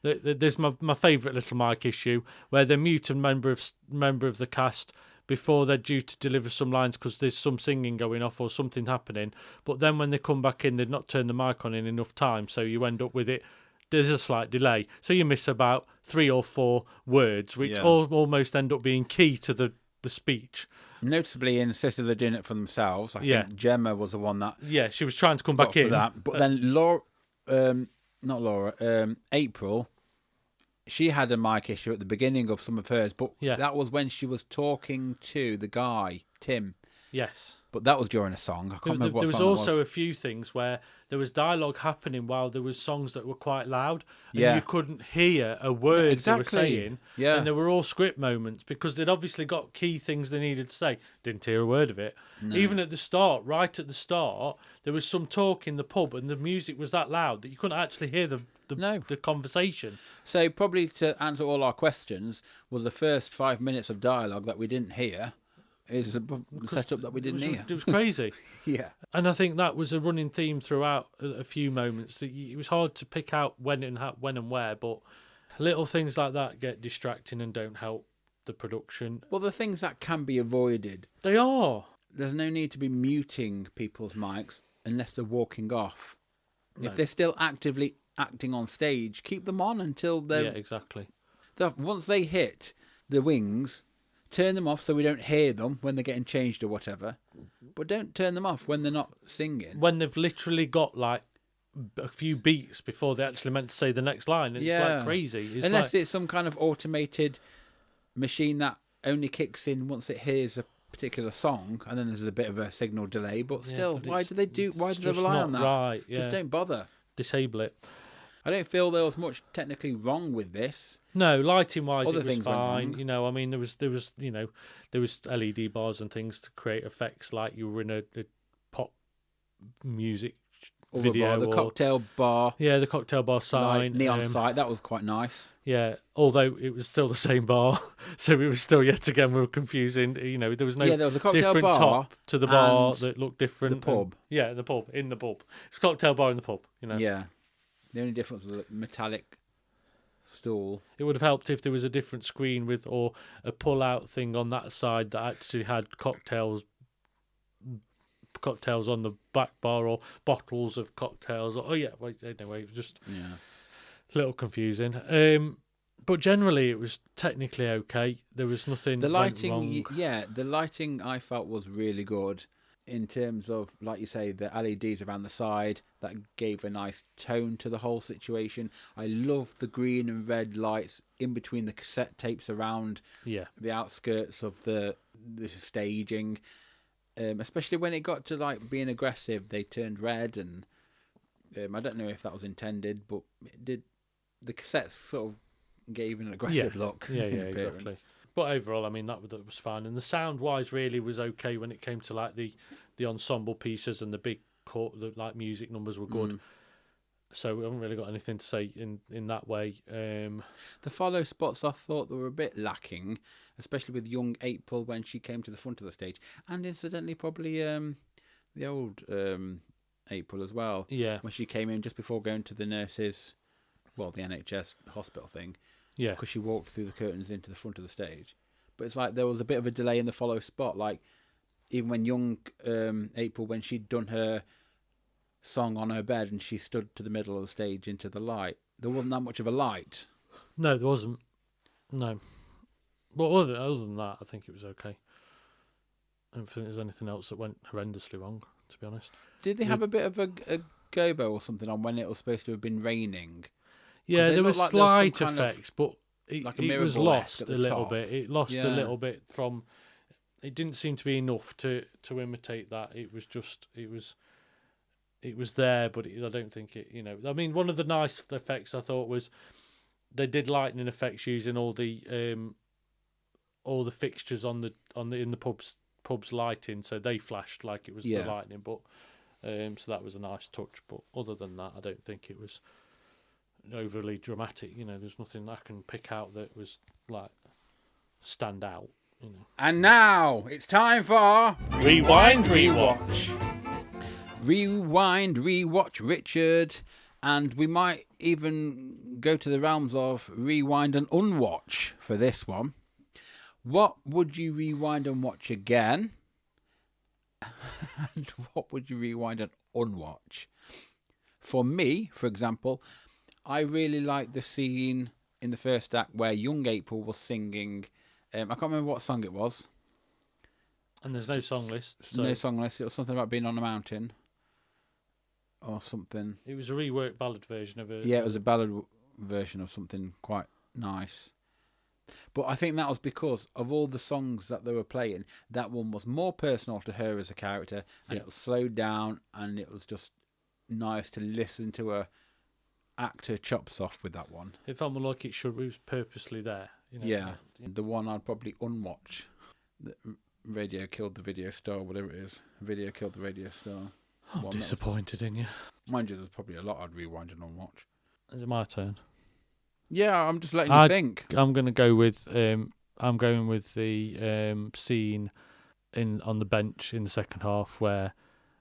There's my favourite little mic issue where they mute a member of the cast before they're due to deliver some lines because there's some singing going off or something happening. But then when they come back in, they've not turned the mic on in enough time, so you end up with it. There's a slight delay, so you miss about 3 or 4 words, which almost end up being key to the speech. Noticeably insisted they're doing it for themselves. I think Gemma was the one that... Yeah, she was trying to come back in. For that. But then April, she had a mic issue at the beginning of some of hers, but that was when she was talking to the guy, Tim. Yes. But that was during a song. I can't remember what song There was also a few things where there was dialogue happening while there was songs that were quite loud, and you couldn't hear a word they were saying. Yeah. And they were all script moments because they'd obviously got key things they needed to say. Didn't hear a word of it. No. Even at the start, right at the start, there was some talk in the pub, and the music was that loud that you couldn't actually hear the conversation. So probably to answer all our questions was the first 5 minutes of dialogue that we didn't hear. Is a setup that we didn't hear. It was crazy. Yeah. And I think that was a running theme throughout a few moments. It was hard to pick out when and where, but little things like that get distracting and don't help the production. Well, the things that can be avoided. They are. There's no need to be muting people's mics unless they're walking off. No. If they're still actively acting on stage, keep them on until they're... Yeah, exactly. Once they hit the wings... Turn them off so we don't hear them when they're getting changed or whatever. But don't turn them off when they're not singing. When they've literally got like a few beats before they actually meant to say the next line. It's like crazy. Unless it's some kind of automated machine that only kicks in once it hears a particular song and then there's a bit of a signal delay. But still, why do they rely on that? Right, yeah. Just don't bother. Disable it. I don't feel there was much technically wrong with this. No, lighting wise, it was things fine. I mean, there was LED bars and things to create effects like you were in a pop music video. The cocktail bar. Yeah, the cocktail bar sign. Like neon sight, that was quite nice. Yeah, although it was still the same bar, so it was still yet again we were confusing. There was no there was a cocktail different bar top to the bar that looked different. The pub. In the pub. It's a cocktail bar in the pub. Yeah. The only difference was a metallic stool. It would have helped if there was a different screen or a pull-out thing on that side that actually had cocktails on the back bar or bottles of cocktails. Anyway, it was just a little confusing. But generally, it was technically okay. There was nothing went wrong. The lighting I felt was really good. In terms of, like you say, the LEDs around the side, that gave a nice tone to the whole situation. I love the green and red lights in between the cassette tapes around the outskirts of the staging. Especially when it got to like being aggressive, they turned red, and I don't know if that was intended, but it did. The cassettes sort of gave an aggressive look. Yeah, exactly. But overall, I mean, that was fine. And the sound-wise really was okay when it came to like the ensemble pieces and the big like music numbers were good. So we haven't really got anything to say in that way. The follow spots I thought they were a bit lacking, especially with young April when she came to the front of the stage. And incidentally, probably the old April as well. Yeah. When she came in just before going to the nurses, well, the NHS hospital thing. Yeah. Because she walked through the curtains into the front of the stage. But it's like there was a bit of a delay in the follow spot. Like, even when young April, when she'd done her song on her bed and she stood to the middle of the stage into the light, there wasn't that much of a light. No, there wasn't. No. But other than that, I think it was okay. I don't think there's anything else that went horrendously wrong, to be honest. Did they have a bit of a gobo or something on when it was supposed to have been raining? Yeah, there was like there was slight some kind of- effects, but it, like a it was miracle lost at a the little top. bit. It lost a Yeah. little bit from. It didn't seem to be enough to imitate that. It was just it was there, but I don't think it. You know, I mean, one of the nice effects I thought was they did lightning effects using all the fixtures in the pub's lighting, so they flashed like it was the lightning. But so that was a nice touch. But other than that, I don't think it was overly dramatic. You know, there's nothing I can pick out that was like stand out. You know. And now it's time for Rewind, Rewatch. Rewind, Rewatch, Richard. And we might even go to the realms of rewind and unwatch for this one. What would you rewind and watch again? And what would you rewind and unwatch? For me, for example, I really like the scene in the first act where young April was singing. I can't remember what song it was. And there's no song list. So No song list. It was something about being on a mountain. Or something. it was a reworked ballad version of it. Yeah, it was a ballad version of something quite nice. But I think that was because of all the songs that they were playing, that one was more personal to her as a character, and it was slowed down, and it was just nice to listen to her act her chops off with that one. It felt more like it was purposely there. You know? Yeah, the one I'd probably unwatch. The Radio Killed the Video Star, whatever it is. Video Killed the Radio Star. I'm disappointed in you. Mind you, there's probably a lot I'd rewind and unwatch. Is it my turn? Yeah, I'm just letting you think. I'm going to go with. I'm going with the scene on the bench in the second half where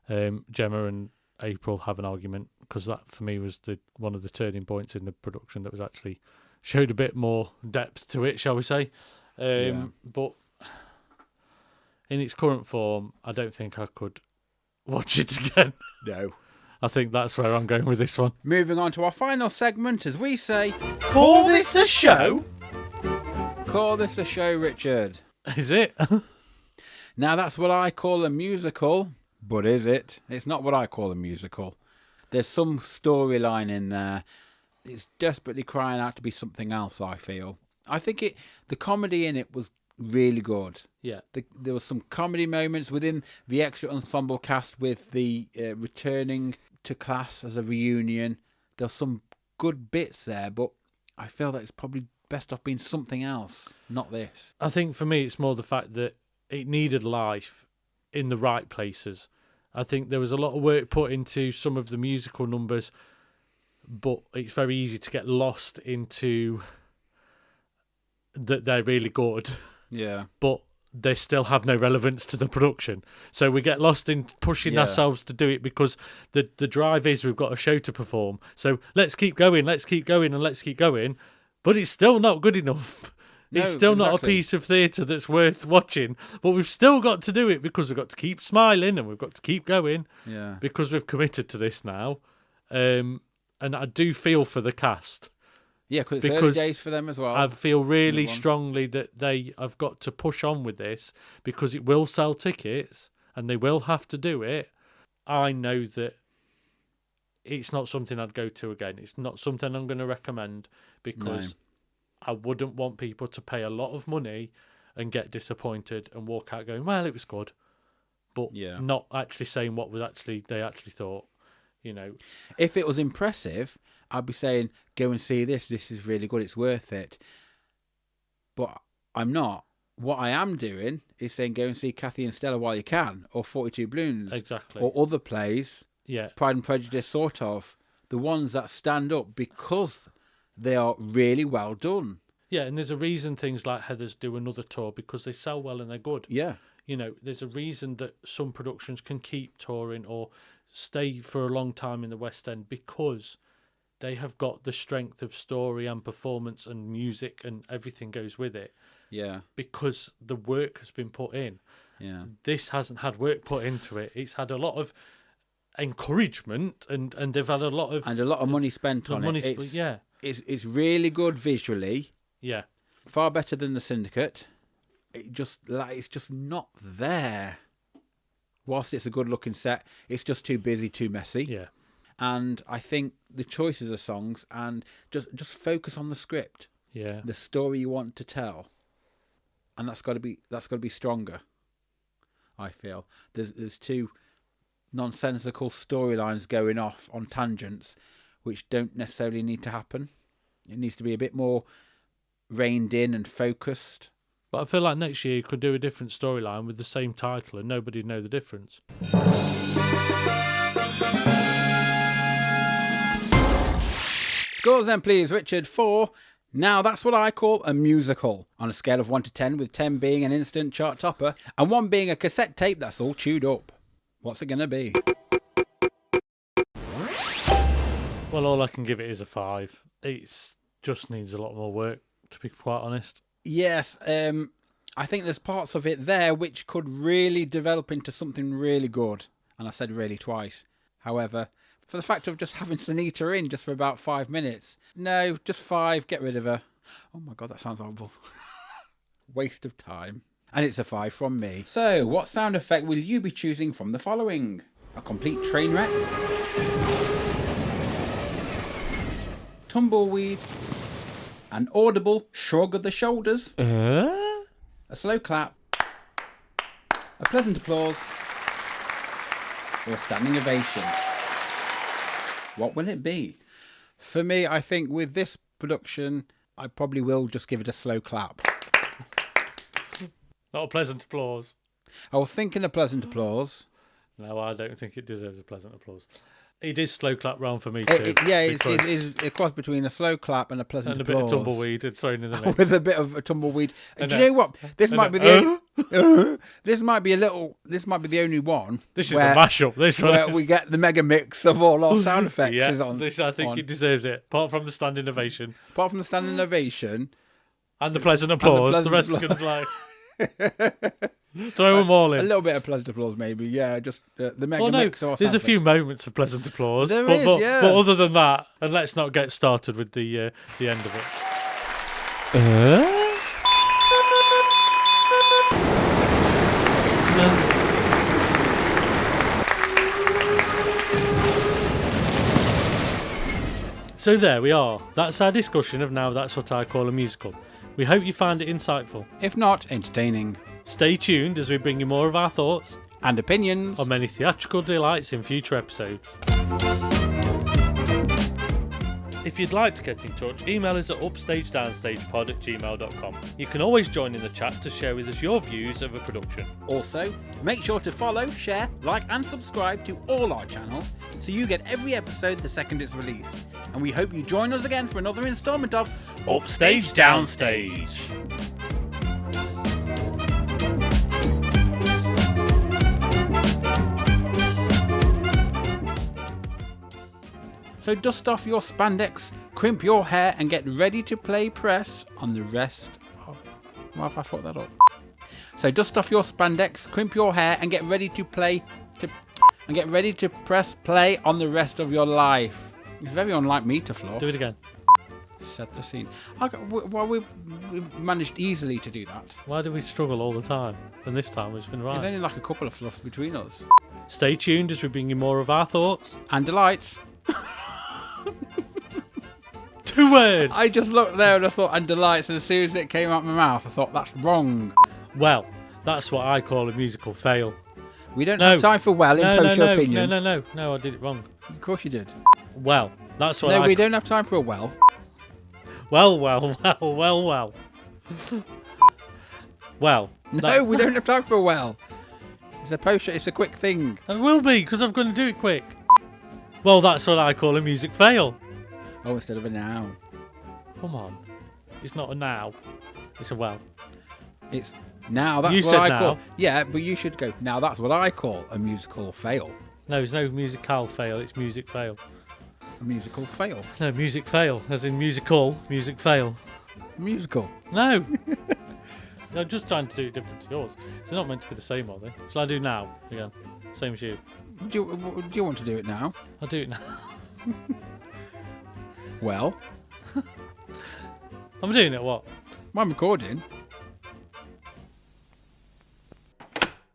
Gemma and April have an argument, because that for me was one of the turning points in the production that was actually showed a bit more depth to it, shall we say? But in its current form, I don't think I could watch it again. No. I think that's where I'm going with this one. Moving on to our final segment, as we say, Call this a show? call this a show, Richard. Is it? Now, that's what I call a musical, but is it? It's not what I call a musical. There's some storyline in there. It's desperately crying out to be something else, I feel. I think the comedy in it was really good. Yeah. There was some comedy moments within the extra ensemble cast with the returning to class as a reunion. There's some good bits there, but I feel that it's probably best off being something else, not this. I think for me, it's more the fact that it needed life in the right places. I think there was a lot of work put into some of the musical numbers, but it's very easy to get lost into that they're really good. Yeah. But they still have no relevance to the production. So we get lost in pushing ourselves to do it because the drive is we've got a show to perform. So let's keep going, and let's keep going. But it's still not good enough. No, it's still not a exactly. piece of theatre that's worth watching. But we've still got to do it because we've got to keep smiling and we've got to keep going. Yeah. Because we've committed to this now. And I do feel for the cast. Yeah, because it's early days for them as well. I feel really strongly that they have got to push on with this because it will sell tickets and they will have to do it. I know that it's not something I'd go to again. It's not something I'm going to recommend because I wouldn't want people to pay a lot of money and get disappointed and walk out going, well, it was good, but not actually saying what was they actually thought. You know, if it was impressive, I'd be saying, go and see this. This is really good. It's worth it. But I'm not. What I am doing is saying, go and see Kathy and Stella while you can, or 42 Balloons. Exactly. Or other plays. Yeah. Pride and Prejudice, sort of. The ones that stand up because they are really well done. Yeah, and there's a reason things like Heather's do another tour because they sell well and they're good. Yeah. You know, there's a reason that some productions can keep touring or stay for a long time in the West End because they have got the strength of story and performance and music and everything goes with it. Yeah. Because the work has been put in. Yeah. This hasn't had work put into it. It's had a lot of encouragement and they've had a lot of money spent on it. It's really good visually. Yeah. Far better than the Syndicate. It's just not there. Whilst it's a good looking set, it's just too busy, too messy. Yeah. And I think the choices of songs and just focus on the script. Yeah. The story you want to tell. And that's got to be stronger. I feel there's two nonsensical storylines going off on tangents which don't necessarily need to happen. It needs to be a bit more reined in and focused. But I feel like next year you could do a different storyline with the same title and nobody'd know the difference. Scores then please, Richard, for Now That's What I Call a Musical, on a scale of 1 to 10, with 10 being an instant chart topper and 1 being a cassette tape that's all chewed up. What's it going to be? Well, all I can give it is a 5. It just needs a lot more work, to be quite honest. Yes, I think there's parts of it there which could really develop into something really good. And I said really twice. However, for the fact of just having Sunita in just for about 5 minutes, no, just 5, get rid of her. Oh my God, that sounds horrible. Waste of time. And it's a 5 from me. So, what sound effect will you be choosing from the following? A complete train wreck? Tumbleweed? An audible shrug of the shoulders? A slow clap? A pleasant applause? Or a standing ovation? What will it be? For me, I think with this production, I probably will just give it a slow clap. Not a pleasant applause. I was thinking a pleasant applause. No, I don't think it deserves a pleasant applause. It is slow clap round for me too. It's a cross between a slow clap and a pleasant applause. And a bit of tumbleweed thrown in the mix. With a bit of a tumbleweed. And do you know what? This might be the this might be the only one. This is a mashup. This one where we get the mega mix of all our sound effects. Yeah, is on, I think it deserves it. Apart from the standing ovation. Apart from the standing ovation. And the pleasant applause. The rest is going to be like... Throw them all in. A little bit of pleasant applause, maybe. Yeah, just the mega mix. Of our there's sound a few moments of pleasant applause. There but, is, but, yeah. But other than that, and let's not get started with the end of it. So there we are. That's our discussion of Now That's What I Call a Musical. We hope you found it insightful. If not, entertaining. Stay tuned as we bring you more of our thoughts and opinions on many theatrical delights in future episodes. If you'd like to get in touch, email us at upstagedownsstagepod@gmail.com. You can always join in the chat to share with us your views of a production. Also, make sure to follow, share, like and subscribe to all our channels so you get every episode the second it's released. And we hope you join us again for another instalment of Upstage Downstage. So dust off your spandex, crimp your hair and get ready to play press on the rest of... Why have I fucked that up? So dust off your spandex, crimp your hair and get ready to press play on the rest of your life. It's very unlike me to fluff. Do it again. Set the scene. Well, we've managed easily to do that. Why do we struggle all the time? And this time it's been right. There's only like a couple of fluffs between us. Stay tuned as we bring you more of our thoughts and delights. 2 words. I just looked there and I thought, and delights, and as soon as it came out my mouth, I thought, that's wrong. Well, that's what I call a musical fail. We don't have time for well in post your opinion. No, I did it wrong. Of course you did. Well, that's what we don't have time for a well. Well. Well. No, we don't have time for a well. It's a post. It's a quick thing. It will be, because I'm going to do it quick. Well, that's what I call a music fail. Oh, instead of a now. Come on. It's not a now. It's a well. It's now. That's what I call. Yeah, but you should go. Now that's what I call a musical fail. No, there's no musical fail. It's music fail. A musical fail. No, music fail, as in musical, music fail. Musical. No. I'm just trying to do it different to yours. They're not meant to be the same, are they? Shall I do now again? Same as you. Do you want to do it now? I'll do it now. Well, I'm doing it what? I'm recording.